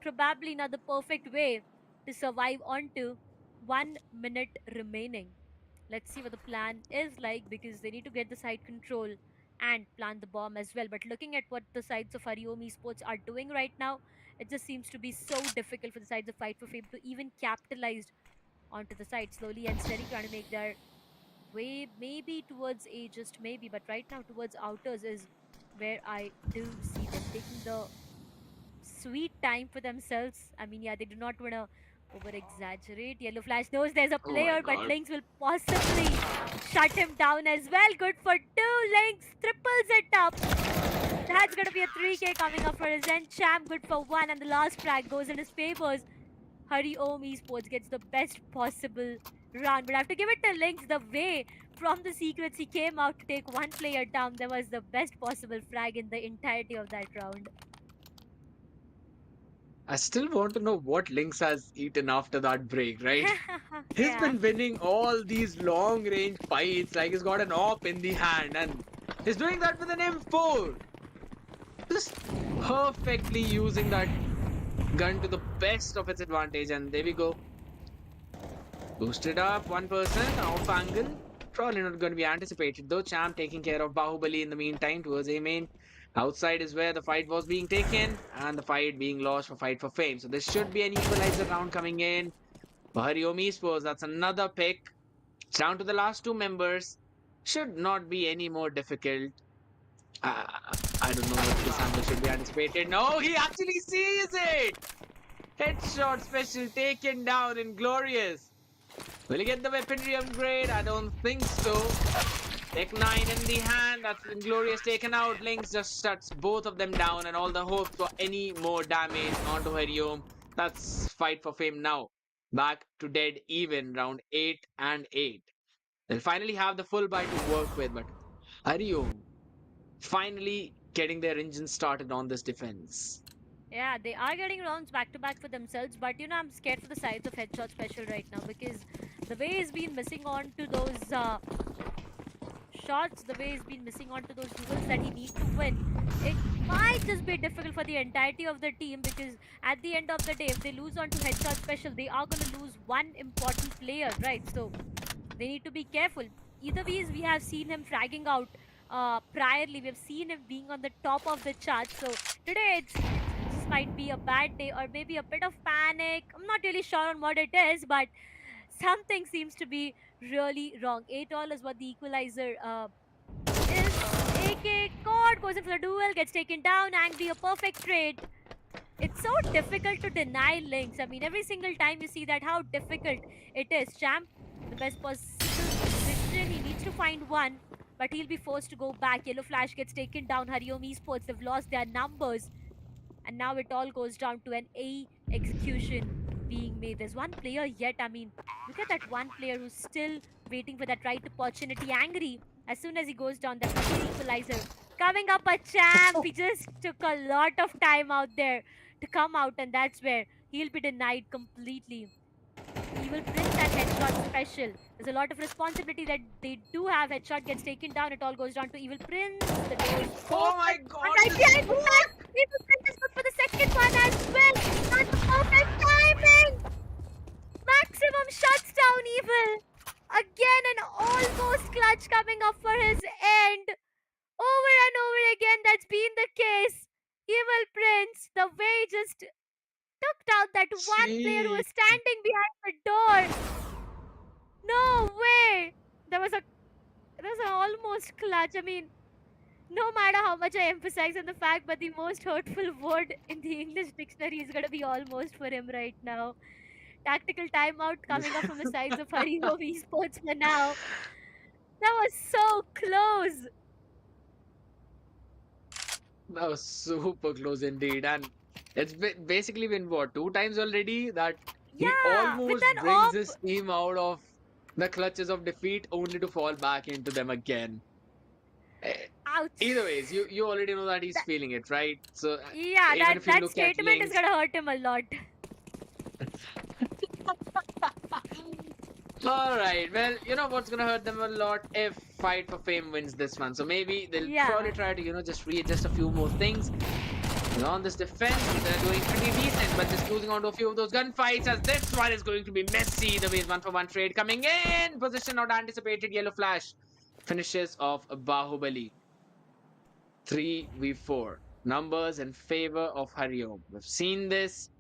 Probably not the perfect way to survive onto 1 minute remaining. Let's see what the plan is like because they need to get the side control and plant the bomb as well. But looking at what the sides of Hariom Esports are doing right now, it just seems to be so difficult for the sides of Fight for Fame to even capitalize onto the side slowly and steady, trying to make their way maybe towards A, just maybe. But right now, towards outers is where I do see them taking the sweet time for themselves. I mean, yeah, they do not want to over exaggerate. Yellow Flash knows there's a Oh my player, but god. Lynx will possibly shut him down as well. Good for two. Lynx triples it up. That's going to be a 3K coming up for his end. Champ good for one, and the last frag goes in his favors. Hariom Esports gets the best possible run, but I have to give it to Lynx. The way from the secrets he came out to take one player down, there was the best possible frag in the entirety of that round. I still want to know what Lynx has eaten after that break, right? He's Yeah. been winning all these long range fights, like he's got an op in the hand, and he's doing that with an M4. Just perfectly using that gun to the best of its advantage, and there we go. Boosted up, 1% off angle. Probably not going to be anticipated though. Champ taking care of Bahubali in the meantime towards A main. Outside is where the fight was being taken, and the fight being lost for Fight for Fame. So this should be an equalizer round coming in. For Hariom Esports, that's another pick. It's down to the last two members. Should not be any more difficult. Uh, I don't know if this angle should be anticipated. No, he actually sees it! Headshot special taken down in Glorious. Will he get the weaponry upgrade? I don't think so. Tech 9 in the hand. That's Inglorious taken out. Lynx just shuts both of them down, and all the hopes for any more damage onto Hariom. That's Fight for Fame now. Back to dead even, round 8 and 8. They'll finally have the full buy to work with, but Hariom finally getting their engine started on this defense. Yeah, they are getting rounds back to back for themselves, but I'm scared for the sides of headshot special right now because the way he's been missing on to those shots, the way he's been missing on to those duels that he needs to win, it might just be difficult for the entirety of the team because at the end of the day, if they lose on to headshot special, they are going to lose one important player, right? So they need to be careful. Either ways, we have seen him fragging out priorly. We've seen him being on the top of the chart. So today it just might be a bad day or maybe a bit of panic. I'm not really sure on what it is, but something seems to be really wrong. 8 all is what the equalizer is. AK Cord goes in for the duel, gets taken down. Angry, a perfect trade. It's so difficult to deny Lynx. I mean, every single time you see that, how difficult it is. Champ, the best possible position. He needs to find one, but he'll be forced to go back. Yellow Flash gets taken down. Hariom Esports, they've lost their numbers. And now it all goes down to an A execution being made. There's one player yet. I mean, look at that one player who's still waiting for that right opportunity. Angry. As soon as he goes down, that equalizer. Coming up a champ. He just took a lot of time out there to come out, and that's where he'll be denied completely. Evil Prince and Headshot special. There's a lot of responsibility that they do have. Headshot gets taken down. It all goes down to Evil Prince. The door is Oh my open. god! And right behind the back, Evil Prince is good for the second one as well. That's perfect timing. Maximum shuts down Evil. Again, an almost clutch coming up for his end. Over and over again, that's been the case. Evil Prince, the way he just took down that one player who was Jeez. standing behind the door. No way! There was an almost clutch. I mean, no matter how much I emphasize on the fact, but the most hurtful word in the English dictionary is gonna be almost for him right now. Tactical timeout coming up from the sides of Hariom Esports for now. That was so close. That was super close indeed, and it's basically been what, two times already that he Yeah, with almost an brings op. his team out of the clutches of defeat only to fall back into them again. Eh, Either Ouch. ways, you already know that he's That, feeling it, right? So yeah, even that if you that look at statement is Lynx, gonna hurt him a lot. all right, well, you know what's gonna hurt them a lot if Fight for Fame wins this one. So maybe they'll Yeah. probably try to just readjust a few more things. On this defense, they're doing pretty decent, but just losing on to a few of those gunfights as this one is going to be messy. The way 1-for-1 trade coming in. Position not anticipated. Yellow flash finishes off Bahubali. 3v4. Numbers in favor of Hariom. We've seen this,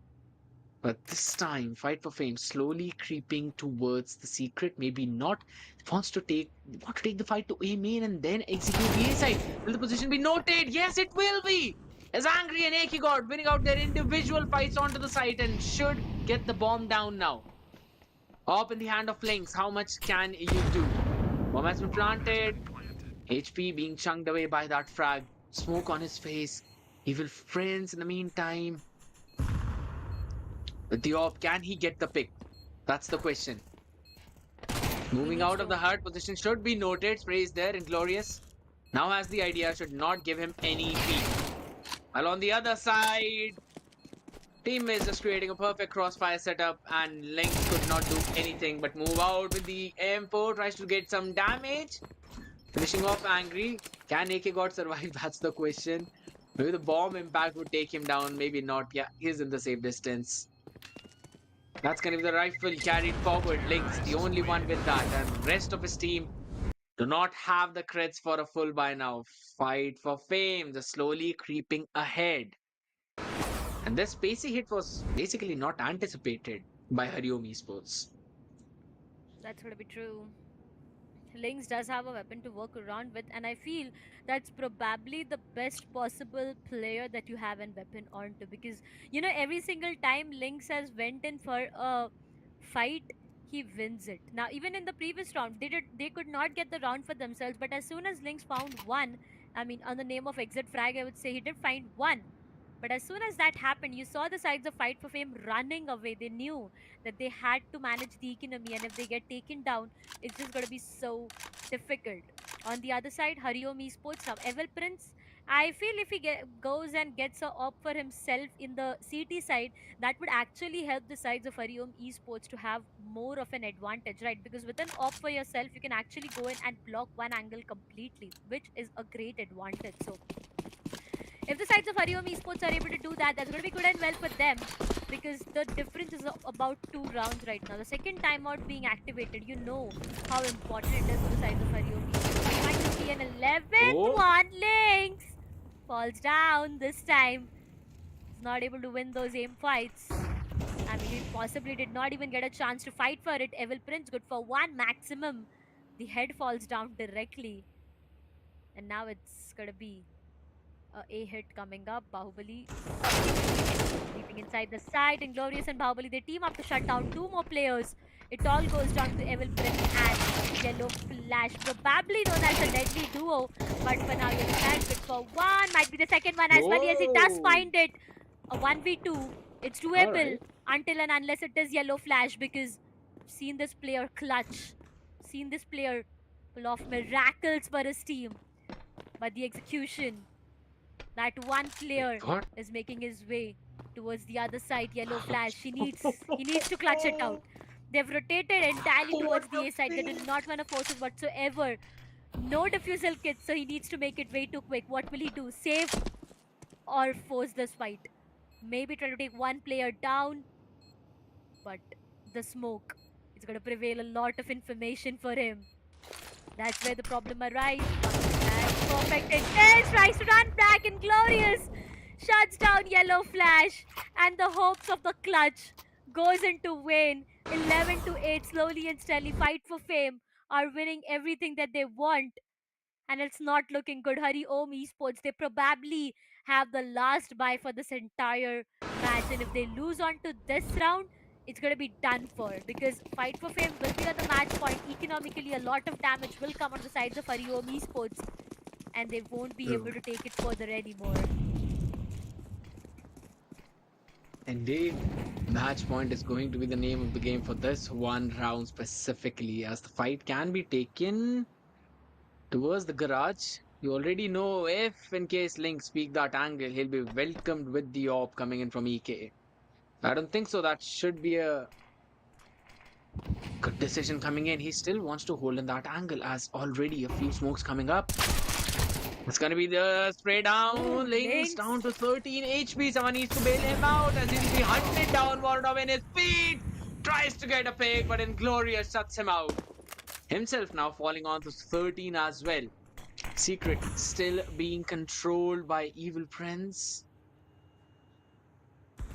but this time, Fight for Fame slowly creeping towards the secret. Maybe not. Want to take the fight to A main and then execute the A side. Will the position be noted? Yes, it will be. As Angry and Akigod winning out their individual fights onto the site and should get the bomb down now. Up in the hand of Lynx. How much can you do? Bomb has been planted. HP being chunked away by that frag. Smoke on his face. Evil friends in the meantime. With the op, can he get the pick? That's the question. Moving out of the hard position should be noted. Spray is there, Inglorious. Now has the idea, should not give him any peek. While on the other side, team is just creating a perfect crossfire setup and Lynx could not do anything but move out with the M4. Tries to get some damage. Finishing off Angry. Can AK God survive? That's the question. Maybe the bomb impact would take him down. Maybe not. Yeah, he's in the safe distance. That's going to be the rifle carried forward. Lynx, the only one with that. And rest of his team do not have the creds for a full by now. Fight for Fame, just slowly creeping ahead. And this spacey hit was basically not anticipated by Hariom Esports. That's gonna be true. Lynx does have a weapon to work around with, and I feel that's probably the best possible player that you have an weapon onto, because every single time Lynx has went in for a fight, he wins it. Now even in the previous round, they could not get the round for themselves, but as soon as Lynx found one, I mean, on the name of exit frag, I would say he did find one. But as soon as that happened, you saw the sides of Fight for Fame running away. They knew that they had to manage the economy, and if they get taken down, it's just going to be so difficult. On the other side, Hariom Esports have Evil Prince. I feel if he goes and gets a op for himself in the CT side, that would actually help the sides of Hariom Esports to have more of an advantage, right? Because with an op for yourself, you can actually go in and block one angle completely, which is a great advantage. So if the sides of Hariom Esports are able to do that, that's going to be good and well for them, because the difference is about 2 rounds right now. The second timeout being activated, you know how important it is for the sides of Hariom Esports. Might just be an 11th one. Lynx falls down this time. He's not able to win those aim fights. I mean, he possibly did not even get a chance to fight for it. Evil Prince good for 1 maximum. The head falls down directly. And now it's going to be a hit coming up. Bahubali sleeping inside the side. Inglorious and Bahubali, they team up to shut down 2 more players. It all goes down to Evil Prince and Yellow Flash, probably known as a deadly duo. But for now, Yellow Flash good for 1. Might be the second one as well. Yes, he does find it. A 1v2. It's doable until and unless it is Yellow Flash, because I've seen this player clutch. Seen this player pull off miracles for his team. But the execution, that one player is making his way towards the other side. Yellow Flash, he needs to clutch it out. They've rotated entirely towards the A side. They did not want to force it whatsoever. No defusal kits, so he needs to make it way too quick. What will he do? Save or force this fight? Maybe try to take one player down, but the smoke is going to prevail a lot of information for him. That's where the problem arises. Perfect it is. Tries to run back. Inglorious shuts down Yellow Flash, and the hopes of the clutch goes into vain. 11-8, slowly and steadily. Fight for Fame are winning everything that they want, and it's not looking good. Hariom Esports, they probably have the last buy for this entire match, and if they lose on to this round, it's going to be done for, because Fight for Fame will be at the match point. Economically, a lot of damage will come on the sides of Hariom Esports, and they won't be able to take it further anymore. Indeed, match point is going to be the name of the game for this one round specifically, as the fight can be taken towards the garage. You already know if in case Lynx speak that angle, he'll be welcomed with the op coming in from EK. I don't think so. That should be a good decision coming in. He still wants to hold in that angle, as already a few smokes coming up. It's gonna be the spray down. Ooh, Links Lynx. down to 13 HP. Someone needs to bail him out as he'll be hunted down. Molotov in his feet. Tries to get a pick, but Inglorious shuts him out. Himself now falling on to 13 as well. Secret still being controlled by Evil Prince.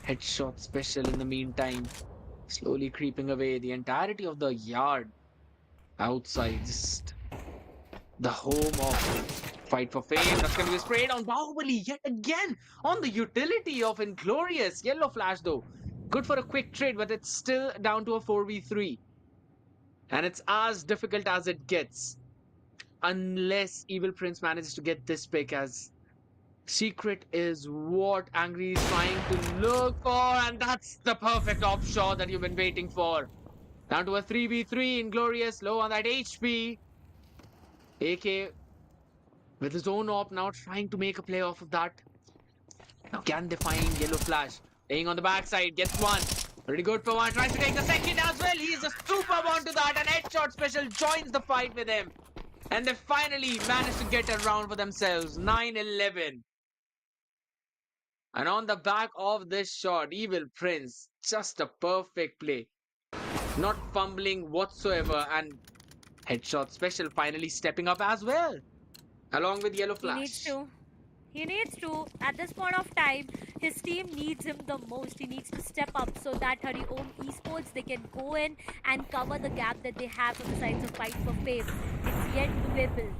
Headshot special in the meantime. Slowly creeping away. The entirety of the yard outside. Just the home of Fight for Fame. That's going to be sprayed on Bahubali yet again on the utility of Inglorious. Yellow flash though. Good for a quick trade, but it's still down to a 4v3. And it's as difficult as it gets. Unless Evil Prince manages to get this pick, as Secret is what Angry is trying to look for. And that's the perfect op shot that you've been waiting for. Down to a 3v3. Inglorious low on that HP. AK with his own op now trying to make a play off of that. Now can they find Yellow Flash? Laying on the backside, gets one. Pretty good for one. Tries to take the second as well. He is just superb onto that. And headshot special joins the fight with him. And they finally managed to get a round for themselves. 9-11. And on the back of this shot, Evil Prince, just a perfect play. Not fumbling whatsoever. And headshot special finally stepping up as well. Along with Yellow Flash. He needs to. He needs to. At this point of time, his team needs him the most. He needs to step up so that Hariom Esports, they can go in and cover the gap that they have on the sides of Fight for Fame. It's yet doable.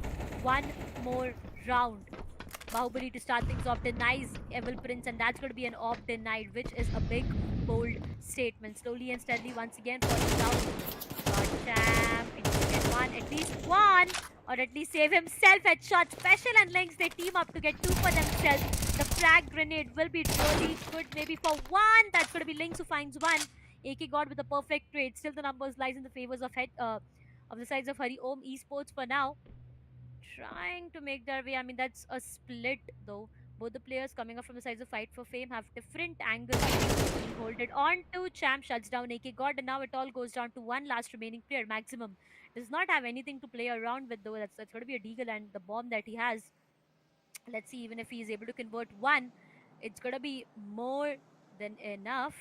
One more round. Bahubali to start things off denies Evil Prince, and that's going to be an op denied, which is a big, bold statement. Slowly and steadily, once again, falling down. Got Champ. He needs to get one, at least one, or at least save himself. Headshot special, and Lynx, they team up to get two for themselves. The frag grenade will be really good, maybe for one. That's going to be Lynx who finds one. AK God with a perfect trade. Still, the numbers lies in the favors of the sides of Hariom Esports for now. Trying to make their way. I mean, that's a split though. Both the players coming up from the sides of Fight for Fame have different angles being holded on to. Champ shuts down AK God, and now it all goes down to one last remaining player. Maximum does not have anything to play around with though. That's going to be a deagle, and the bomb that he has. Let's see, even if he is able to convert one, it's going to be more than enough.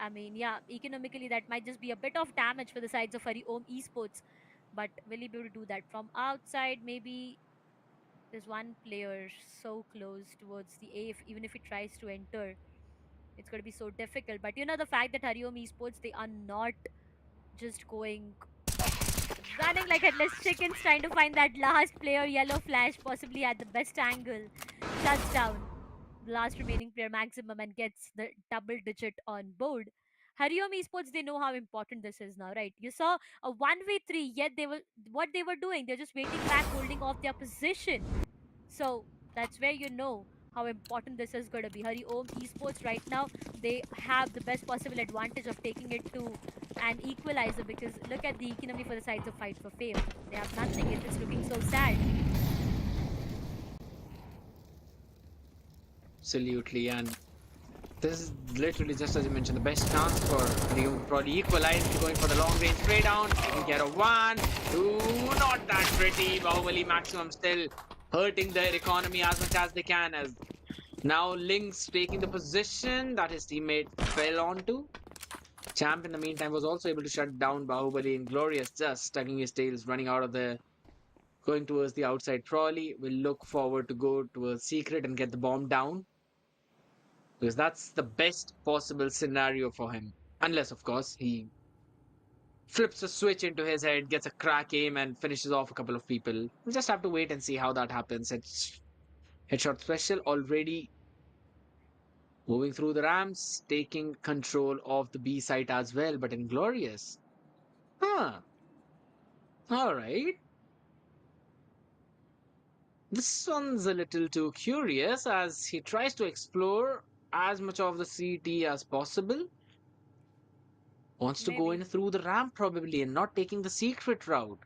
I mean, yeah, economically that might just be a bit of damage for the sides of Hariom Esports. But will he be able to do that from outside? Maybe there's one player so close towards the A. Even if he tries to enter, it's going to be so difficult. But you know, the fact that Hariom Esports, they are not just going running like headless chickens trying to find that last player. Yellow Flash possibly at the best angle. Shuts down the last remaining player Maximum and gets the double digit on board. Hariom Esports, they know how important this is now, right? You saw a 1v3, yet they were what they were doing. They're just waiting back, holding off their position. So that's where you know how important this is going to be. Hariom Esports right now, they have the best possible advantage of taking it to an equalizer, because look at the economy for the sides of Fight for Fame. They have nothing. It's looking so sad. Absolutely, and this is literally, just as you mentioned, the best chance for Hariom to probably equalize. Going for the long range spray down. They can get a 1, 2, not that pretty. Bahubali Maximum still hurting their economy as much as they can, as now Lynx taking the position that his teammate fell onto. Champ in the meantime was also able to shut down Bahubali. Inglorious just tugging his tails, running out of there, going towards the outside trolley. Will look forward to go towards Secret and get the bomb down, because that's the best possible scenario for him. Unless, of course, he flips a switch into his head, gets a crack aim, and finishes off a couple of people. We'll just have to wait and see how that happens. It's headshot special already moving through the ramps, taking control of the B site as well, but Inglorious. Huh. Alright. This one's a little too curious, as he tries to explore as much of the CT as possible. Wants to go Maybe. in through the ramp probably and not taking the secret route.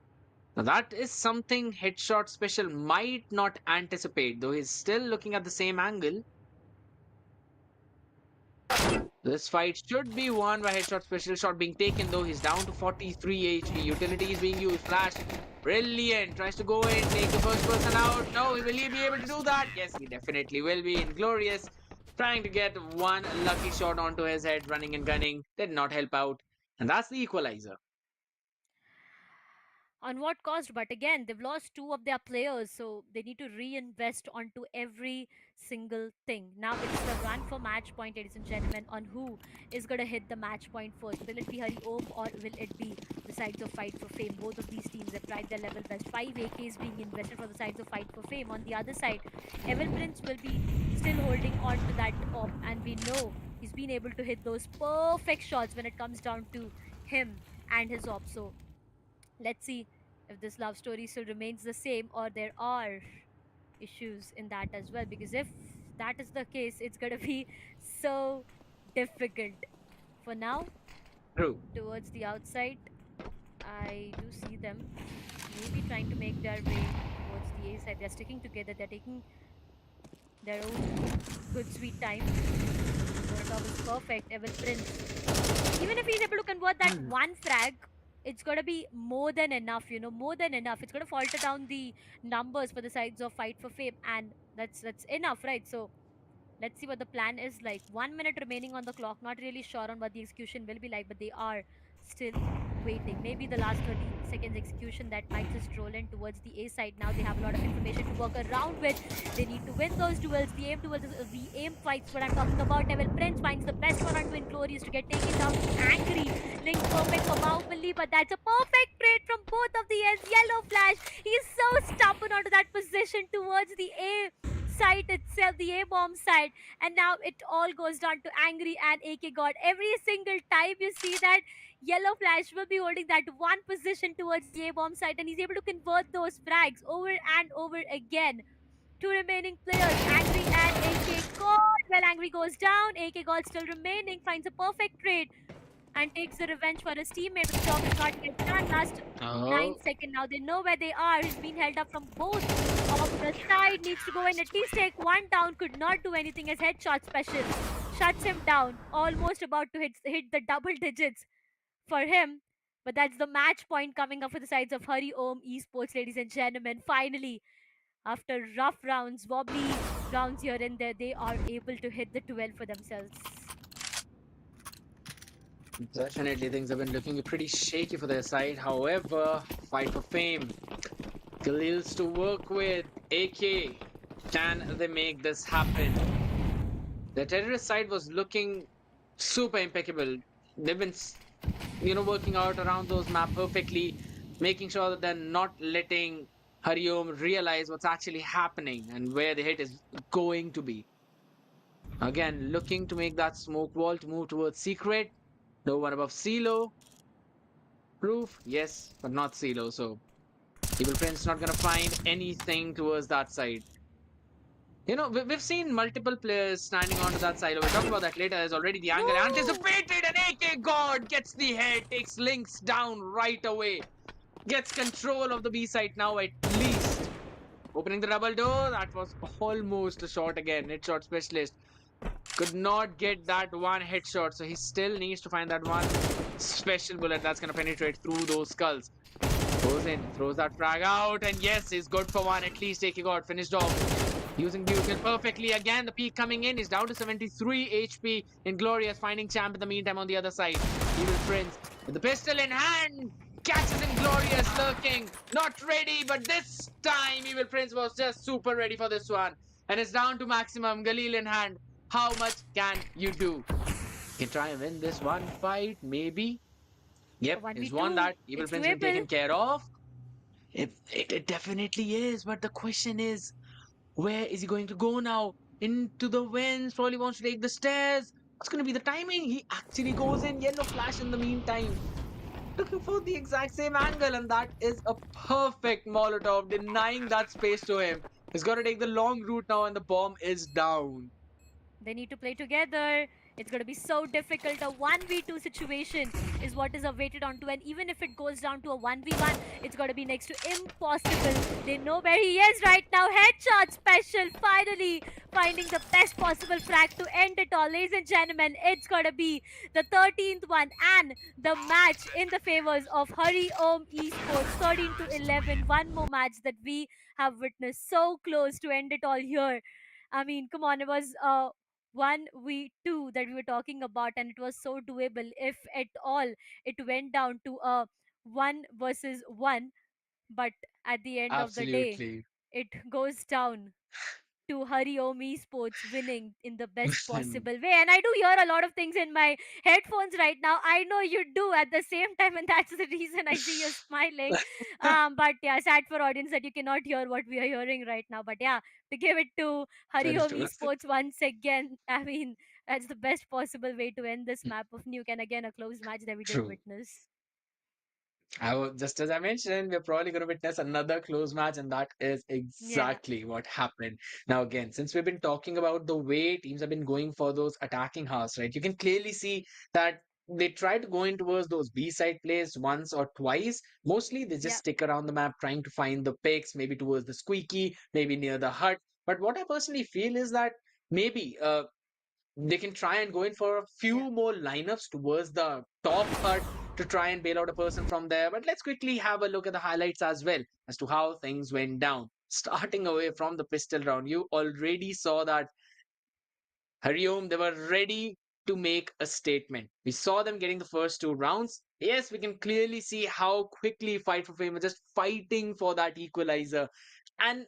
Now that is something Headshot Special might not anticipate, though he's still looking at the same angle. This fight should be won by headshot. Special shot being taken though. He's down to 43 HP. Utility is being used. Flash. Brilliant. Tries to go in, take the first person out. No, will he be able to do that? Yes, he definitely will be. Inglorious. Trying to get one lucky shot onto his head, running and gunning. Did not help out. And that's the equalizer. On what cost? But again, they've lost two of their players, so they need to reinvest onto every single thing. Now it's the run for match point, ladies and gentlemen, on who is going to hit the match point first. Will it be Hariom or will it be the sides of Fight for Fame? Both of these teams have tried their level best. 5 AKs being invested for the sides of Fight for Fame. On the other side, Evil Prince will be still holding on to that top, and we know he's been able to hit those perfect shots when it comes down to him and his op. So let's see if this love story still remains the same or there are issues in that as well, because if that is the case, it's gonna be so difficult. For now, True. towards the outside, I do see them maybe trying to make their way towards the A side. They're sticking together, they're taking their own good sweet time. Mortal is perfect. Evil Prince, even if he's able to convert that one frag, it's gonna be more than enough, more than enough. It's gonna falter down the numbers for the sides of Fight for Fame, and that's enough, right? So let's see what the plan is like. 1 minute remaining on the clock. Not really sure on what the execution will be like, but they are still waiting. Maybe the last 30 seconds execution that might just roll in towards the A side. Now they have a lot of information to work around with. They need to win those duels. The aim duels, the aim fights, what I'm talking about. Devil Prince finds the best one onto Inglorious to get taken down. Angry. Link perfect for Bahubali, but that's a perfect trade from both of the ends. Yellow Flash. He's so stubborn onto that position towards the A site itself, the A bomb side, and now it all goes down to Angry and AK God. Every single time you see that, Yellow Flash will be holding that one position towards the A bomb site, and he's able to convert those frags over and over again. Two remaining players, Angry and AK God. Well, Angry goes down, AK God still remaining, finds a perfect trade and takes the revenge for his teammate, but the job is not yet done. Last 9 seconds now. They know where they are. He's been held up from both of the side. Needs to go in, at least take one down. Could not do anything as headshot special shuts him down. Almost about to hit the double digits for him. But that's the match point coming up for the sides of Hariom Esports, ladies and gentlemen. Finally, after rough rounds, wobbly rounds here and there, they are able to hit the 12 for themselves. Definitely, things have been looking pretty shaky for their side. However, Fight for Fame. Khalil's to work with. AK. Can they make this happen? The terrorist side was looking super impeccable. They've been, working out around those maps perfectly, making sure that they're not letting Hariom realize what's actually happening and where the hit is going to be. Again, looking to make that smoke wall to move towards Secret. No one above CeeLo. Proof, yes, but not CeeLo. So Evil Prince not gonna find anything towards that side. We've seen multiple players standing onto that side. We'll talk about that later. There's already the angle anticipated, and AK God gets the head, takes Lynx down right away. Gets control of the B side now at least. Opening the double door, that was almost a shot again. Headshot specialist. Could not get that one headshot, so he still needs to find that one special bullet that's going to penetrate through those skulls. Goes in, throws that frag out, and yes, he's good for one. At least AK God finished off. Using Bugle perfectly again. The peak coming in. He's down to 73 HP. Inglorious finding Champ in the meantime on the other side. Evil Prince with the pistol in hand. Catches Inglorious lurking. Not ready, but this time Evil Prince was just super ready for this one. And it's down to maximum. Galil in hand. How much can you do? You can try and win this one fight, maybe. Yep, he's won that. Evil Prince been taken care of. It definitely is, but the question is, where is he going to go now? Into the winds, probably wants to take the stairs. What's going to be the timing? He actually goes in. Yellow Flash in the meantime. Looking for the exact same angle, and that is a perfect Molotov, denying that space to him. He's got to take the long route now, and the bomb is down. They need to play together. It's going to be so difficult. A 1v2 situation is what is awaited onto, and even if it goes down to a 1v1, it's going to be next to impossible. They know where he is right now. Headshot special finally finding the best possible frag to end it all. Ladies and gentlemen, it's gonna be the 13th one and the match in the favors of Hariom Esports 13 to 11. One more match that we have witnessed so close to end it all here. I mean, come on, it was 1v2 that we were talking about, and it was so doable. If at all it went down to a 1 versus 1, but at the end of the day, Absolutely. it goes down to Hariom Esports winning in the best possible way. And I do hear a lot of things in my headphones right now. I know you do at the same time, and that's the reason I see you smiling. But yeah, sad for audience that you cannot hear what we are hearing right now. But yeah, to give it to Very Hariom true. Esports once again, I mean, that's the best possible way to end this map of Nuke. And again, a close match that we did True. witness. Just as I mentioned, we're probably going to witness another close match, and that is Yeah, exactly what happened. Now, again, since we've been talking about the way teams have been going for those attacking halves, right? You can clearly see that they try to go in towards those B side plays once or twice. Mostly, they just yeah, stick around the map trying to find the picks, maybe towards the squeaky, maybe near the hut. But what I personally feel is that maybe they can try and go in for a yeah. few more lineups towards the top hut to try and bail out a person from there. But let's quickly have a look at the highlights as well as to how things went down. Starting away from the pistol round, you already saw that Hariom, they were ready to make a statement. We saw them getting the first two rounds. Yes, we can clearly see how quickly Fight for Fame were just fighting for that equalizer. And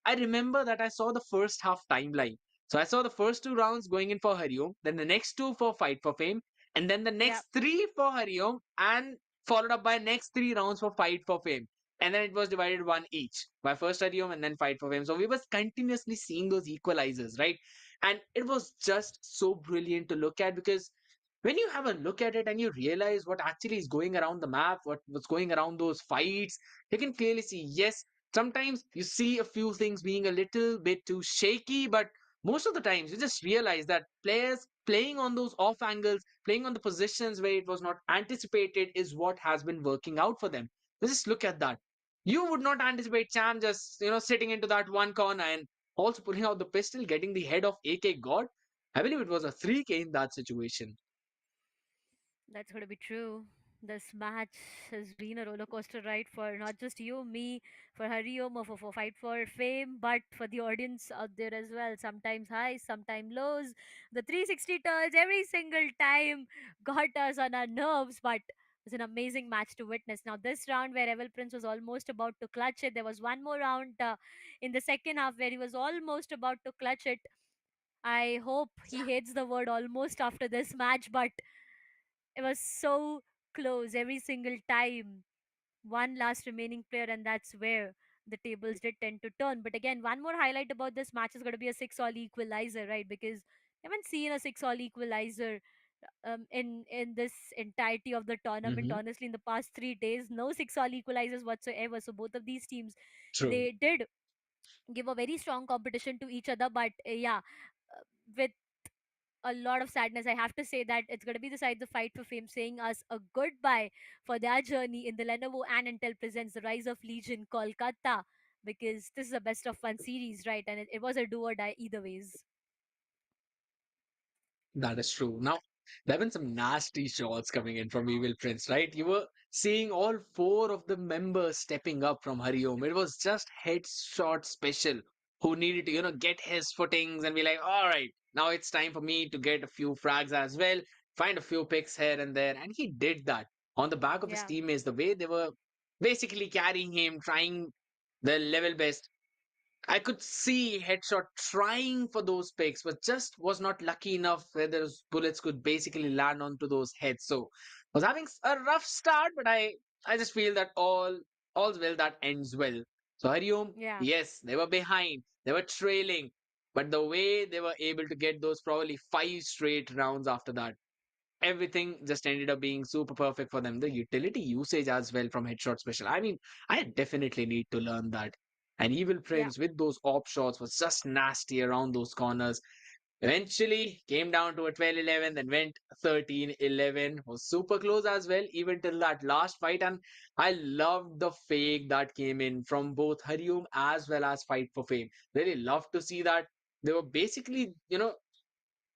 I remember that I saw the first half timeline. So I saw the first two rounds going in for Hariom, then the next two for Fight for Fame, and then the Yeah. next three for Hariom, and followed up by next three rounds for Fight for Fame. And then it was divided one each by first Hariom and then Fight for Fame. So we was continuously seeing those equalizers, right? And it was just so brilliant to look at because when you have a look at it and you realize what actually is going around the map, what was going around those fights, you can clearly see, yes, sometimes you see a few things being a little bit too shaky, but most of the times you just realize that players playing on those off angles, playing on the positions where it was not anticipated is what has been working out for them. Just look at that. You would not anticipate Cham just, sitting into that one corner and also pulling out the pistol, getting the head of AK God. I believe it was a 3K in that situation. That's going to be true. This match has been a roller coaster ride for not just you, me, for Hariom, or for Fight for Fame, but for the audience out there as well. Sometimes highs, sometimes lows. The 360 turns every single time got us on our nerves, but it was an amazing match to witness. Now, this round where Evil Prince was almost about to clutch it, there was one more round in the second half where he was almost about to clutch it. I hope he hates the word almost after this match, but it was so close every single time. One last remaining player, and that's where the tables did tend to turn. But again, one more highlight about this match is going to be a 6-all equalizer, right? Because I haven't seen a 6-all equalizer in this entirety of the tournament. Hmm. Honestly, in the past 3 days, no 6-all equalizers whatsoever. So both of these teams, True. they did give a very strong competition to each other. But yeah, with a lot of sadness, I have to say that it's going to be the side the Fight for Fame saying us a goodbye for their journey in the Lenovo and Intel presents the Rise of Legion Kolkata, because this is a best of one series, right? And it was a do or die either ways. That is true. Now, there have been some nasty shots coming in from Evil Prince, right? You were seeing all four of the members stepping up from Hariom. It was just headshot special who needed to, get his footings and be like, all right, now it's time for me to get a few frags as well, find a few picks here and there. And he did that on the back of his Yeah, teammates, the way they were basically carrying him, trying their level best. I could see Headshot trying for those picks, but just was not lucky enough where those bullets could basically land onto those heads. So was having a rough start, but I just feel that all's well that ends well. So Hariom, yeah, yes, they were behind, they were trailing, but the way they were able to get those probably five straight rounds after that, everything just ended up being super perfect for them. The utility usage as well from Headshot Special. I mean, I definitely need to learn that. And Evil yeah. Prince with those op shots was just nasty around those corners. Eventually came down to a 12-11, then went 13-11. Was super close as well, even till that last fight. And I loved the fake that came in from both Hariom as well as Fight for Fame. Really love to see that. They were basically,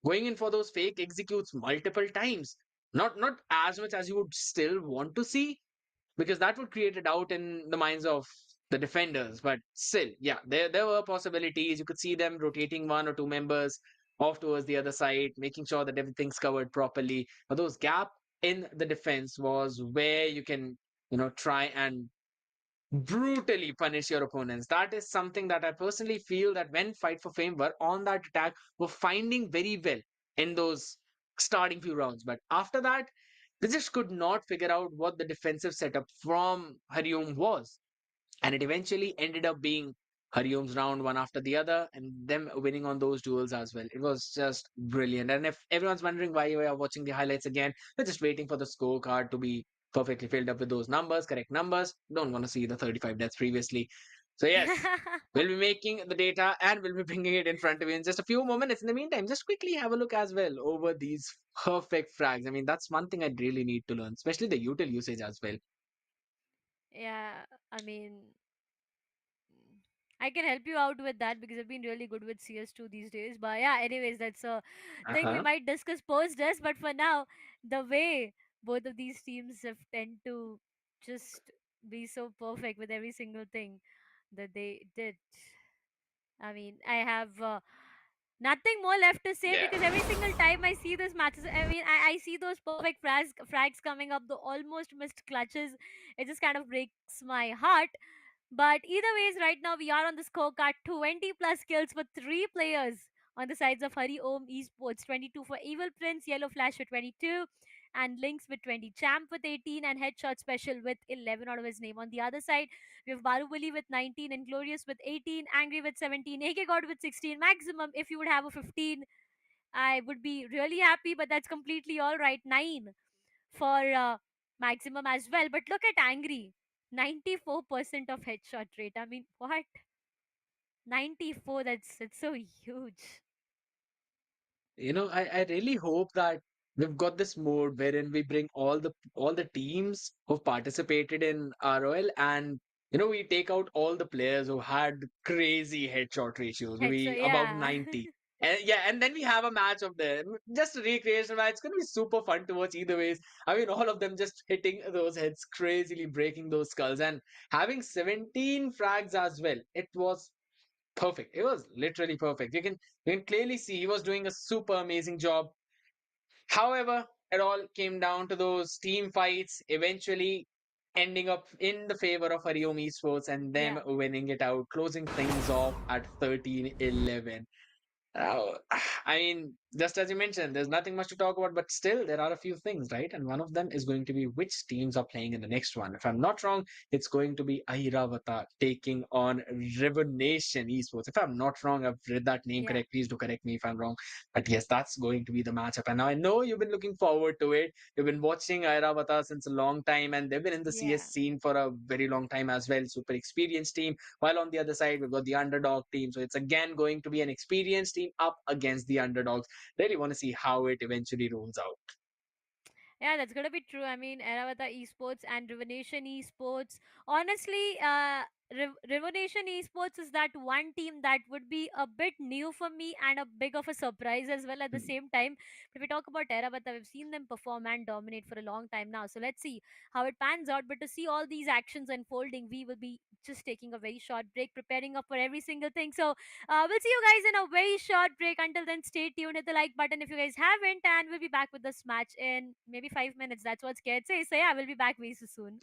going in for those fake executes multiple times. Not as much as you would still want to see, because that would create a doubt in the minds of the defenders. But still, yeah, there were possibilities. You could see them rotating one or two members off towards the other side, making sure that everything's covered properly. But those gap in the defense was where you can, try and brutally punish your opponents. That is something that I personally feel that when Fight for Fame were on that attack, were finding very well in those starting few rounds. But after that, they just could not figure out what the defensive setup from Hariom was. And it eventually ended up being Hariom's round one after the other, and them winning on those duels as well. It was just brilliant. And if everyone's wondering why you are watching the highlights again, we're just waiting for the scorecard to be perfectly filled up with those numbers, correct numbers. Don't want to see the 35 deaths previously. So, yes, we'll be making the data and we'll be bringing it in front of you in just a few more minutes. In the meantime, just quickly have a look as well over these perfect frags. I mean, that's one thing I'd really need to learn, especially the util usage as well. Yeah, I mean, I can help you out with that because I've been really good with CS2 these days. But yeah, anyways, that's a thing we Uh-huh. might discuss post this. But for now, the way both of these teams have tend to just be so perfect with every single thing that they did. I mean, I have nothing more left to say Yeah. because every single time I see those matches, I mean, I see those perfect frags coming up, the almost missed clutches. It just kind of breaks my heart. But either ways, right now we are on the scorecard 20 plus kills for three players on the sides of Hariom Esports, 22 for Evil Prince, Yellow Flash with 22, and Lynx with 20, Champ with 18, and Headshot Special with 11 out of his name. On the other side, we have Barubali with 19, and Glorious with 18, Angry with 17, AK God with 16. Maximum, if you would have a 15, I would be really happy, but that's completely all right. 9 for Maximum as well. But look at Angry. 94% of headshot rate. I mean, what? 94, that's so huge. I really hope that we've got this mode wherein we bring all the teams who've participated in ROL, and we take out all the players who had crazy headshot ratios, Headshot, maybe above yeah. 90. And yeah, and then we have a match of them. Just a recreation match. It's gonna be super fun to watch either ways. I mean, all of them just hitting those heads, crazily breaking those skulls, and having 17 frags as well. It was perfect. It was literally perfect. You can clearly see he was doing a super amazing job. However, it all came down to those team fights, eventually ending up in the favor of Hariom Esports and them Yeah. winning it out, closing things off at 13-11. Oh, I mean, just as you mentioned, there's nothing much to talk about, but still, there are a few things, right? And one of them is going to be which teams are playing in the next one. If I'm not wrong, it's going to be Airavata taking on Re-wonation Esports. If I'm not wrong, I've read that name Yeah. correct. Please do correct me if I'm wrong. But yes, that's going to be the matchup. And now I know you've been looking forward to it. You've been watching Airavata since a long time, and they've been in the CS Yeah. scene for a very long time as well. Super experienced team. While on the other side, we've got the underdog team. So it's again going to be an experienced team up against the underdogs. Really want to see how it eventually rolls out. Yeah, that's gonna be true. I mean, Eravata Esports and Revenation Esports. Honestly, Revenation Esports is that one team that would be a bit new for me and a big of a surprise as well at the same time. But if we talk about Eravata, we've seen them perform and dominate for a long time now. So let's see how it pans out. But to see all these actions unfolding, we will be just taking a very short break, preparing up for every single thing. So we'll see you guys in a very short break. Until then, stay tuned. Hit the like button if you guys haven't, and we'll be back with this match in maybe 5 minutes. That's what Scared says. So yeah, we'll be back very soon.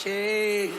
shade.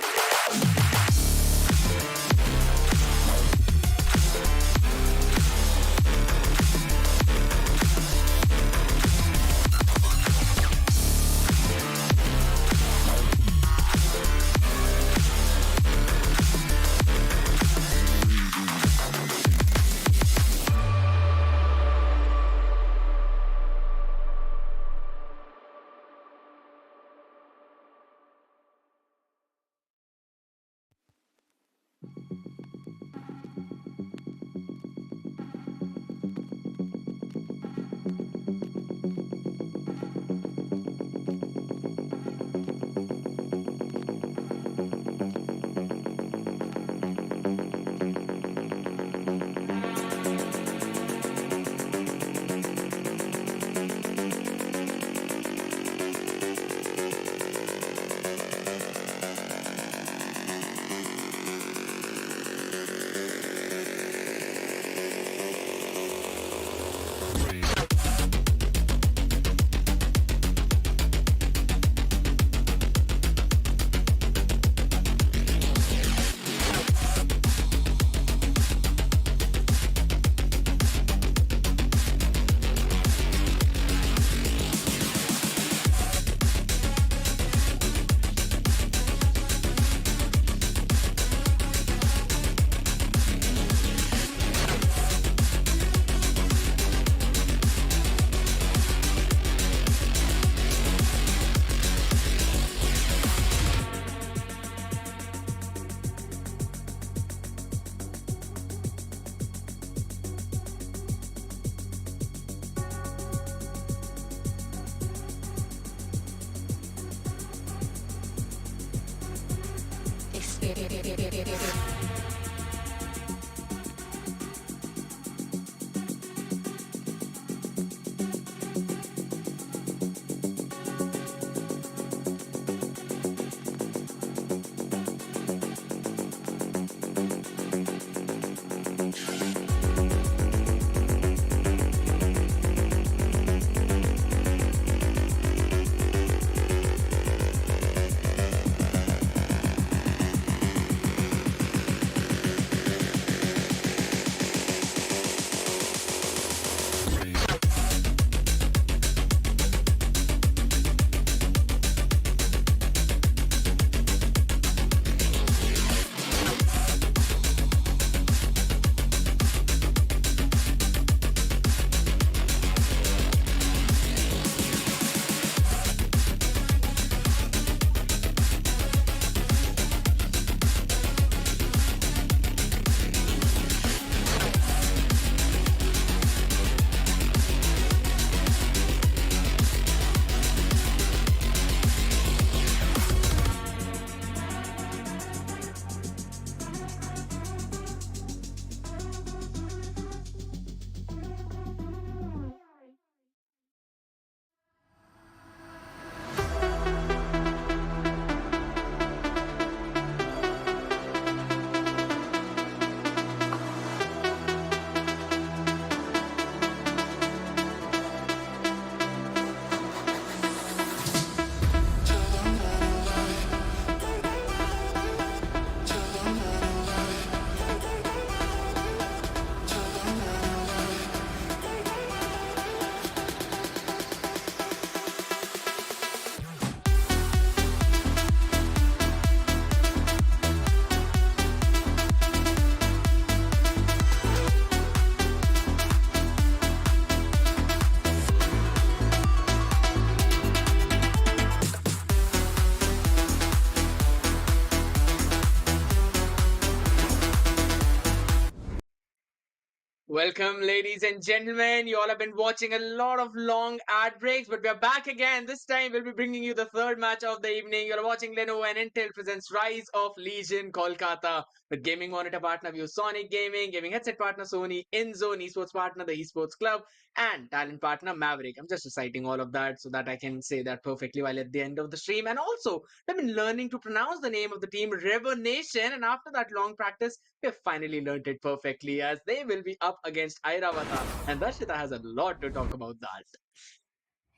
Welcome, ladies and gentlemen. You all have been watching a lot of long ad breaks, but we are back again. This time, we'll be bringing you the third match of the evening. You're watching Lenovo and Intel presents Rise of Legion Kolkata with gaming monitor partner ViewSonic Gaming, gaming headset partner Sony, InZone esports partner the Esports Club, and talent partner Maverick. I'm just reciting all of that so that I can say that perfectly while at the end of the stream. And also, I've been learning to pronounce the name of the team Re-wonation, and after that long practice, we have finally learned it perfectly as they will be up against Airavata, and Darshita has a lot to talk about that.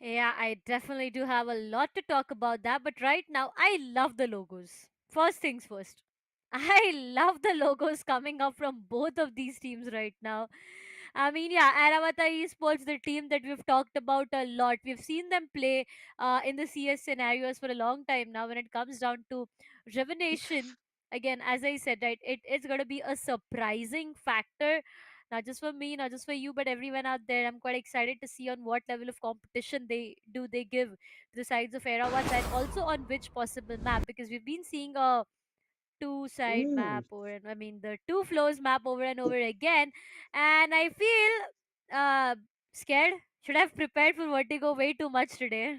Yeah, I definitely do have a lot to talk about that, but right now I love the logos. First things first. I love the logos coming up from both of these teams right now. I mean, yeah, Aravata Esports, the team that we've talked about a lot. We've seen them play in the CS scenarios for a long time now. When it comes down to Revenation, again, as I said, right, it's going to be a surprising factor, not just for me, not just for you, but everyone out there. I'm quite excited to see on what level of competition they give to the sides of Aravata, and also on which possible map, because we've been seeing a two side Ooh. map over and I mean the two floors map over and over again, and I feel scared. Should have prepared for vertigo way too much today.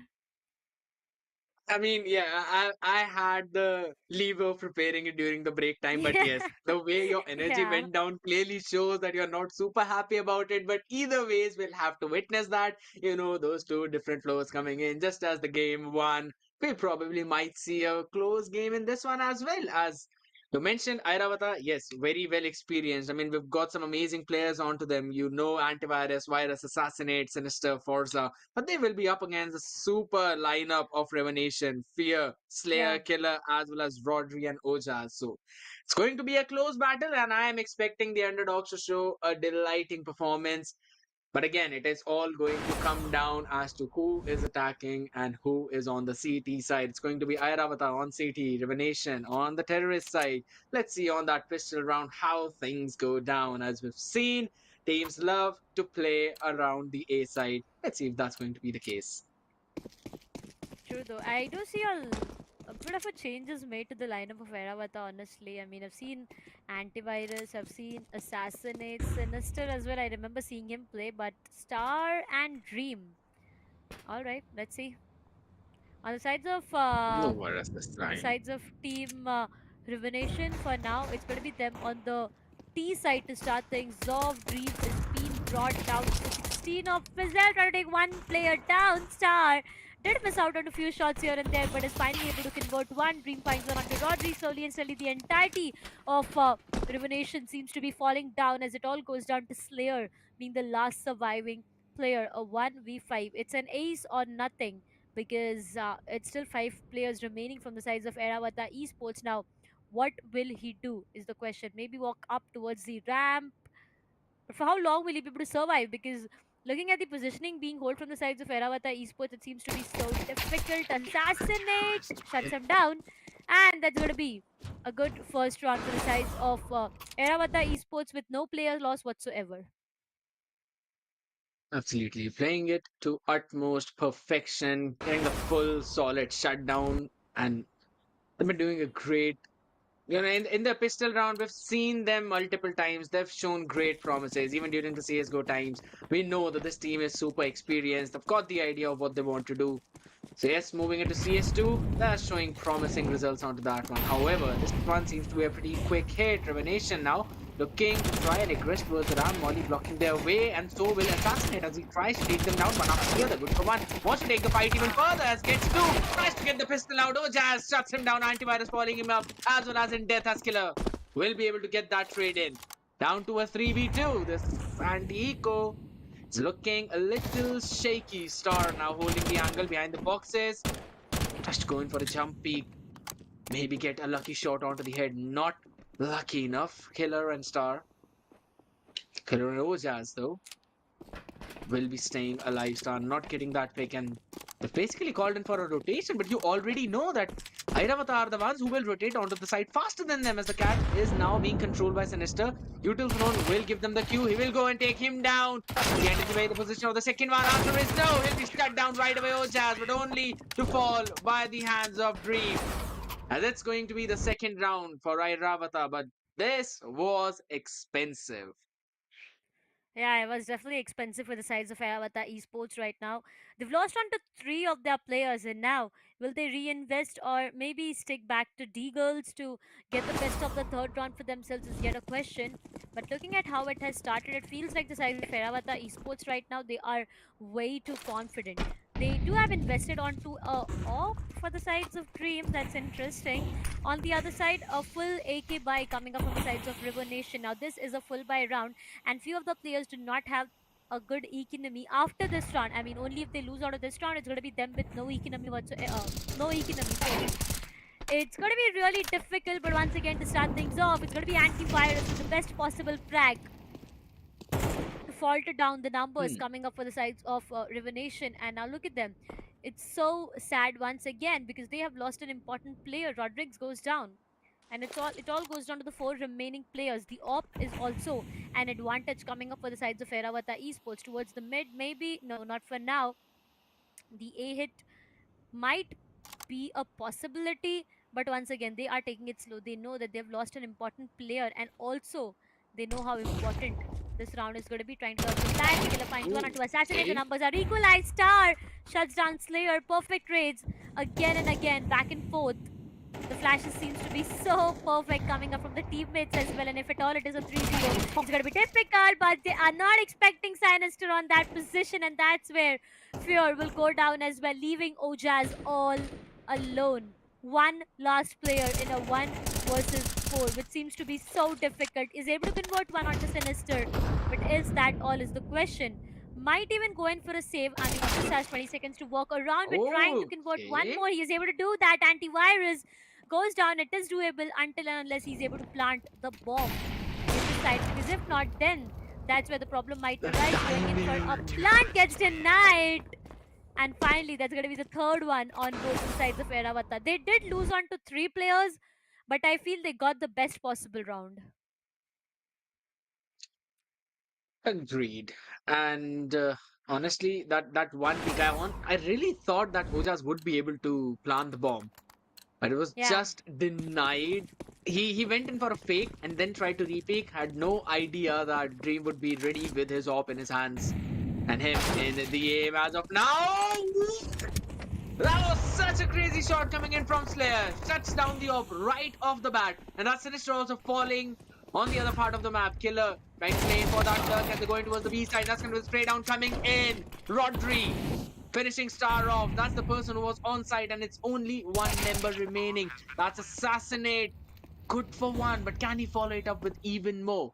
I mean, yeah, I had the leave of preparing it during the break time, but Yeah. yes, the way your energy Yeah. went down clearly shows that you're not super happy about it. But either ways, we'll have to witness that. Those two different flows coming in just as the game won. We probably might see a close game in this one as well. As you mentioned, Airavata, yes, very well experienced. I mean, we've got some amazing players onto them. Antivirus, Virus, Assassinate, Sinister, Forza, but they will be up against a super lineup of Re-wonation, Fear, Yeah. Slayer, Killer, as well as Rodri and Ojaz. So it's going to be a close battle, and I am expecting the underdogs to show a delighting performance. But again, it is all going to come down as to who is attacking and who is on the CT side. It's going to be Airavata on CT, Revenation on the terrorist side. Let's see on that pistol round how things go down. As we've seen, teams love to play around the A side. Let's see if that's going to be the case. True though. I do see a bit of a changes made to the lineup of Airavata, honestly. I mean, I've seen Antivirus, I've seen Assassinate, Sinister as well. I remember seeing him play, but Star and Dream. Alright, let's see. On the sides of No worries this on the time. sides of team Revenation, for now it's going to be them on the T side to start things. Zov Dream is being brought down to the 16 of Fizel, trying to take one player down. Star did miss out on a few shots here and there, but is finally able to convert one. Dream finds one onto Rodri. Slowly and slowly, the entirety of Revenation seems to be falling down as it all goes down to Slayer being the last surviving player. A 1v5. It's an ace or nothing because it's still five players remaining from the sides of Airavata Esports. Now, what will he do is the question. Maybe walk up towards the ramp. But for how long will he be able to survive? Because looking at the positioning being hold from the sides of Airavata Esports, it seems to be so difficult. Assassinate shuts him down, and that's going to be a good first round for the sides of Airavata Esports with no player loss whatsoever. Absolutely. Playing it to utmost perfection, getting the full solid shutdown, and they've been doing a great. In the pistol round, we've seen them multiple times. They've shown great promises, even during the CSGO times. We know that this team is super experienced. They've got the idea of what they want to do. So yes, moving into CS2, that's showing promising results onto that one. However, this one seems to be a pretty quick hit. Revenation now looking to try and aggress towards the round. Molly blocking their way, and so will Assassinate as he tries to take them down one after the other. Good for one. Wants to take the fight even further as gets two. Tries to get the pistol out. Oh, Jazz shuts him down. Antivirus following him up, as well as in death as Killer. Will be able to get that trade in. Down to a 3v2. This anti-eco it's looking a little shaky. Star now holding the angle behind the boxes. Just going for a jump peek. Maybe get a lucky shot onto the head. Not lucky enough. Killer and Star. Killer and Ojaz, though, will be staying alive. Star not getting that pick. And they've basically called in for a rotation. But you already know that Airavata are the ones who will rotate onto the side faster than them as the cat is now being controlled by Sinister. Util Throne will give them the cue. He will go and take him down. He anticipates the position of the second one. Answer is no. He'll be shut down right away, Ojaz, but only to fall by the hands of Dream. As it's going to be the second round for Airavata, but this was expensive. Yeah, it was definitely expensive for the sides of Ayavata Esports right now. They've lost on to three of their players, and now will they reinvest or maybe stick back to D-Girls to get the best of the third round for themselves is yet a question. But looking at how it has started, it feels like the sides of Ayavata Esports right now, they are way too confident. They do have invested onto a AWP for the sides of Dream. That's interesting. On the other side, a full AK buy coming up from the sides of River Nation. Now, this is a full buy round and few of the players do not have a good economy after this round. I mean, only if they lose out of this round, it's going to be them with no economy whatsoever. No economy. So it's going to be really difficult. But once again, to start things off, it's going to be antivirus with the best possible frag to falter down the numbers Hmm. coming up for the sides of Re-wonation. And now look at them. It's so sad once again because they have lost an important player. Rodriguez goes down. And it all goes down to the four remaining players. The op is also an advantage coming up for the sides of Eravata Esports towards the mid. Maybe no, not for now. The A hit might be a possibility, but once again, they are taking it slow. They know that they've lost an important player, and also they know how important this round is going to be. Trying to dodge the flash, Killer finds one Ooh, on to assassinate. The okay. numbers are equalized. Star shuts down Slayer. Perfect trades again and again, back and forth. The flashes seems to be so perfect coming up from the teammates as well. And if at all it is a 3-0, it's going to be difficult. But they are not expecting Sinister on that position. And that's where Fear will go down as well, leaving Ojaz all alone. One last player in a 1 versus 4, which seems to be so difficult. Is able to convert one onto Sinister. But is that all is the question? Might even go in for a save. I mean, just has 20 seconds to walk around. We're trying to convert one Okay. more. He is able to do that. Antivirus goes down. It is doable until and unless he's able to plant the bomb in the side. Because if not, then that's where the problem might The arise. Going in for a timing. plant gets denied. And finally, that's going to be the third one on both the sides of Eravata. They did lose on to 3 players, but I feel they got the best possible round. Agreed. And honestly, that one pick I really thought that Ojas would be able to plant the bomb, but it was Yeah. just denied. He went in for a fake and then tried to repick. Had no idea that Dream would be ready with his op in his hands and him in the aim as of now. That was such a crazy shot coming in from Slayer. Shuts down the op right off the bat. And that Sinister also falling on the other part of the map. Killer trying to play in for that duck and they're going towards the B side. That's going to be spray down coming in. Rodri finishing Star off. That's the person who was on site and it's only one member remaining. That's Assassinate. Good for one, but can he follow it up with even more?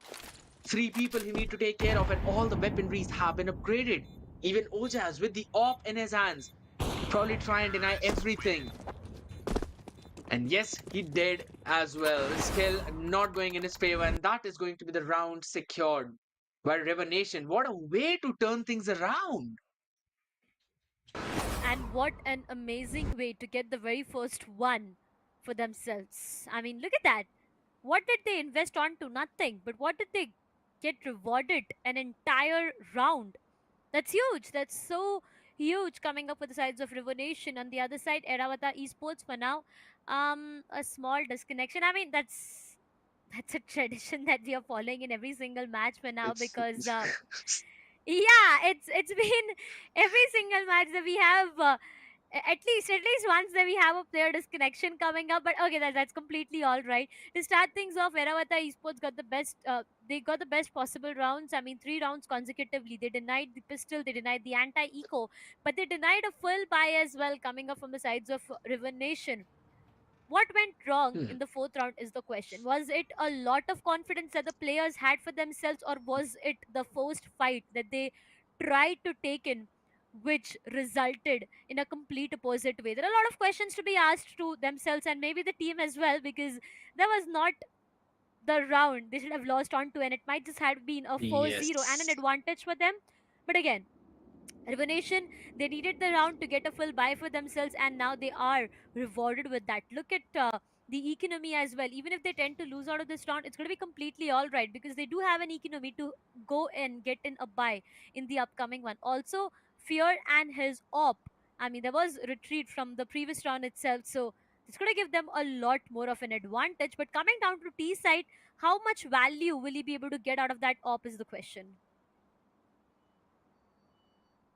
3 people he need to take care of and all the weaponries have been upgraded. Even Ojas with the op in his hands probably try and deny everything. And yes, he did as well. Still not going in his favor, and that is going to be the round secured. By Revelation, what a way to turn things around. And what an amazing way to get the very first one for themselves. I mean, look at that. What did they invest onto? Nothing. But what did they get rewarded? An entire round. That's huge. That's so huge coming up with the sides of Re-wonation. On the other side, Eravata Esports for now. A small disconnection. I mean, that's a tradition that we are following in every single match for now It's because yeah, it's been every single match that we have. At least once that we have a player disconnection coming up, but okay, that's completely all right. To start things off, Veravata Esports got the best. They got the best possible rounds. I mean, 3 rounds consecutively. They denied the pistol, they denied the anti-eco, but they denied a full buy as well, coming up from the sides of Riven Nation. What went wrong Hmm. in the fourth round is the question. Was it a lot of confidence that the players had for themselves, or was it the first fight that they tried to take in, which resulted in a complete opposite way? There are a lot of questions to be asked to themselves and maybe the team as well, because that was not the round they should have lost on to, and it might just have been a 4-0 and an Yes. advantage for them. But again, Revelation, they needed the round to get a full buy for themselves, and now they are rewarded with that. Look at the economy as well. Even if they tend to lose out of this round, it's going to be completely all right because they do have an economy to go and get in a buy in the upcoming one. Also, Fear and his op. I mean, there was retreat from the previous round itself, so it's going to give them a lot more of an advantage. But coming down to T side, how much value will he be able to get out of that op is the question.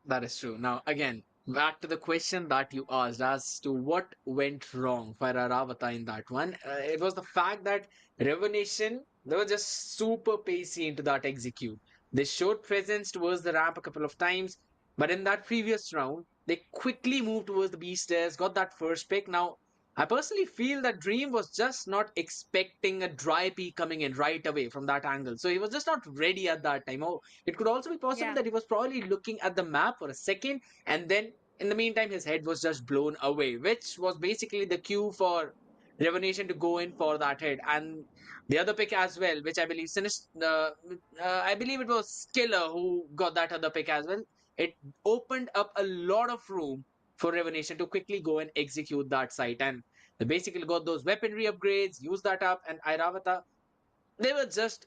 That is true. Now, again, back to the question that you asked as to what went wrong for Aravata in that one. It was the fact that Revelation, they were just super pacey into that execute. They showed presence towards the ramp a couple of times, but in that previous round, they quickly moved towards the B stairs, got that first pick. Now, I personally feel that Dream was just not expecting a dry peak coming in right away from that angle. So he was just not ready at that time. Oh, it could also be possible Yeah. that he was probably looking at the map for a second, and then in the meantime his head was just blown away, which was basically the cue for Revelation to go in for that head. And the other pick as well, which I believe I believe it was Skiller who got that other pick as well. It opened up a lot of room for Revelation to quickly go and execute that site. And they basically got those weaponry upgrades, used that up, and Airavata, they were just,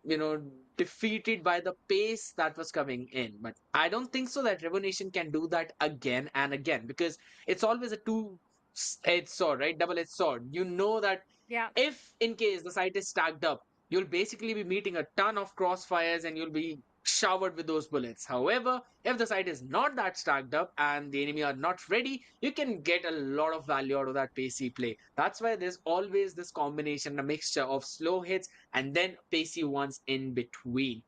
you know, defeated by the pace that was coming in. But I don't think so that Revolution can do that again and again, because it's always a two-edged sword, right? Double-edged sword. You know that Yeah. if in case the site is stacked up, you'll basically be meeting a ton of crossfires and you'll be showered with those bullets. However, if the site is not that stacked up and the enemy are not ready, you can get a lot of value out of that pacey play. That's why there's always this combination, a mixture of slow hits and then pacey ones in between.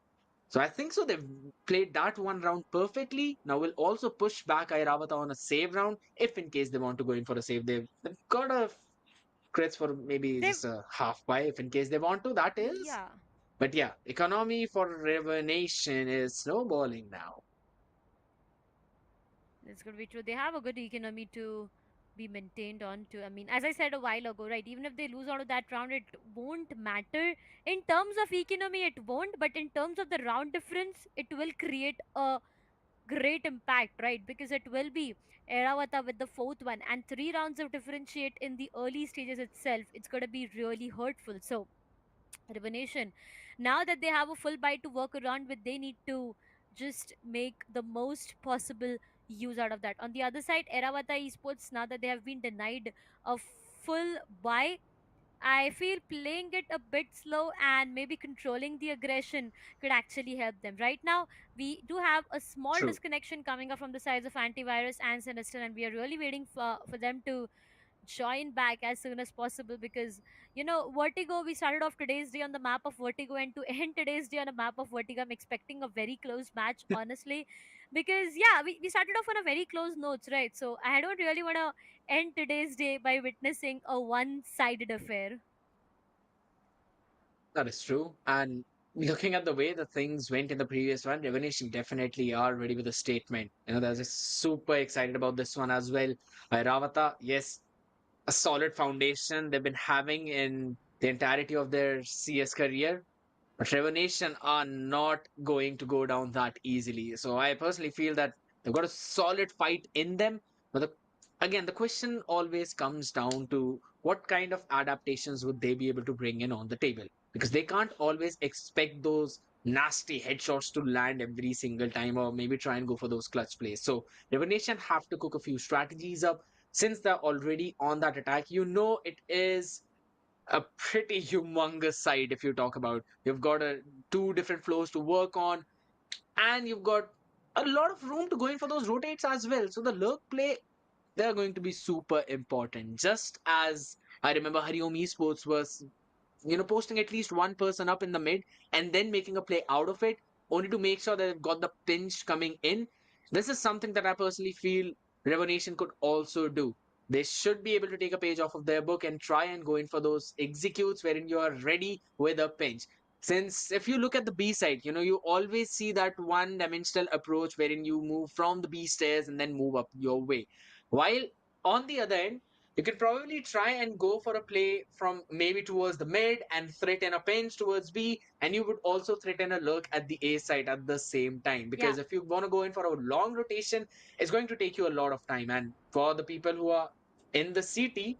So I think so they've played that one round perfectly. Now we'll also push back Airavata on a save round if in case they want to go in for a save. They've got a crits for maybe They. just a half buy if in case they want to, that is. Yeah. But yeah, economy for Revenation is snowballing now. It's going to be true. They have a good economy to be maintained on to. I mean, as I said a while ago, right? Even if they lose out of that round, it won't matter. In terms of economy, it won't. But in terms of the round difference, it will create a great impact, right? Because it will be Eravata with the fourth one and 3 rounds of differentiate in the early stages itself. It's going to be really hurtful. So Revenation, now that they have a full bite to work around with, they need to just make the most possible use out of that. On the other side, Eravata Esports, now that they have been denied a full buy, I feel playing it a bit slow and maybe controlling the aggression could actually help them. Right now, we do have a small True. disconnection coming up from the sides of Antivirus and Sinister, and we are really waiting for them to join back as soon as possible because Vertigo, we started off today's day on the map of Vertigo, and to end today's day on a map of Vertigo, I'm expecting a very close match, honestly, because yeah, we started off on a very close notes, right? So I don't really want to end today's day by witnessing a one-sided affair. That is true. And looking at the way the things went in the previous one, Revelation definitely are ready with a statement. They're just super excited about this one as well. Airavata, yes, a solid foundation they've been having in the entirety of their CS career. But Revenation are not going to go down that easily. So I personally feel that they've got a solid fight in them. But again, the question always comes down to what kind of adaptations would they be able to bring in on the table? Because they can't always expect those nasty headshots to land every single time, or maybe try and go for those clutch plays. So Revenation have to cook a few strategies up since they're already on that attack. It is a pretty humongous site if you talk about. You've got two different floors to work on, and you've got a lot of room to go in for those rotates as well. So the lurk play, they're going to be super important. Just as I remember Hariom Esports was, posting at least one person up in the mid and then making a play out of it, only to make sure that they've got the pinch coming in. This is something that I personally feel Revolution could also do. They should be able to take a page off of their book and try and go in for those executes wherein you are ready with a pinch. Since if you look at the B side, you always see that one dimensional approach wherein you move from the B stairs and then move up your way. While on the other end, you can probably try and go for a play from maybe towards the mid and threaten a pinch towards B, and you would also threaten a lurk at the A side at the same time. Yeah. Because if you want to go in for a long rotation, it's going to take you a lot of time. And for the people who are in the CT,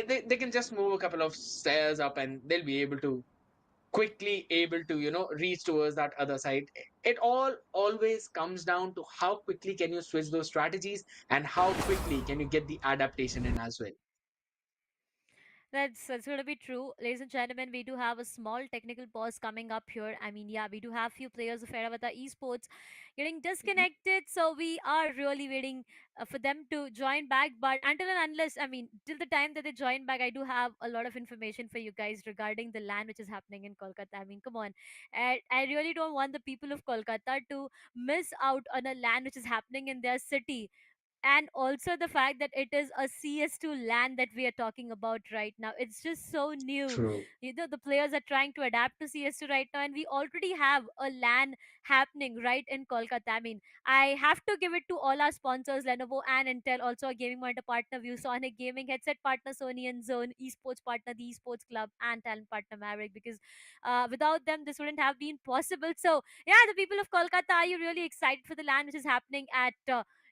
they can just move a couple of stairs up and they'll be able to quickly able to reach towards that other side. It all always comes down to how quickly can you switch those strategies and how quickly can you get the adaptation in as well. That's going to be true, ladies and gentlemen. We do have a small technical pause coming up here. I mean, yeah, we do have few players of Eravata Esports getting disconnected, so we are really waiting for them to join back. But until and unless, I mean, till the time that they join back, I do have a lot of information for you guys regarding the LAN which is happening in Kolkata. I mean, come on, I really don't want the people of Kolkata to miss out on a LAN which is happening in their city. And also the fact that it is a CS2 LAN that we are talking about right now. It's just so new. True. The players are trying to adapt to CS2 right now, and we already have a LAN happening right in Kolkata. I mean, I have to give it to all our sponsors, Lenovo and Intel, also a gaming monitor partner, ViewSonic Gaming, headset partner, Sony and Zone, esports partner, the Esports Club, and talent partner, Maverick, because without them, this wouldn't have been possible. So, yeah, the people of Kolkata, are you really excited for the LAN which is happening at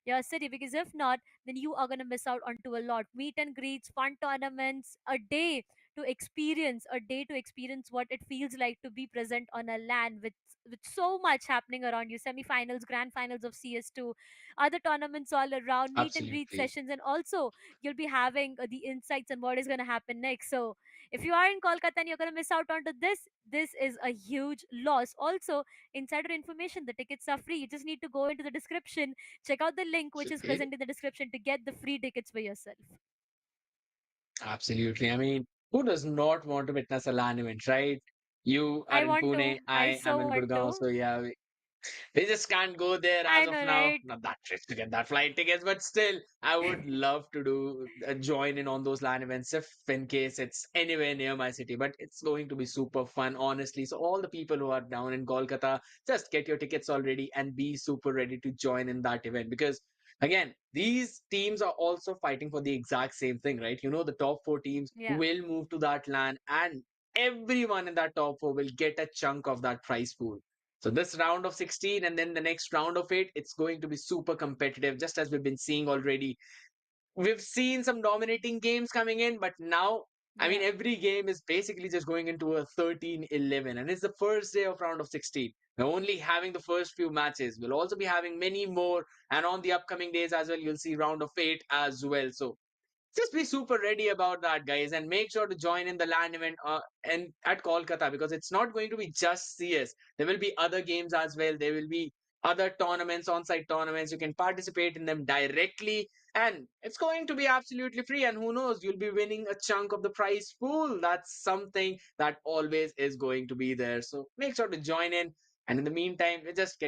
your city? Because if not, then you are going to miss out onto a lot. Meet and greets, fun tournaments, a day to experience what it feels like to be present on a LAN with so much happening around you. Semi-finals, grand finals of CS2, other tournaments all around, meet and greet Absolutely. sessions, and also you'll be having the insights on what is going to happen next. So if you are in Kolkata and you're going to miss out onto this is a huge loss. Also, insider information, the tickets are free. You just need to go into the description, check out the link which is Absolutely. present in the description to get the free tickets for yourself. Absolutely. I mean, who does not want to witness a LAN event, right? You are I in want Pune, to. I I am so in want Gurgaon, to. so yeah, we just can't go there I as of know, now. right? Not that rich to get that flight tickets, but still, I would love to do join in on those LAN events if in case it's anywhere near my city. But it's going to be super fun, honestly. So all the people who are down in Kolkata, just get your tickets already and be super ready to join in that event because. Again, these teams are also fighting for the exact same thing, right? You know, the top four teams Yeah. will move to that LAN, and everyone in that top four will get a chunk of that prize pool. So this round of 16 and then the next round of 8, it's going to be super competitive, just as we've been seeing already. We've seen some dominating games coming in, but now, I mean, Yeah. every game is basically just going into a 13-11, and it's the first day of round of 16. We're only having the first few matches. We'll also be having many more, and on the upcoming days as well, you'll see round of 8 as well. So just be super ready about that, guys, and make sure to join in the LAN event and at Kolkata because it's not going to be just CS. There will be other games as well. There will be other tournaments, on-site tournaments. You can participate in them directly, and it's going to be absolutely free. And who knows, you'll be winning a chunk of the prize pool. That's something that always is going to be there. So make sure to join in. And in the meantime, we're just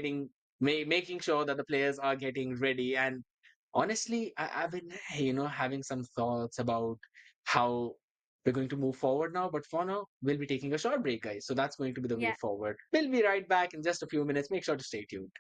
making sure that the players are getting ready and honestly, I've been, having some thoughts about how we're going to move forward now. But for now, we'll be taking a short break, guys. So that's going to be the way Yeah. forward. We'll be right back in just a few minutes. Make sure to stay tuned.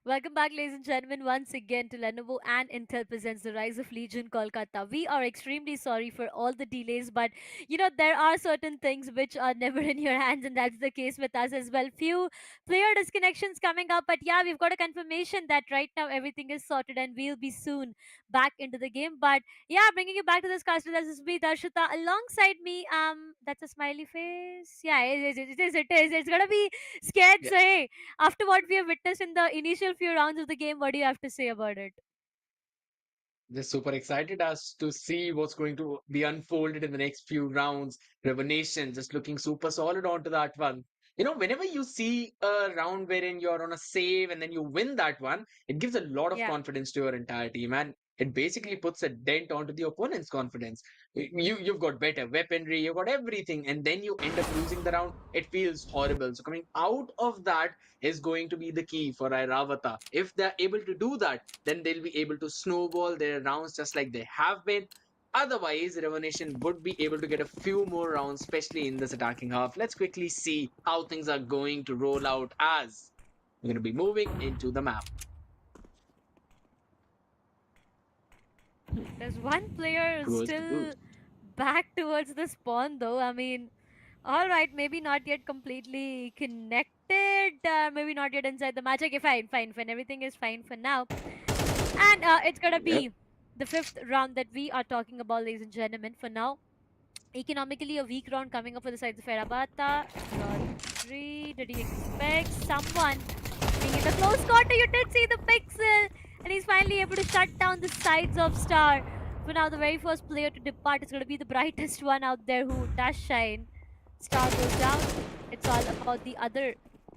Welcome back, ladies and gentlemen, once again to Lenovo and Intel presents The Rise of Legion Kolkata. We are extremely sorry for all the delays, but there are certain things which are never in your hands, and that's the case with us as well. Few player disconnections coming up, but yeah, we've got a confirmation that right now everything is sorted and we'll be soon back into the game. But yeah, bringing you back to this castle, this is me, Darshita, alongside me. That's a smiley face. Yeah, it is. It's gonna be scared, Yeah. so hey, after what we have witnessed in the initial few rounds of the game, what do you have to say about it? Just super excited as to see what's going to be unfolded in the next few rounds. Revelation just looking super solid onto that one. Whenever you see a round wherein you're on a save and then you win that one, it gives a lot of Yeah. confidence to your entire team, and it basically puts a dent onto the opponent's confidence. You've got better weaponry, you've got everything, and then you end up losing the round. It feels horrible. So coming out of that is going to be the key for Iravata. If they're able to do that, then they'll be able to snowball their rounds just like they have been. Otherwise, Re-wonation would be able to get a few more rounds, especially in this attacking half. Let's quickly see how things are going to roll out as we're going to be moving into the map. There's one player Towards the still booth. back towards the spawn, though. I mean, all right, maybe not yet completely connected, maybe not yet inside the match. Okay, fine. Everything is fine for now. And it's gonna Yep. be the fifth round that we are talking about, ladies and gentlemen. For now, economically a weak round coming up for the sides of Erabata. Rodri, did he expect someone being in the close quarter? You did see the pixel, and he's finally able to shut down the sides of Star. For now, the very first player to depart is going to be the brightest one out there who does shine. Star goes down. It's all about the other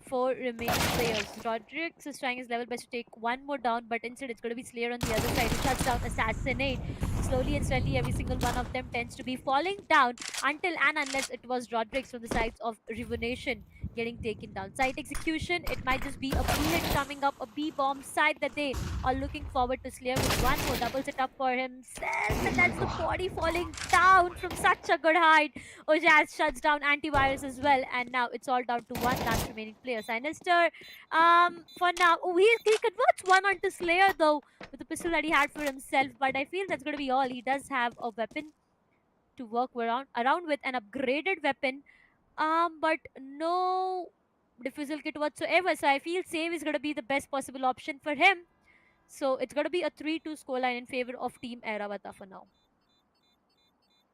four remaining players. Rodrix is trying his level best to take one more down, but instead it's going to be Slayer on the other side who shuts down Assassinate. Slowly and steadily, every single one of them tends to be falling down until and unless it was Rodrix from the sides of Re-wonation getting taken down. Site execution, it might just be a bullet coming up, a B bomb side that they are looking forward to. Slayer with one more doubles it up for himself, and that's the body falling down from such a good height. Ojaz shuts down antivirus as well, and now it's all down to one last remaining player. Sinister, for now, he converts one onto Slayer though with the pistol that he had for himself, but I feel that's going to be all. He does have a weapon to work around with, an upgraded weapon, but no diffusal kit whatsoever. So I feel save is going to be the best possible option for him. So it's going to be a 3-2 scoreline in favor of Team Airavata for now.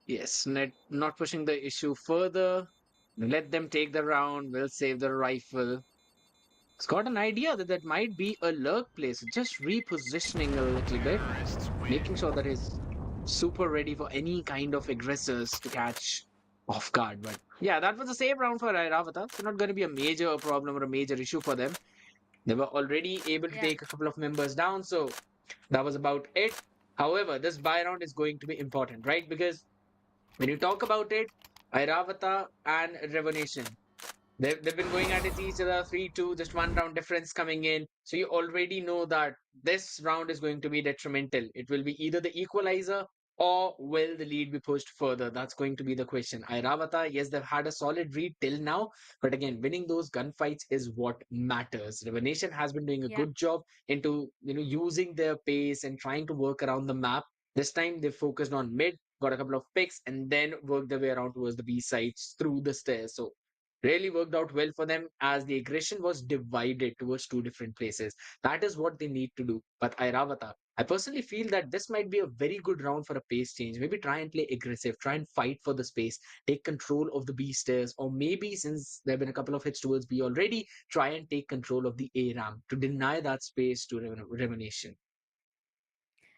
Yes, not pushing the issue further. Let them take the round. We'll save the rifle. It's got an idea that that might be a lurk place. Just repositioning a little bit, making sure that he's super ready for any kind of aggressors to catch off guard. But yeah, that was a save round for Airavata. So not going to be a major problem or a major issue for them. They were already able to Yeah. take a couple of members down. So that was about it. However, this buy round is going to be important, right? Because when you talk about it, Airavata and Re-wonation, they've been going at it each other 3-2, just one round difference coming in. So you already know that this round is going to be detrimental. It will be either the equalizer or will the lead be pushed further? That's going to be the question. Airavata, yes, they've had a solid lead till now, but again, winning those gunfights is what matters. Revelation has been doing a Yeah. good job into using their pace and trying to work around the map. This time they focused on mid, got a couple of picks, and then worked their way around towards the B sides through the stairs. So really worked out well for them as the aggression was divided towards two different places. That is what they need to do. But Airavata, I personally feel that this might be a very good round for a pace change. Maybe try and play aggressive, try and fight for the space, take control of the B stairs, or maybe since there have been a couple of hits towards B already, try and take control of the A ramp to deny that space to Revenation.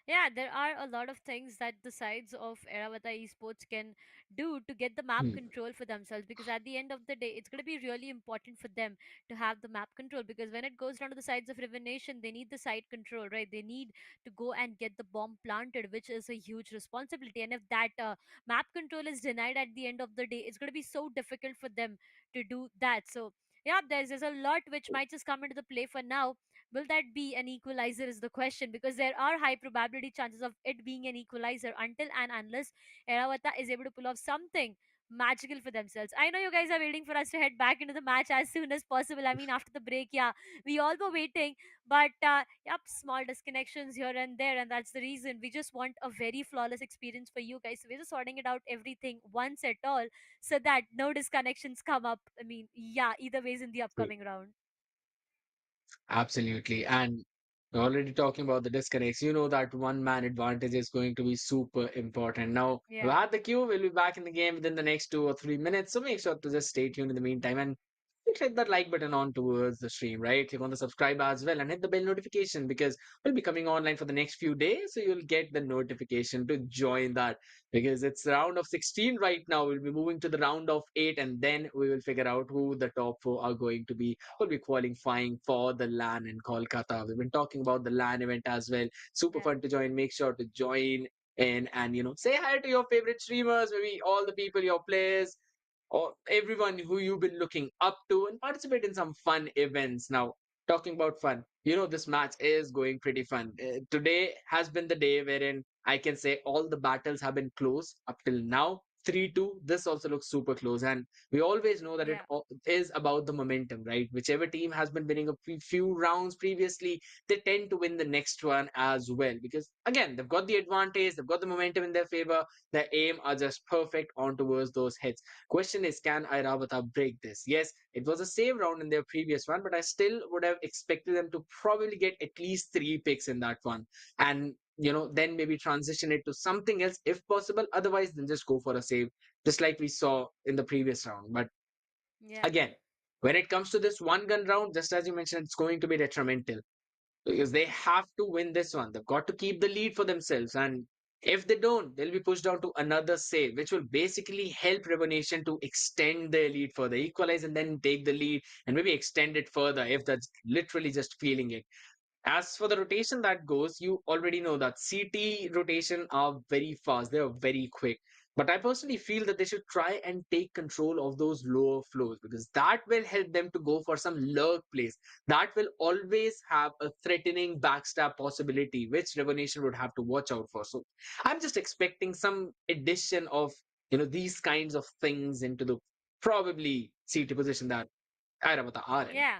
Yeah, there are a lot of things that the sides of Airavata Esports can do to get the map Hmm. control for themselves, because at the end of the day, it's going to be really important for them to have the map control, because when it goes down to the sides of Revenation, they need the side control, right? They need to go and get the bomb planted, which is a huge responsibility. And if that map control is denied at the end of the day, it's going to be so difficult for them to do that. So yeah, there's a lot which might just come into the play for now. Will that be an equalizer is the question, because there are high probability chances of it being an equalizer until and unless Eravata is able to pull off something magical for themselves. I know you guys are waiting for us to head back into the match as soon as possible. I mean, after the break, yeah, we all were waiting, but yep, small disconnections here and there, and that's the reason we just want a very flawless experience for you guys. So we're just sorting it out everything once at all, so that no disconnections come up. I mean, yeah, either ways in the upcoming round. Absolutely. And we're already talking about the disconnects. You know that one man advantage is going to be super important. Now, we've Yeah. had the queue. We'll be back in the game within the next 2 or 3 minutes. So make sure to just stay tuned in the meantime and click that like button on towards the stream, right? Click on the subscribe as well and hit the bell notification because we'll be coming online for the next few days. So you'll get the notification to join that because it's round of 16 right now. We'll be moving to the round of 8 and then we will figure out who the top four are going to be. We'll be qualifying for the LAN in Kolkata. We've been talking about the LAN event as well. Super Yeah. fun to join. Make sure to join in and say hi to your favorite streamers, maybe all the people, your players, or everyone who you've been looking up to and participate in some fun events. Now, talking about fun, this match is going pretty fun. Today has been the day wherein I can say all the battles have been close up till now. 3-2, this also looks super close. And we always know that it Yeah. is about the momentum, right? Whichever team has been winning a few rounds previously, they tend to win the next one as well. Because again, they've got the advantage, they've got the momentum in their favor, their aim are just perfect on towards those hits. Question is, can Airavata break this? Yes, it was a save round in their previous one, but I still would have expected them to probably get at least 3 picks in that one. And then maybe transition it to something else if possible. Otherwise, then just go for a save, just like we saw in the previous round. But Yeah. again, when it comes to this one gun round, just as you mentioned, it's going to be detrimental because they have to win this one. They've got to keep the lead for themselves. And if they don't, they'll be pushed down to another save, which will basically help Revolution to extend their lead further, equalize and then take the lead and maybe extend it further if that's literally just feeling it. As for the rotation that goes, you already know that CT rotation are very fast, they are very quick. But I personally feel that they should try and take control of those lower floors because that will help them to go for some lurk plays. That will always have a threatening backstab possibility, which Revolution would have to watch out for. So I'm just expecting some addition of these kinds of things into the probably CT position that Airavata are in. Yeah.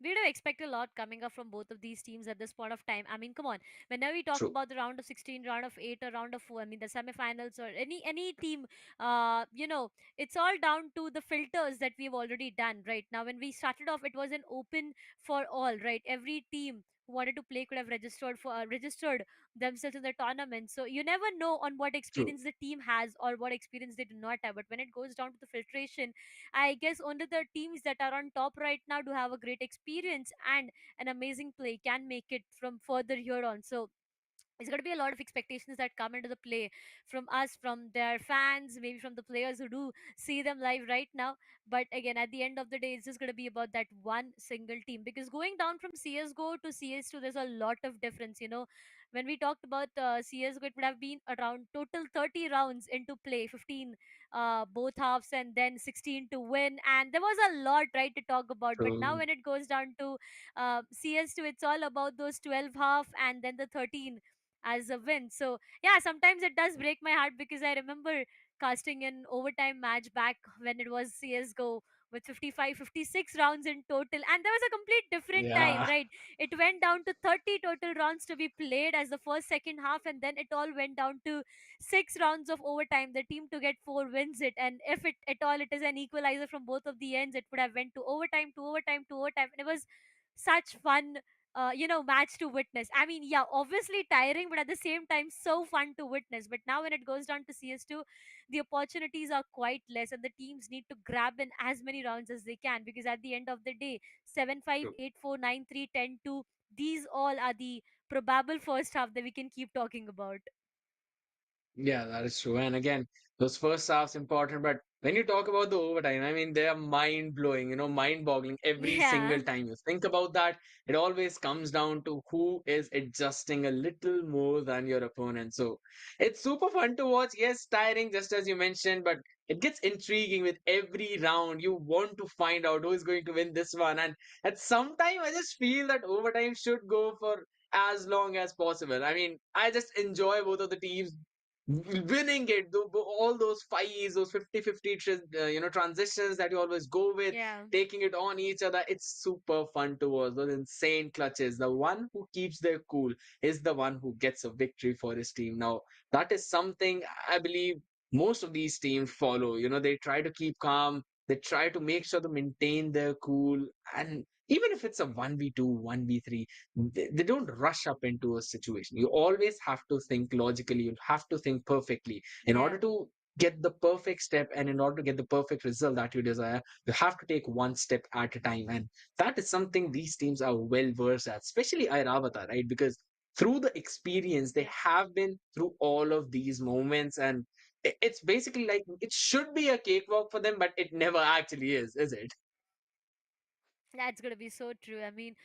We do expect a lot coming up from both of these teams at this point of time. I mean, come on. Whenever we talk True. about the round of 16, round of 8, or round of 4, I mean, the semifinals or any team, it's all down to the filters that we've already done right now. When we started off, it was an open for all, right? Every team wanted to play could have registered themselves in the tournament. So you never know on what True. experience the team has or what experience they do not have. But when it goes down to the filtration, I guess only the teams that are on top right now do have a great experience and an amazing play can make it from further here on. So there's going to be a lot of expectations that come into the play from us, from their fans, maybe from the players who do see them live right now. But again, at the end of the day, it's just going to be about that one single team, because going down from CSGO to CS2, there's a lot of difference. When we talked about CSGO, it would have been around total 30 rounds into play, 15 both halves, and then 16 to win. And there was a lot, right, to talk about. But now True. when it goes down to CS2, it's all about those 12 half and then the 13 as a win. So yeah, sometimes it does break my heart because I remember casting an overtime match back when it was CS:GO with 55, 56 rounds in total, and there was a complete different time, Yeah. right? It went down to 30 total rounds to be played as the first second half, and then it all went down to 6 rounds of overtime. The team to get four wins it, and if it at all it is an equalizer from both of the ends, it would have went to overtime, to overtime, to overtime, and it was such fun, match to witness. I mean, yeah, obviously tiring, but at the same time, so fun to witness. But now, when it goes down to CS2, the opportunities are quite less, and the teams need to grab in as many rounds as they can, because at the end of the day, 7-5, True. 8-4, 9-3, 10-2, these all are the probable first half that we can keep talking about. Yeah, that is true. And again, those first halves important, but when you talk about the overtime, I mean, they are mind blowing, mind boggling every Yeah. single time you think about that. It always comes down to who is adjusting a little more than your opponent. So it's super fun to watch. Yes, tiring, just as you mentioned, but it gets intriguing with every round. You want to find out who is going to win this one. And at some time, I just feel that overtime should go for as long as possible. I mean, I just enjoy both of the teams winning it, all those fights, those 50-50 transitions that you always go with, Yeah. taking it on each other. It's super fun to watch those insane clutches. The one who keeps their cool is the one who gets a victory for his team. Now that is something I believe most of these teams follow. They try to keep calm, they try to make sure to maintain their cool, and even if it's a 1v2, 1v3, they don't rush up into a situation. You always have to think logically, you have to think perfectly in Yeah. order to get the perfect step, and in order to get the perfect result that you desire. You have to take one step at a time, and that is something these teams are well versed at, especially Airavata, right? Because through the experience they Yeah. have been through all of these moments, and it's basically like it should be a cakewalk for them, but it never actually is it? That's gonna be so true. I mean,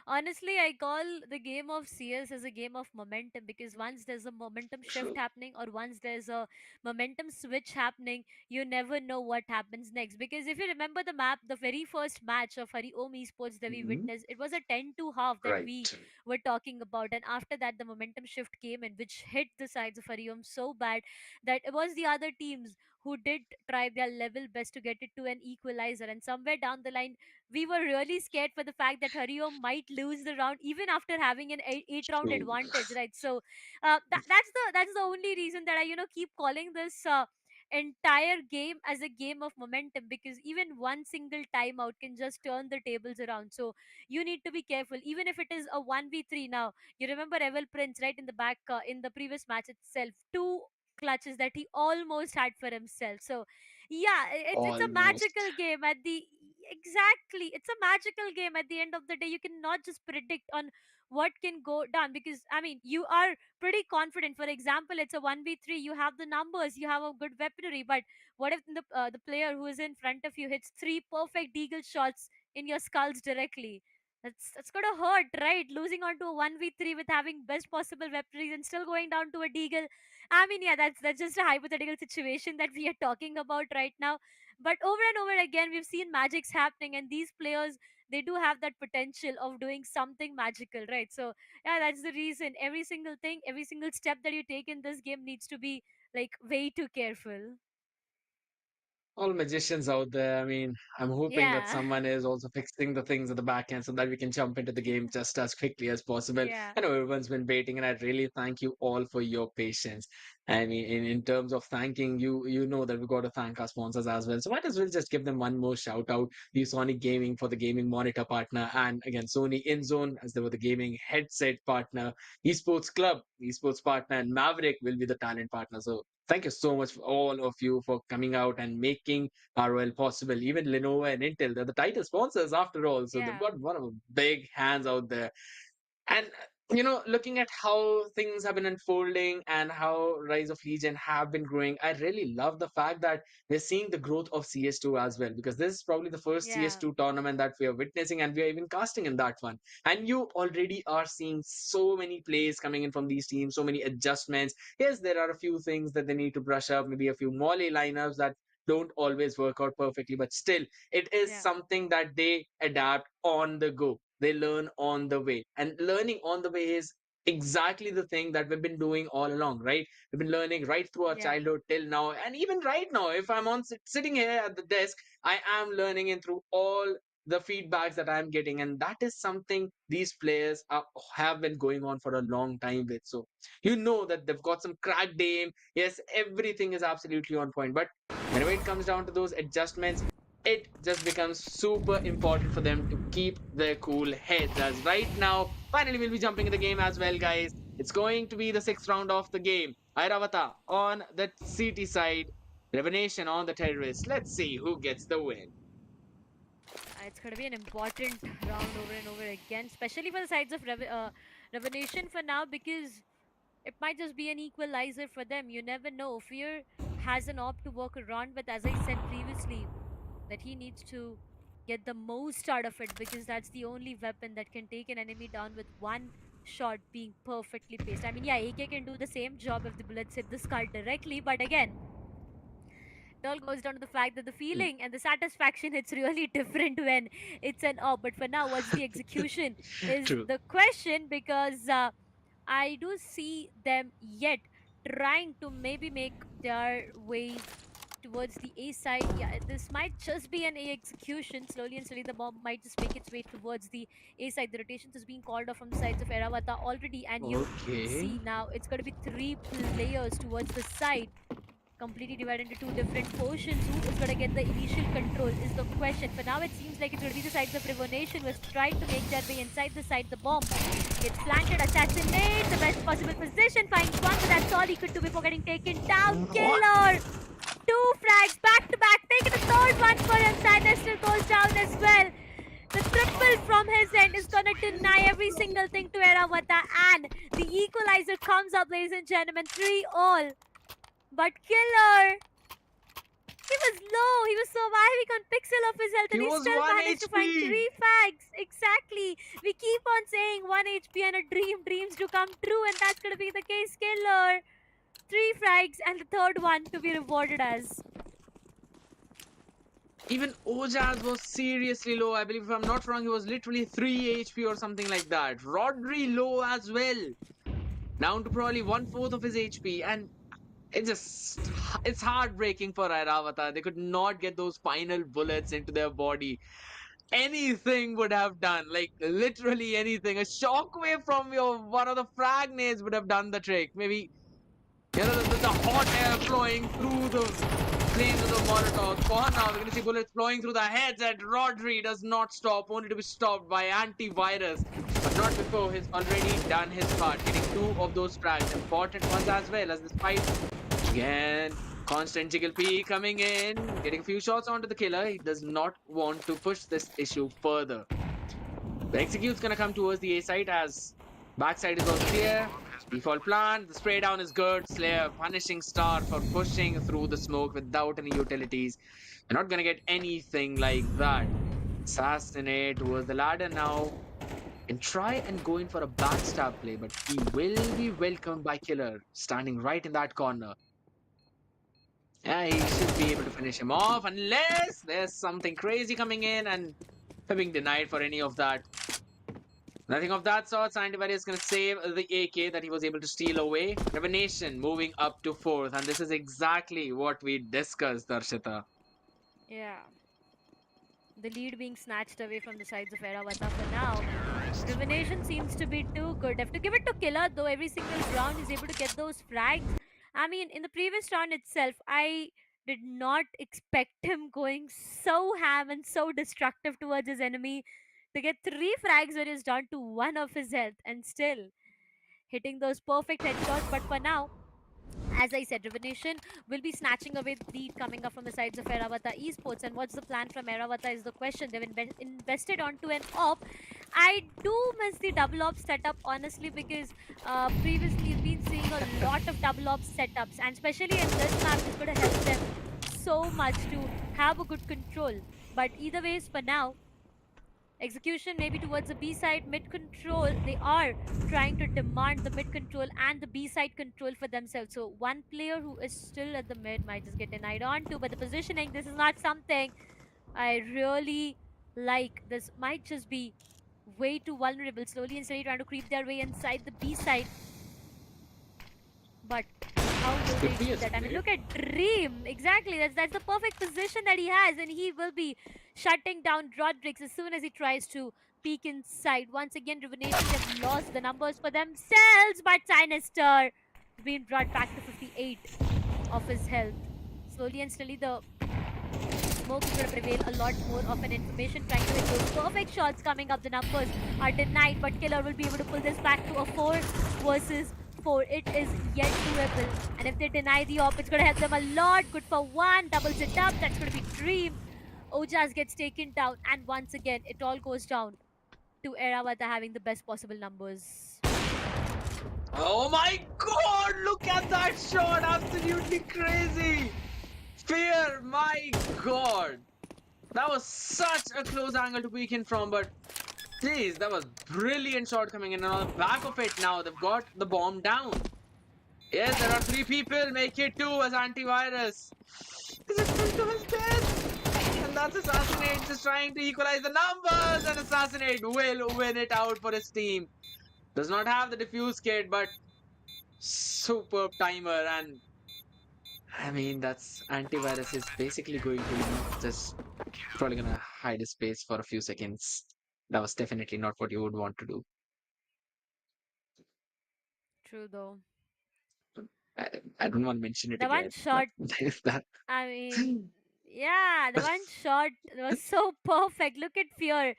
honestly, I call the game of CS as a game of momentum, because once there's a momentum shift True. happening, or once there's a momentum switch happening, you never know what happens next. Because if you remember the map, the very first match of Hariom Esports that we Mhm. witnessed, it was a 10-2 half that we Right. were talking about. And after that, the momentum shift came in, which hit the sides of Hariom so bad that it was the other teams who did try their level best to get it to an equalizer. And somewhere down the line, we were really scared for the fact that Hariom might lose the round even after having an eight round True. advantage, right? So that's the only reason that I keep calling this entire game as a game of momentum, because even one single timeout can just turn the tables around. So you need to be careful, even if it is a 1v3. Now you remember Evel Prince, right, in the back, in the previous match itself, two clutches that he almost had for himself. So yeah, it's a Almost. magical game at the exactly, it's a magical game at the end of the day. You cannot just predict on what can go down, because I mean, you are pretty confident. For example, it's a 1v3, you have the numbers, you have a good weaponry, but what if the player who is in front of you hits three perfect deagle shots in your skulls directly? That's gonna hurt, right? Losing onto a 1v3 with having best possible weaponry and still going down to a deagle. I mean, yeah, that's just a hypothetical situation that we are talking about right now. But over and over again, we've seen magics happening, and these players, they do have that potential of doing something magical, right? So yeah, that's the reason every single thing, every single step that you take in this game needs to be like way too careful. All magicians out there. I mean, I'm hoping that Yeah. someone is also fixing the things at the back end so that we can jump into the game just as quickly as possible. Yeah. I know everyone's been waiting, and I really thank you all for your patience. I mean, in terms of thanking you, you know that we got to thank our sponsors as well. So might as well just give them one more shout out. The Sony Gaming for the gaming monitor partner, and again Sony InZone as they were the gaming headset partner. Esports Club, esports partner, and Maverick will be the talent partner. So thank you so much, all of you, for coming out and making ROL possible. Even Lenovo and Intel, they're the title sponsors after all. So they've Yeah. got one of the big hands out there. And looking at how things have been unfolding and how Rise of Legion have been growing, I really love the fact that we're seeing the growth of CS2 as well, because this is probably the first Yeah. CS2 tournament that we are witnessing, and we are even casting in that one. And you already are seeing so many plays coming in from these teams, so many adjustments. Yes, there are a few things that they need to brush up, maybe a few molly lineups that don't always work out perfectly, but still, it is Yeah. something that they adapt on the go. They learn on the way, and learning on the way is exactly the thing that we've been doing all along, right? We've been learning right through our Yeah. childhood till now, and even right now, if I'm sitting here at the desk, I am learning in through all the feedbacks that I'm getting, and that is something these players have been going on for a long time with. So that they've got some cracked aim. Yes, everything is absolutely on point, but whenever it comes down to those adjustments, it just becomes super important for them to keep their cool heads. As right now, finally, we'll be jumping in the game as well, guys. It's going to be the sixth round of the game. Airavata on the CT side, Re-wonation on the terrorist. Let's see who gets the win. It's going to be an important round over and over again, especially for the sides of Revelation for now, because it might just be an equalizer for them. You never know. Fear has an op to work around, but as I said previously, that he needs to get the most out of it, because that's the only weapon that can take an enemy down with one shot being perfectly paced. I mean, yeah, AK can do the same job if the bullets hit the skull directly, but again, it all goes down to the fact that the Mm, feeling and the satisfaction, it's really different when it's an op. But for now, what's the execution is True. the question, because I do see them yet trying to maybe make their way towards the A side. Yeah, this might just be an A execution. Slowly and slowly, the bomb might just make its way towards the A side. The rotations is being called off from the sides of Eravata already, and you Okay. see now it's going to be three players towards the side, completely divided into two different portions. Who is going to get the initial control is the question. For now, it seems like it's going to be the sides of Re-wonation was trying to make their way inside the side. The bomb gets planted, assassinate, the best possible position, finds one, but that's all he could do before getting taken down. What? Killer! Two frags back to back, taking a third one for him. Sadness still goes down as well. The triple from his end is gonna deny every single thing to Eravata, and the equalizer comes up, ladies and gentlemen. 3-all. But Killer, he was low, he was surviving on pixel of his health, He and he was still 1 managed to find HP. 3 fags. Exactly. We keep on saying 1 HP and a dreams to come true, and that's gonna be the case. Killer, 3 frags, and the third one to be rewarded as. Even Ojaz was seriously low. I believe, if I'm not wrong, he was literally 3 HP or something like that. Rodri low as well, down to probably one-fourth of his HP. And it's heartbreaking for Airavata. They could not get those final bullets into their body. Anything would have done, like literally anything. A shockwave from your one of the frag nades would have done the trick. Maybe the hot air flowing through the flames of the Molotov. For now, we're going to see bullets flowing through the heads, and Rodri does not stop, only to be stopped by antivirus. But not before he's already done his part, getting two of those frags, important ones as well, as this fight. Again, constant jiggle P coming in, getting a few shots onto the killer. He does not want to push this issue further. The execute's gonna come towards the A side, as backside is also clear. Default plan, the spray down is good. Slayer punishing Star for pushing through the smoke without any utilities. You're not gonna get anything like that. Assassinate towards the ladder now and try and go in for a backstab play, but he will be welcomed by Killer, standing right in that corner. Yeah, he should be able to finish him off, unless there's something crazy coming in and being denied for any of that. Nothing of that sort. Scientific is going to save the AK that he was able to steal away. Re-wonation moving up to fourth, and this is exactly what we discussed, Darshita. Yeah. The lead being snatched away from the sides of Eravata for now. Re-wonation seems to be too good. Have to give it to Killer though. Every single round is able to get those frags. I mean, in the previous round itself, I did not expect him going so ham and so destructive towards his enemy to get 3 frags when he's down to 1 of his health and still hitting those perfect headshots. But for now, as I said, Revenation will be snatching away the lead coming up from the sides of Eravata Esports. And what's the plan from Eravata is the question. They've invested onto an op. I do miss the double op setup, honestly, because previously we've been seeing a lot of double op setups, and especially in this map, it's going to help them so much to have a good control. But either ways, for now, execution maybe towards the B side, mid control. They are trying to demand the mid control and the B side control for themselves. So one player who is still at the mid might just get denied onto. But the positioning, this is not something I really like. This might just be way too vulnerable. Slowly and steadily trying to creep their way inside the B side. But how will they Could be do a that? I mean, split. look at Dream. Exactly. That's the perfect position that he has, and he will be shutting down Rodriguez as soon as he tries to peek inside. Once again, Revenation have lost the numbers for themselves, but Sinister being brought back to 58 of his health. Slowly and slowly, the smoke is going to prevail a lot more of an information, trying to hit those perfect shots coming up. The numbers are denied, but Killer will be able to pull this back to a 4 versus 4. It is yet doable, and if they deny the op, it's going to help them a lot. Good for 1, doubles it up. That's going to be Dream. Ojas gets taken down, and once again, it all goes down to Erawata having the best possible numbers. Oh my god, look at that shot! Absolutely crazy! Fear, my god! That was such a close angle to peek in from, but jeez, that was brilliant shot coming in. And on the back of it now, they've got the bomb down. Yes, there are 3 people, make it 2 as antivirus. Is it still to his death? And that's Assassinate just trying to equalize the numbers, and Assassinate will win it out for his team. Does not have the diffuse kit, but superb timer. And I mean, that's antivirus is basically going to, just probably gonna hide his face for a few seconds. That was definitely not what you would want to do. True though. I, I don't want to mention it The one again, but shot, there's that. I mean, yeah, the one shot was so perfect. Look at Fear.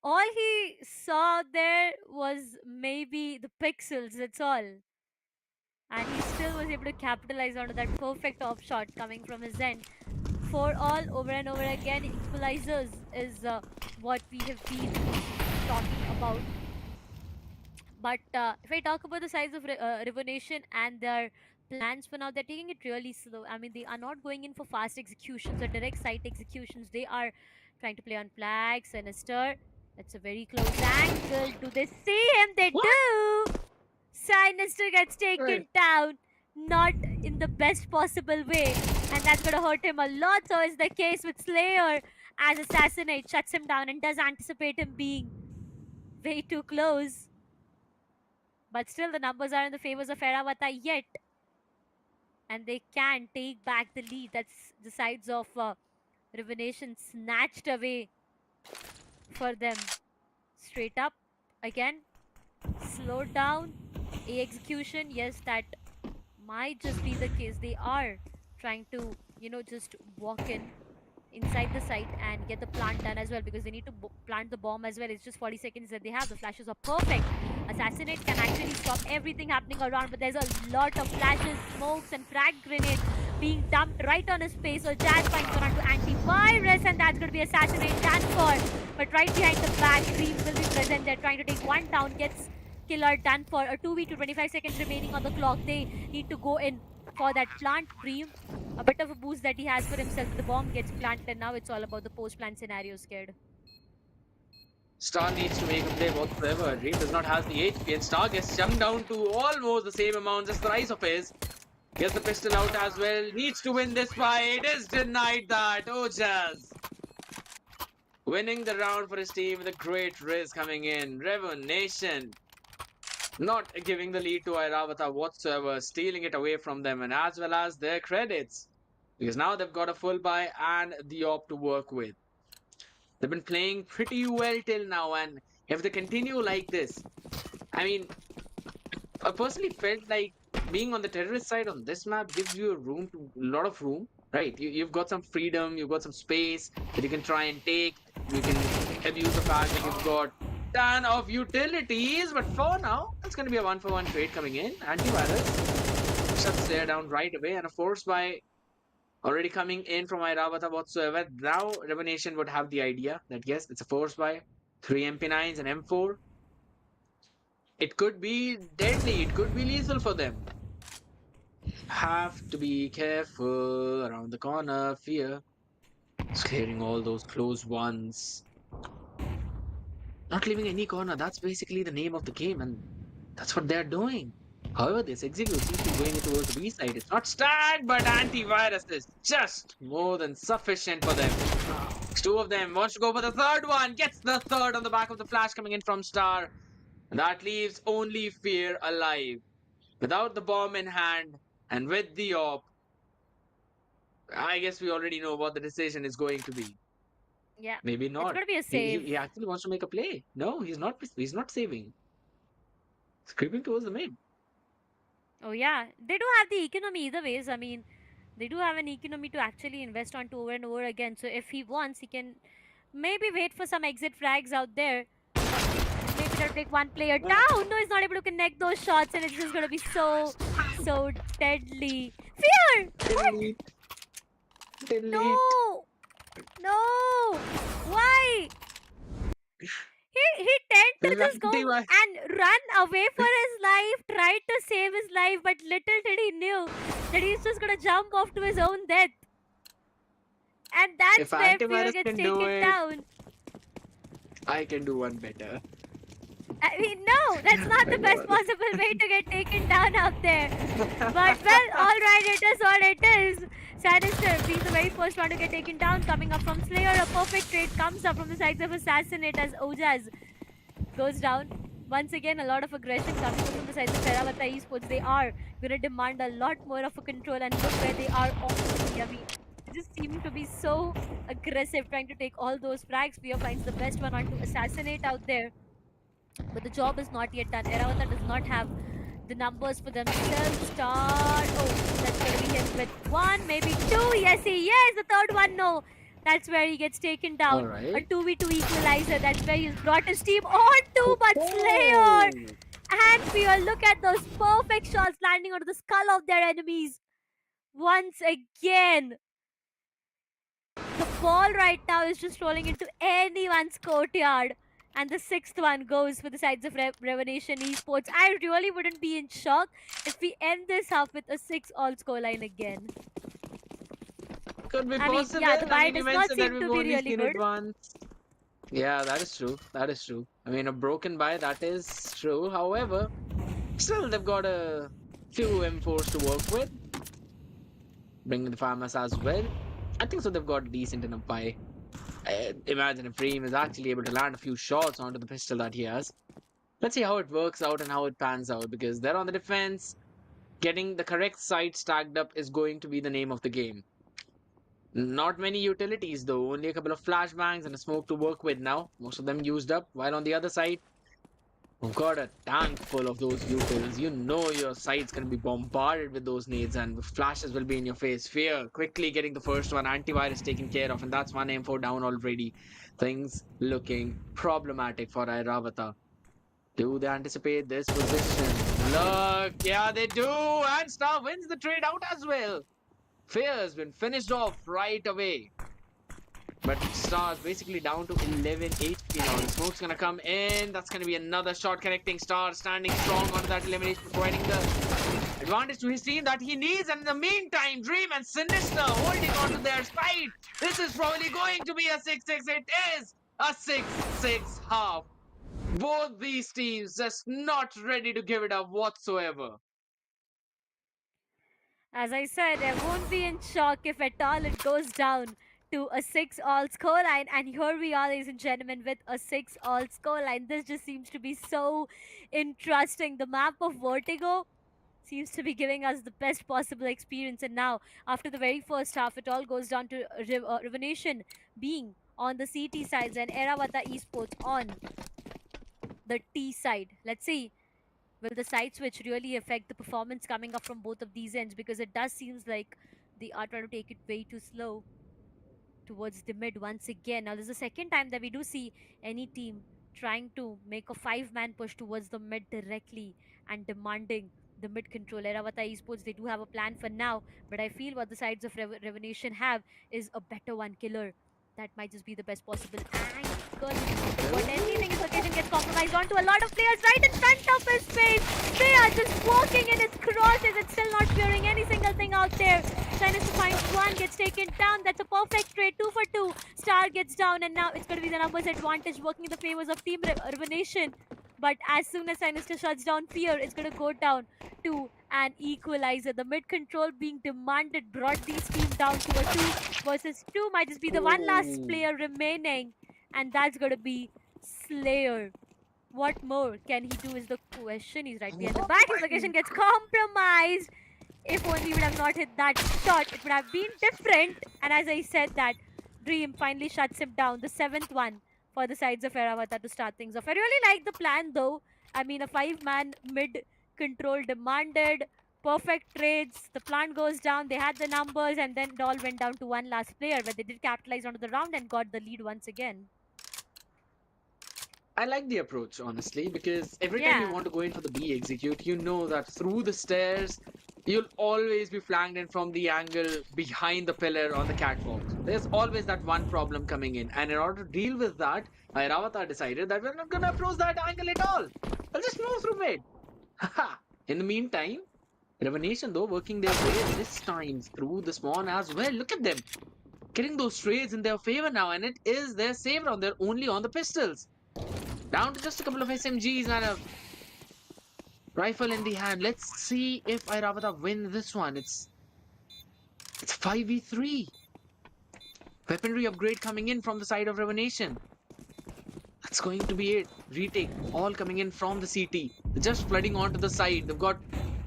All he saw there was maybe the pixels, that's all. And he still was able to capitalize onto that perfect off shot coming from his end. For all, over and over again, equalizers is what we have been talking about. But if I talk about the size of Revolution and their plans for now, they're taking it really slow. I mean, they are not going in for fast executions or direct site executions. They are trying to play on flag, Sinister. That's a very close angle. Do they see him? They What? do! Sinister gets Right. taken down. Not in the best possible way. And that's going to hurt him a lot. So is the case with Slayer as Assassinate shuts him down and does anticipate him being way too close. But still, the numbers are in the favors of Eravata yet. And they can take back the lead. That's the sides of Revenation snatched away for them. Straight up. Again. Slowed down. A execution. Yes, that might just be the case. They are trying to, just walk in inside the site and get the plant done as well, because they need to plant the bomb as well. It's just 40 seconds that they have. The flashes are perfect. Assassinate can actually stop everything happening around, but there's a lot of flashes, smokes, and frag grenades being dumped right on his face. So Jazz finds one onto antivirus, and that's going to be Assassinate done for. But right behind the back, Dream will be present. They're trying to take one down, gets Killer done for. A 2v2, 25 seconds remaining on the clock. They need to go in for that plant. Dream, a bit of a boost that he has for himself. The bomb gets planted, and now it's all about the post-plant scenario, scared. Star needs to make a play whatsoever. Dream does not have the HP, and Star gets jumped down to almost the same amount as the rise of his. Gets the pistol out as well. Needs to win this fight. Is denied that. Oh, Jazz. Winning the round for his team with a great risk coming in. Re-wonation not giving the lead to Airavata whatsoever, stealing it away from them, and as well as their credits. because now they've got a full buy and the op to work with. They've been playing pretty well till now, and if they continue like this, I mean, I personally felt like being on the terrorist side on this map gives you a lot of room, right? You've got some freedom, you've got some space that you can try and take. You can abuse the fact that you've got ton of utilities, but for now, it's going to be a 1-for-1 trade coming in. Antivirus shuts there down right away, and a force by already coming in from Airavata whatsoever. Now, Re-wonation would have the idea that yes, it's a force by 3 MP9s and M4. It could be deadly, it could be lethal for them. Have to be careful around the corner. Fear. It's clearing all those close ones. Not leaving any corner. That's basically the name of the game, and that's what they're doing. However, this execute seems to be going towards the B side. It's not stacked, but antivirus is just more than sufficient for them. Two of them wants to go for the third one. Gets the third on the back of the flash coming in from Star. That leaves only Fear alive. Without the bomb in hand and with the op, I guess we already know what the decision is going to be. Yeah, Maybe it's not. gonna be a He, save. he actually wants to make a play. No, he's not. He's not saving. He's creeping towards the mid. Oh yeah, they do have the economy either ways. I mean, they do have an economy to actually invest onto over and over again. So if he wants, he can maybe wait for some exit frags out there. Maybe they'll take one player down. No, he's not able to connect those shots, and it's just gonna be so deadly. Fear! What? Delete. No! No! Why? He tend to just go and run away for his life, tried to save his life, but little did he knew that he's just gonna jump off to his own death. And that's If where Fear antivirus gets can do taken it, down. I can do one better. I mean, no, that's not the best possible way to get taken down out there. But, well, alright, it is what it is. Sinister being the very first one to get taken down, coming up from Slayer. A perfect trade comes up from the sides of Assassinate as Ojaz goes down. Once again, a lot of aggression coming from the sides of Airavata Esports. They are going to demand a lot more of a control, and look where they are already. I mean, they just seem to be so aggressive, trying to take all those frags. Fear finds the best one onto Assassinate out there. But the job is not yet done. Airavata does not have the numbers for themselves. Start. Oh, that's going to be him with one, maybe two. Yes, the third one, no. That's where he gets taken down. Alright. A 2v2 equalizer. That's where he's brought his team on to, but Slayer and Fear, look at those perfect shots landing onto the skull of their enemies. Once again. The ball right now is just rolling into anyone's courtyard. And the sixth one goes for the sides of Re-wonation Esports. I really wouldn't be in shock if we end this up with a 6-all scoreline again. Could be I mean, possible. yeah, the buy you does not mentioned that seem to we've be only really seen good. it once. Yeah, that is true. That is true. I mean, a broken buy, that is true. However, still they've got a few M4s to work with. Bringing the farmers as well. I think so they've got decent enough buy. Imagine if Reem is actually able to land a few shots onto the pistol that he has. Let's see how it works out and how it pans out, because they're on the defense. Getting the correct side stacked up is going to be the name of the game. Not many utilities though, only a couple of flashbangs and a smoke to work with now. Most of them used up, while on the other side, we've got a tank full of those utils. You know your side's gonna be bombarded with those nades, and the flashes will be in your face. Fear quickly getting the first one, antivirus taken care of, and that's one M4 down already. Things looking problematic for Airavata. Do they anticipate this position? Look, yeah, they do, and Star wins the trade out as well. Fear's been finished off right away. But Star's basically down to 11 HP now. The smoke's gonna come in. That's gonna be another shot connecting Star, standing strong on that elimination, providing the advantage to his team that he needs. And in the meantime, Dream and Sinister holding on to their side. This is probably going to be a 6-6. It is a 6-6 half. Both these teams just not ready to give it up whatsoever. As I said, I won't be in shock if at all it goes down to a 6-all scoreline. And here we are, ladies and gentlemen, with a 6-all scoreline. This just seems to be so interesting. The map of Vertigo seems to be giving us the best possible experience. And now, after the very first half, it all goes down to Re-wonation being on the CT sides and Eravata Esports on the T side. Let's see, will the side switch really affect the performance coming up from both of these ends? Because it does seems like they are trying to take it way too slow towards the mid once again. Now, this is the second time that we do see any team trying to make a five-man push towards the mid directly and demanding the mid control. Eravata Esports, they do have a plan for now, but I feel what the sides of Revolution have is a better one killer. That might just be the best possible angle. But anything is occasion gets compromised onto a lot of players right in front of his face. They are just walking in its crosses. It's still not clearing any single thing out there. Shyness to find one gets taken down. That's a perfect trade. 2 for 2. Star gets down, and now it's going to be the numbers advantage working in the favors of Team Urbanation. But as soon as Sinister shuts down Fear, it's going to go down to an equalizer. The mid control being demanded brought these teams down to a 2 versus 2. Might just be the one last player remaining, and that's going to be Slayer. What more can he do is the question. He's right behind the back. His location gets compromised. If only we would have not hit that shot, it would have been different. And as I said that, Dream finally shuts him down. The 7th one for the sides of Eravata to start things off. I really like the plan though. I mean, a 5-man mid control demanded. Perfect trades. The plan goes down. They had the numbers, and then it all went down to one last player, but they did capitalize onto the round and got the lead once again. I like the approach, honestly, because every time you want to go in for the B execute, you know that through the stairs, you'll always be flanked in from the angle behind the pillar on the catwalk. There's always that one problem coming in. And in order to deal with that, Airavata decided that we're not going to approach that angle at all. I'll just move through mid. Haha. In the meantime, Revenation, though, working their way this time through the spawn as well. Look at them. Getting those trades in their favor now, and it is their save round. They're only on the pistols. Down to just a couple of SMGs and a rifle in the hand. Let's see if Airavata win this one. It's 5v3. Weaponry upgrade coming in from the side of Revenation. That's going to be it. Retake all coming in from the CT. They're just flooding onto the side. They've got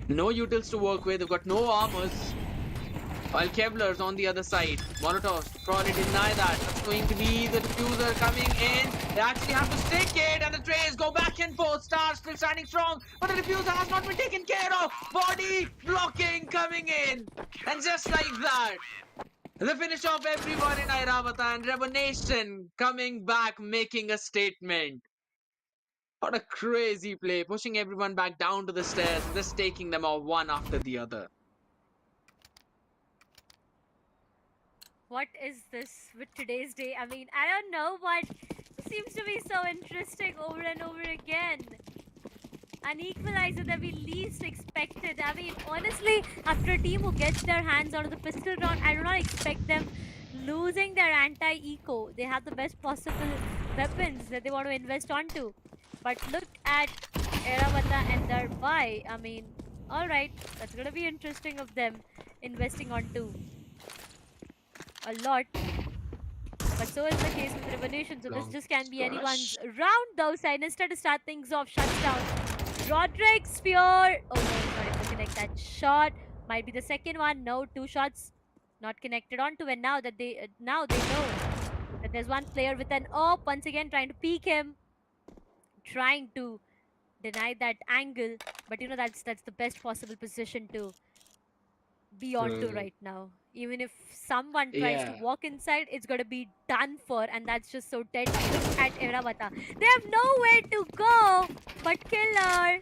no utils to work with. They've got no armors. While Kevlar's on the other side. Molotovs probably deny that. That's going to be the diffuser coming in. They actually have to stick it, and the trays go back and forth. Star still standing strong, but the diffuser has not been taken care of. Body blocking coming in. And just like that, the finish of everyone in Airavata, and Revenation coming back, making a statement. What a crazy play, pushing everyone back down to the stairs and just taking them out one after the other. What is this with today's day? I mean, I don't know, but it seems to be so interesting over and over again. An equalizer that we least expected. I mean, honestly, after a team who gets their hands on the pistol round, I do not expect them losing their anti-eco. They have the best possible weapons that they want to invest onto. But look at Eravata and their buy. I mean, alright, that's gonna be interesting of them investing onto a lot. But so is the case with Revolution, so this just can be anyone's round though. Sinister to start things off, shuts down Roderick Spear. Oh no, he's not able to connect that shot. Might be the second one. No, 2 shots not connected onto, and now that they know that there's one player with an op once again trying to peek him, trying to deny that angle. But you know that's the best possible position to be onto right now. Even if someone tries to walk inside, it's gonna be done for, and that's just so deadly. Look at Eravata. They have nowhere to go but Killer.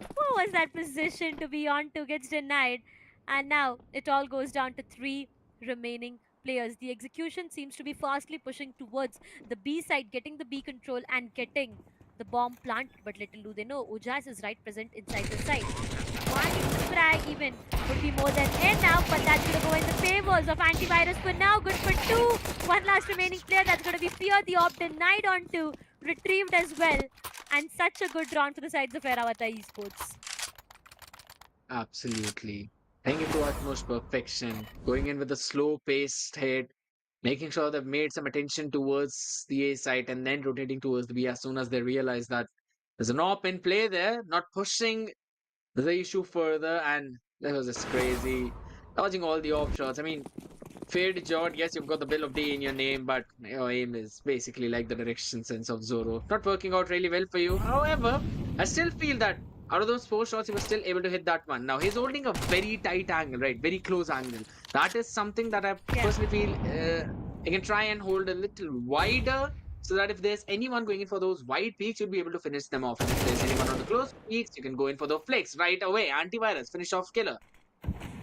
Who was that position to be onto gets denied, and now it all goes down to 3 remaining players. The execution seems to be fastly pushing towards the B side, getting the B control and getting the bomb planted, but little do they know, Ujas is right present inside the site. One frag even would be more than enough, but that's going to go in the favors of Antivirus for now. Good for 2. One last remaining player, that's going to be Fear. The op denied onto, retrieved as well. And such a good round for the sides of Eravata Esports. Absolutely. Playing it to utmost perfection. Going in with a slow paced hit. Making sure they've made some attention towards the A site and then rotating towards the B as soon as they realize that there's an op in play there. Not pushing the issue further, and that was just crazy. Dodging all the off shots. I mean, fair to Jord, yes, you've got the Bill of Day in your name, but your aim is basically like the direction sense of Zoro. Not working out really well for you. However, I still feel that out of those four shots, he was still able to hit that one. Now, he's holding a very tight angle, right? Very close angle. That is something that I Yeah. personally feel he can try and hold a little wider so that if there's anyone going in for those wide peaks, you'll be able to finish them off. And if there's anyone on the close peaks, you can go in for the flicks right away. Antivirus, finish off killer.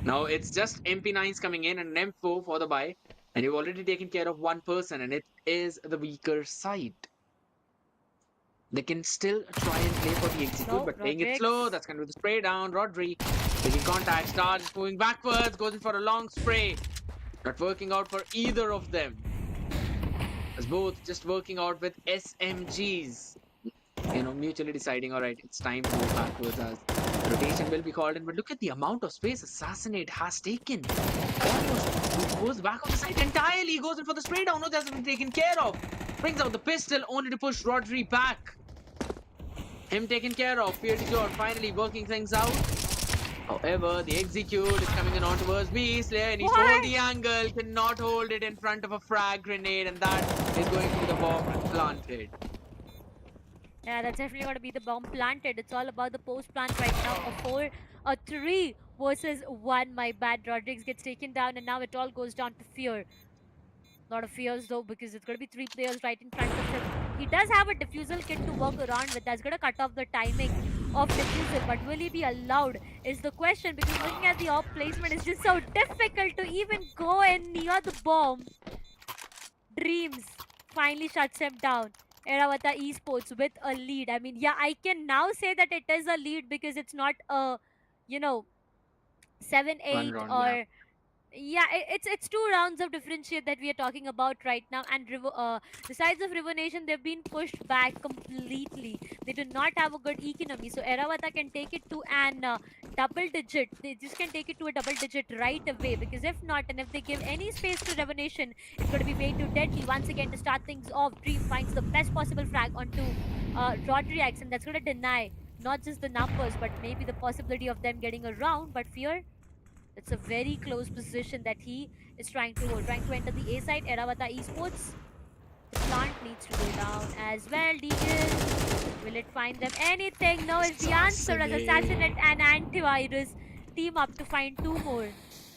Now it's just MP9s coming in and an M4 for the buy, and you've already taken care of one person, and it is the weaker side. They can still try and play for the execute, No, but playing it Rodriguez. slow. That's going to be the spray down. Rodri taking contact, starts moving backwards, goes in for a long spray. Not working out for either of them. As both just working out with SMGs. Mutually deciding, all right, it's time to move backwards as rotation will be called in. But look at the amount of space Assassinate has taken. Almost goes back on the side entirely. He goes in for the spray down. No, that's been taken care of. Brings out the pistol only to push Rodri back. Him taken care of. Fear to George finally working things out. However, the execute is coming in on towards B. Slayer needs to hold the angle. Cannot hold it in front of a frag grenade. And that is going to be the bomb planted. Yeah, that's definitely going to be the bomb planted. It's all about the post plant right now. A 3 versus 1. My bad. Rodriguez gets taken down, and now it all goes down to Fear. Lot of fears though, because it's going to be 3 players right in front of him. He does have a diffusal kit to work around with. That's going to cut off the timing of diffusal, but will he be allowed is the question, because looking at the op placement is just so difficult to even go in near the bomb. Dreams finally shuts him down. Eravata Esports with a lead. I mean, yeah, I can now say that it is a lead because it's not a, you know, 7-8 round, yeah. or yeah, it's 2 rounds of differentiate that we are talking about right now. And the sides of Re-wonation, they've been pushed back completely. They do not have a good economy, so Eravata can take it to an double digit. They just can take it to a double digit right away, because if not, and if they give any space to Re-wonation, it's going to be way too deadly. Once again, to start things off, Dream finds the best possible frag onto Rodriguez, and that's going to deny not just the numbers, but maybe the possibility of them getting a round. But Fear, it's a very close position that he is trying to hold. Trying to enter the A side. Eravata Esports. The plant needs to go down as well. Deagle. Will it find them anything? No, is the answer, as Assassinate and Antivirus team up to find 2 more.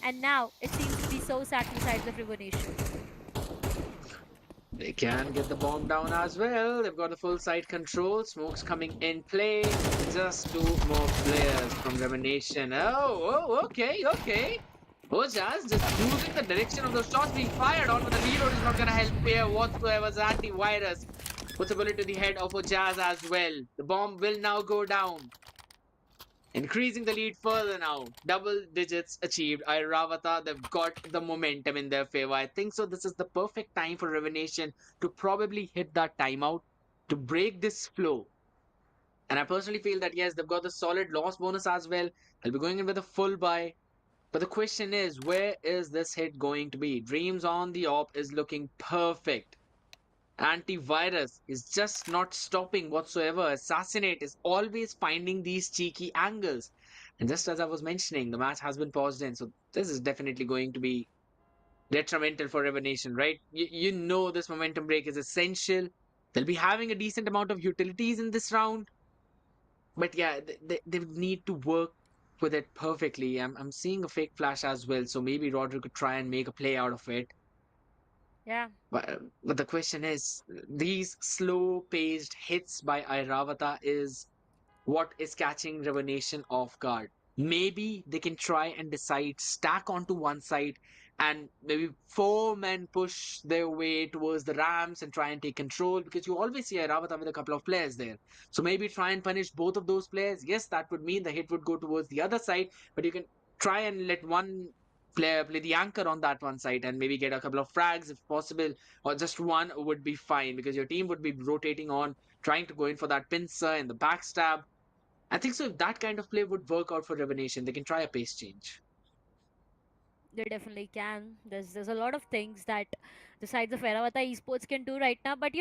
And now it seems to be so sad to the sides of Re-wonation. They can get the bomb down as well. They've got the full site control. Smoke's coming in play. Just 2 more players from Re-wonation. Okay. Ojaz just losing the direction of those shots being fired on, but the reload is not going to help here whatsoever. As Antivirus puts a bullet to the head of Ojaz as well. The bomb will now go down, increasing the lead further now. Double digits achieved. Airavata, they've got the momentum in their favor. I think so. This is the perfect time for Re-wonation to probably hit that timeout to break this flow. And I personally feel that yes, they've got the solid loss bonus as well. They'll be going in with a full buy. But the question is, where is this hit going to be? Dreams on the op is looking perfect. Antivirus is just not stopping whatsoever. Assassinate is always finding these cheeky angles. And just as I was mentioning, the match has been paused in. So this is definitely going to be detrimental for Re-wonation, right? You know this momentum break is essential. They'll be having a decent amount of utilities in this round. But yeah, they need to work with it perfectly. I'm seeing a fake flash as well. So maybe Rodri could try and make a play out of it. Yeah. But the question is, these slow-paced hits by Airavata is what is catching Re-wonation off guard. Maybe they can try and decide stack onto one side and maybe 4 men push their way towards the ramps and try and take control, because you always see Airavata with a couple of players there. So maybe try and punish both of those players. Yes, that would mean the hit would go towards the other side, but you can try and let one player play the anchor on that one side and maybe get a couple of frags if possible, or just one would be fine, because your team would be rotating on, trying to go in for that pincer and the backstab. I think so. If that kind of play would work out for Re-wonation, they can try a pace change. They definitely can. There's a lot of things that the sides of Eravata Esports can do right now. But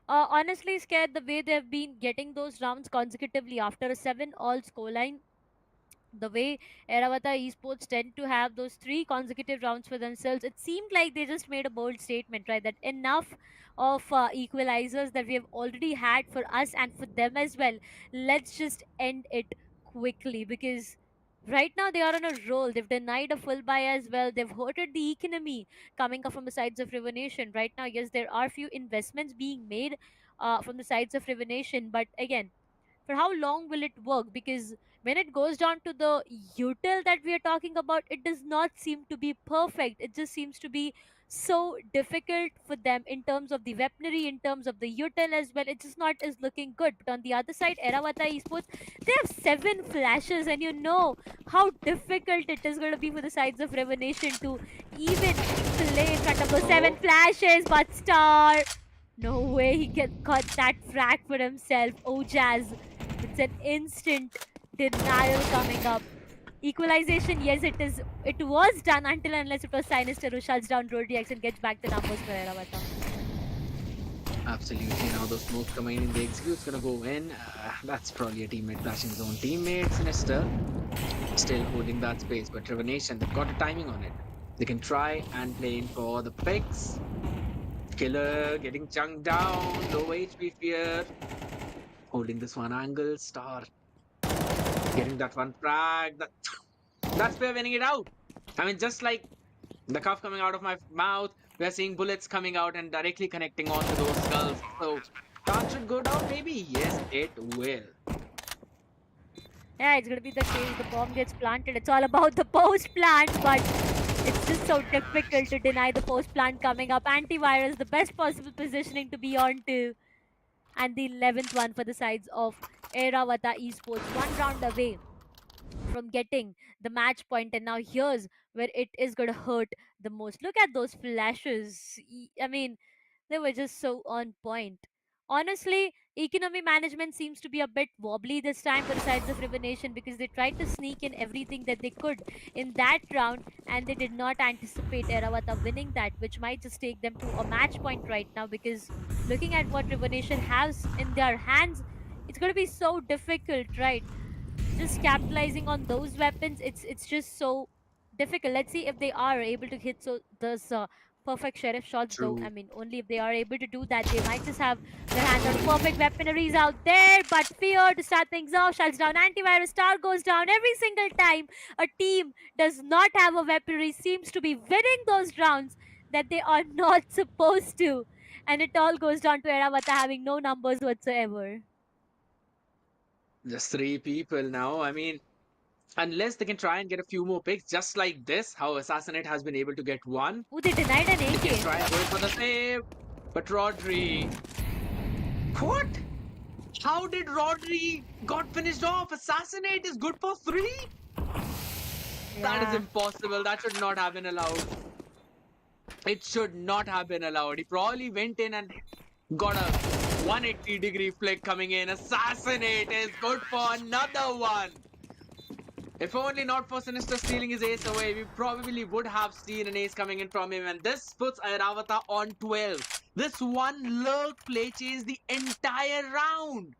honestly, scared the way they've been getting those rounds consecutively after a 7-all scoreline. The way Eravata Esports tend to have those three consecutive rounds for themselves, it seemed like they just made a bold statement, right? That enough of equalizers that we have already had for us and for them as well. Let's just end it quickly because right now they are on a roll. They've denied a full buy as well. They've hurted the economy coming up from the sides of Re-wonation. Right now, yes, there are few investments being made from the sides of Re-wonation, but again, for how long will it work? Because when it goes down to the util that we are talking about, it does not seem to be perfect. It just seems to be so difficult for them in terms of the weaponry, in terms of the util as well. It just not is looking good. But on the other side, Eravata Esports, they have 7 flashes, and you know how difficult it is going to be for the sides of Revelation to even play in front of those seven Oh, flashes. But Star, no way he got that frag for himself. Oh, Jazz, it's an instant denial coming up. Equalization, yes, it is. It was done until unless it was Sinister who shuts down ROG and gets back the numbers for Eravata. absolutely. Now those smokes coming in, the execute's gonna go in. That's probably a teammate flashing his own teammate. Sinister still holding that space, but Revenation, they've got a timing on it. They can try and play in for the picks. Killer getting chunked down, low HP fear. Holding this one angle, Star getting that one frag. That's where winning it out. I mean, just like the cough coming out of my mouth, we're seeing bullets coming out and directly connecting onto those skulls. So that should go down, maybe? Yes, it will. Yeah, it's gonna be the case. The bomb gets planted. It's all about the post plant, but it's just so difficult to deny the post plant coming up. Antivirus, the best possible positioning to be on to. And the 11th one for the sides of Eravata Esports. One round away from getting the match point, and now here's where it is going to hurt the most. Look at those flashes. I mean, they were just so on point. Honestly, economy management seems to be a bit wobbly this time for the sides of Nation because they tried to sneak in everything that they could in that round, and they did not anticipate Eravata winning that, which might just take them to a match point right now. Because looking at what Nation has in their hands, it's going to be so difficult, right? Just capitalizing on those weapons, it's just so difficult. Let's see if they are able to hit so those perfect sheriff shots, though. I True. mean, only if they are able to do that, they might just have their hands on perfect weaponaries out there. But fear to start things off, shuts down antivirus. Star goes down every single time a team does not have a weaponry, seems to be winning those rounds that they are not supposed to, and it all goes down to Eravata having no numbers whatsoever. Just three people now. I mean, unless they can try and get a few more picks, just like this, how Assassinate has been able to get one. Oh, they denied an They can AK. try and go in for the save. But Rodri. What? How did Rodri got finished off? Assassinate is good for three? That is Yeah. impossible. That should not have been allowed. It should not have been allowed. He probably went in and got a 180-degree flick coming in. Assassinate is good for another one. If only not for Sinister stealing his ace away, we probably would have seen an ace coming in from him. And this puts Airavata on 12. This one lurk play changed the entire round.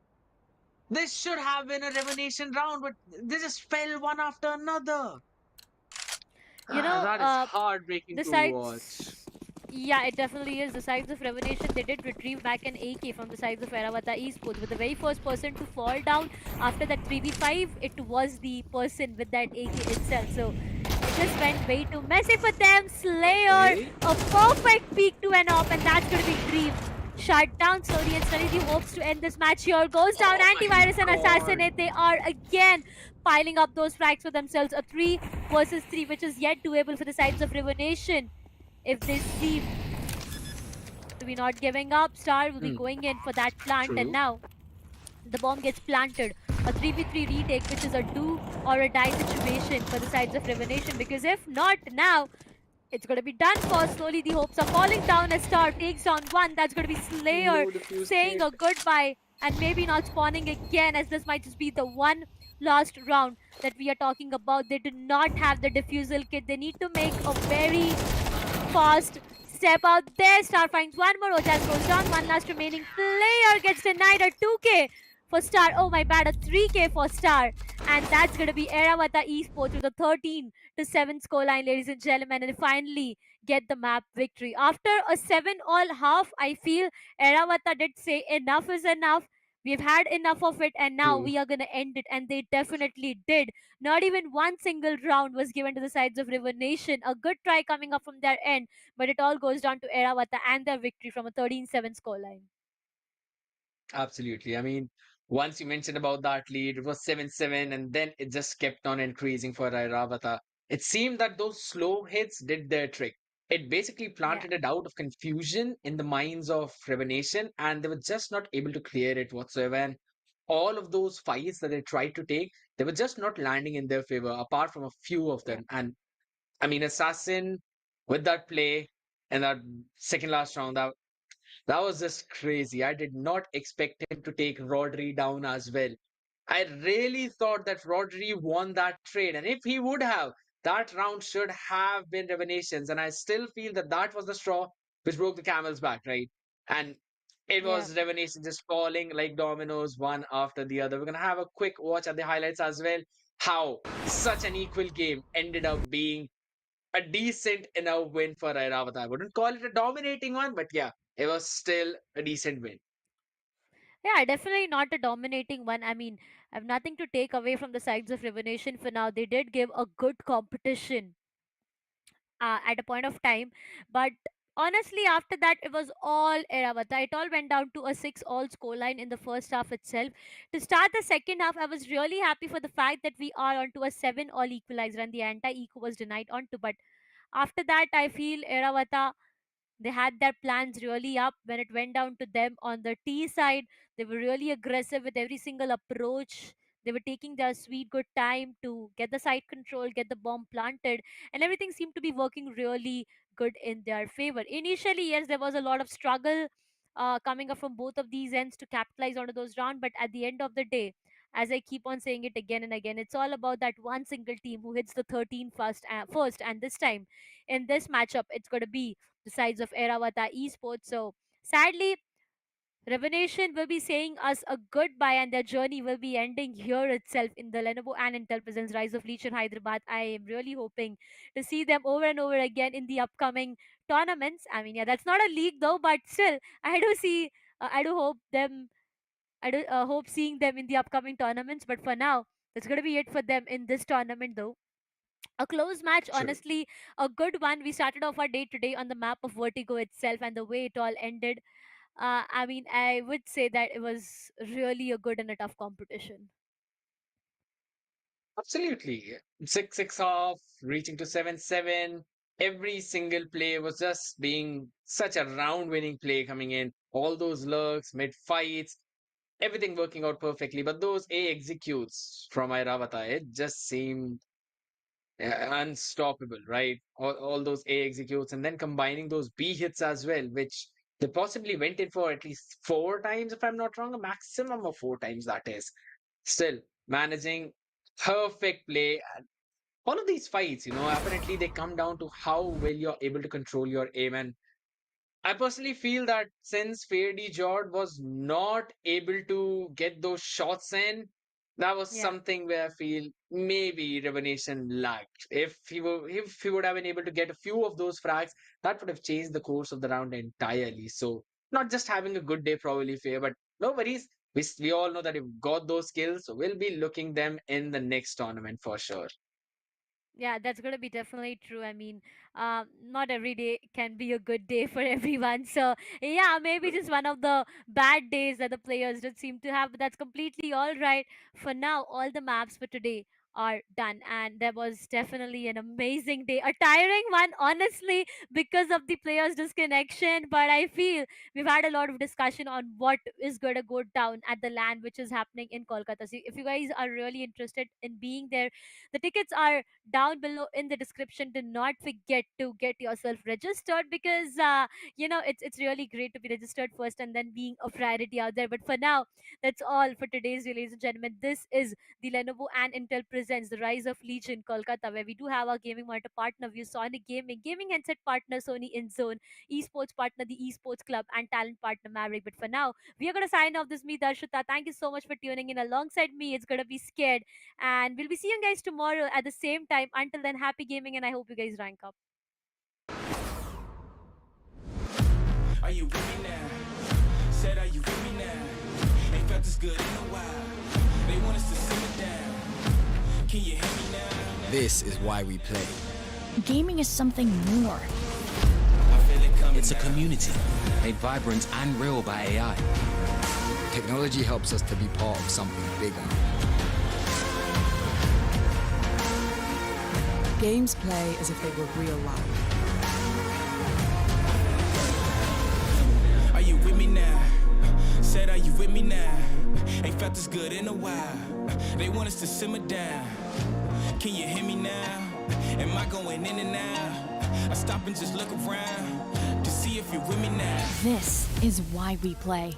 This should have been a revelation round, but they just fell one after another. You know, That is heartbreaking the to watch. sides. Yeah, it definitely is. The sides of Revelation, they did retrieve back an AK from the sides of Eravata Esports. But the very first person to fall down after that 3v5, it was the person with that AK itself. So it just went way too messy for them. Slayer, Okay. a perfect peek to an op, and that's going to be Dream. Shut down slowly and slowly. The hopes to end this match here goes down. Oh my Antivirus and God. Assassinate, they are again piling up those frags for themselves. A 3 versus 3, which is yet doable for the sides of Revelation. If they seem to be not giving up, Star will be going in for that plant, and True. now the bomb gets planted. A 3v3 retake, which is a do or a die situation for the sides of Revelation, because if not now, it's going to be done for. Slowly the hopes are falling down as Star takes down one. That's going to be Slayer No diffuse saying kit. a goodbye and maybe not spawning again, as this might just be the one last round that we are talking about. They do not have the diffusal kit. They need to make a very fast step out there. Star finds one more. Ojas goes down. One last remaining player gets denied a 2K for Star. Oh my bad, a 3K for Star. And that's gonna be Eravata Esports with a 13-7 scoreline, ladies and gentlemen, and they finally get the map victory. After a 7-all half, I feel Eravata did say enough is enough. We've had enough of it, and now True. we are gonna end it. And they definitely did. Not even one single round was given to the sides of Re-wonation. A good try coming up from their end, but it all goes down to Eravata and their victory from a 13-7 scoreline. Absolutely. I mean, once you mentioned about that lead, it was 7-7, and then it just kept on increasing for Airavata. It seemed that those slow hits did their trick. It basically Yeah, planted a doubt of confusion in the minds of Revenation, and they were just not able to clear it whatsoever. And all of those fights that they tried to take, they were just not landing in their favor, apart from a few of yeah. them. And I mean, Assassin with that play in that second last round, that was just crazy. I did not expect him to take Rodri down as well. I really thought that Rodri won that trade, and if he would have, that round should have been Revelations. And I still feel that that was the straw which broke the camel's back, right? And it Yeah. was Revelation just falling like dominoes, one after the other. We're gonna have a quick watch at the highlights as well. How such an equal game ended up being a decent enough win for Airavata. I wouldn't call it a dominating one, but yeah, it was still a decent win. Yeah, definitely not a dominating one. I mean, I have nothing to take away from the sides of Revenation for now. They did give a good competition at a point of time. But honestly, after that, it was all Eravata. It all went down to a 6-all scoreline in the first half itself. To start the second half, I was really happy for the fact that we are onto a 7-all equalizer and the anti-eco was denied onto. But after that, I feel Eravata, they had their plans really up when it went down to them on the T side. They were really aggressive with every single approach. They were taking their sweet good time to get the side control, get the bomb planted, and everything seemed to be working really good in their favor. Initially, yes, there was a lot of struggle coming up from both of these ends to capitalize onto those rounds, but at the end of the day, as I keep on saying it again and again, it's all about that one single team who hits the 13 first, and this time in this matchup, it's going to be the sides of Eravata Esports. So sadly, Revenation will be saying us a goodbye and their journey will be ending here itself in the Lenovo and Intel Presents Rise of Legion Hyderabad. I am really hoping to see them over and over again in the upcoming tournaments. I mean, yeah, that's not a league though, but still, I do see, I do hope them, I do hope seeing them in the upcoming tournaments. But for now, that's going to be it for them in this tournament though. A close match, True. honestly, a good one. We started off our day today on the map of Vertigo itself, and the way it all ended. I mean, I would say that it was really a good and a tough competition. Absolutely. 6-6 off, reaching to 7-7. Every single play was just being such a round winning play coming in. All those lurks, mid fights, everything working out perfectly. But those A executes from Airavata, it just seemed unstoppable, right? All those A executes and then combining those B hits as well, which they possibly went in for at least four times, if I'm not wrong, a maximum of four times, that is. Still managing perfect play. And all of these fights, apparently they come down to how well you're able to control your aim. And I personally feel that since Fade Jord was not able to get those shots in, that was Yeah. something where I feel maybe Revenation lacked. If he would have been able to get a few of those frags, that would have changed the course of the round entirely. So not just having a good day probably fair, but no worries. We all know that you've got those skills, so we'll be looking them in the next tournament for sure. Yeah, that's going to be definitely true. I mean, not every day can be a good day for everyone. So, yeah, maybe just one of the bad days that the players did seem to have, but that's completely all right. For now, all the maps for today are done. And there was definitely an amazing day. A tiring one, honestly, because of the players' disconnection. But I feel we've had a lot of discussion on what is going to go down at the LAN, which is happening in Kolkata. So, if you guys are really interested in being there, the tickets are down below in the description. Do not forget to get yourself registered because it's really great to be registered first and then being a priority out there. But for now, that's all for today's, ladies and gentlemen. This is the Lenovo and Intel present presents the Rise of Legion Kolkata, where we do have our gaming monitor partner, view Sonic gaming headset partner Sony InZone, esports partner the Esports Club, and talent partner Maverick. But for now, we are gonna sign off. This me Darshita. Thank you so much for tuning in. Alongside me, it's gonna be Scared, and we'll be seeing you guys tomorrow at the same time. Until then, happy gaming, and I hope you guys rank up. Are you with me now? Said, are you with me now? Ain't felt this good in a while. They want us to simmer down. Can you hear me now? This is why we play. Gaming is something more. I feel it coming It's a now. community made vibrant and real by AI. Technology helps us to be part of something bigger. Games play as if they were real life. Are you with me now? Said, are you with me now? Ain't felt this good in a while. They want us to simmer down. Can you hear me now? Am I going in and out? I stop and just look around to see if you're with me now. This is why we play.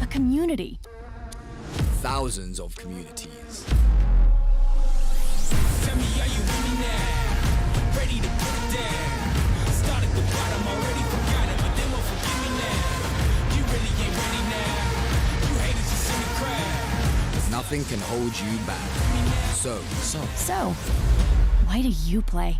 A community. Thousands of communities. Tell me, are you with me now? Ready to put it down. Start at the bottom, already forgot it, but they won't forgive me now. You really ain't ready now. You haters just in the crowd. Nothing can hold you back. So, why do you play?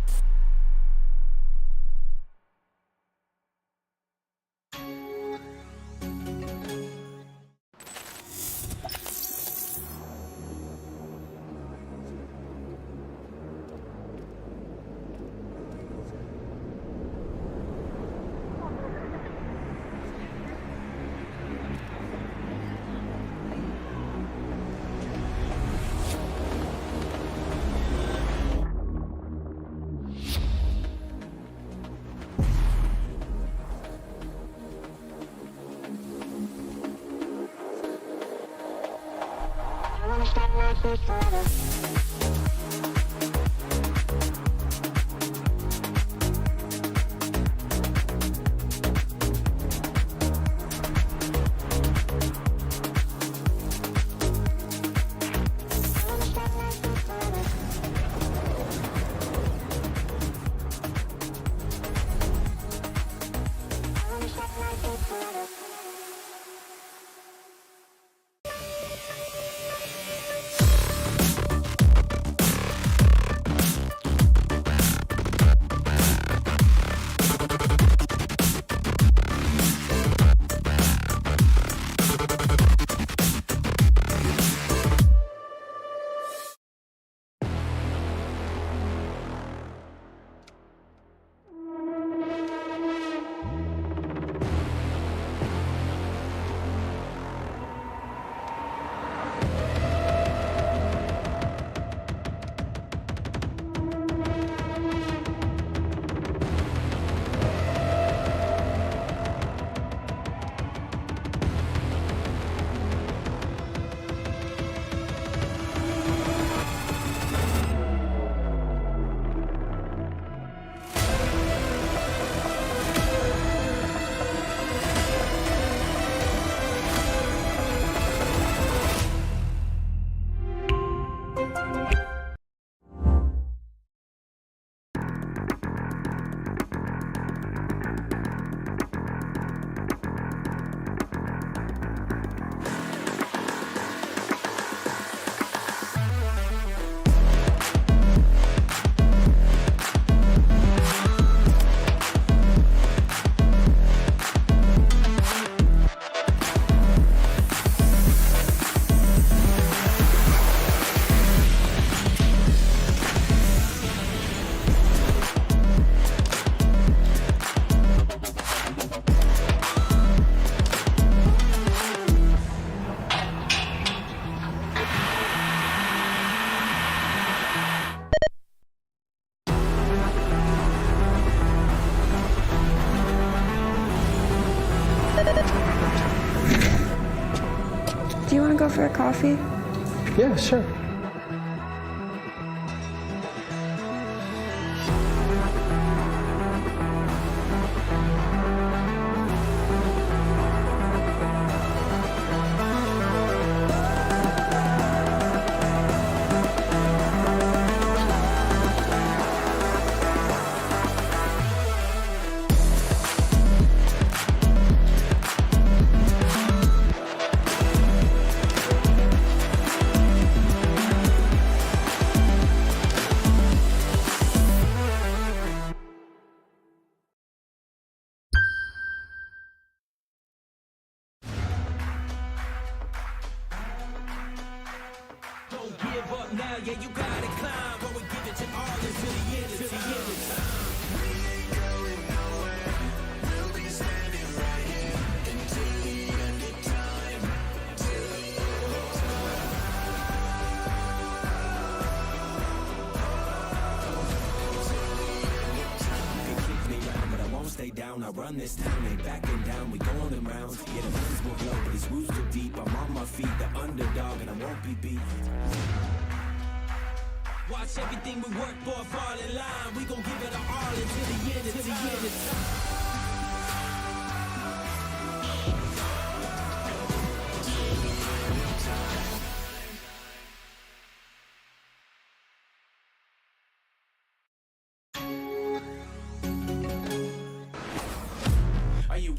Do you want to go for a coffee? Yeah, sure. up now, yeah, you gotta climb. But we give it your all until the end of time. Stay down, I run this town, ain't backing down, we go on them rounds. Yeah, the winds will blow, but these roots too deep. I'm on my feet, the underdog, and I won't be beat. Watch everything we work for fall in line. We gon' give it our all until the end of time. Are you?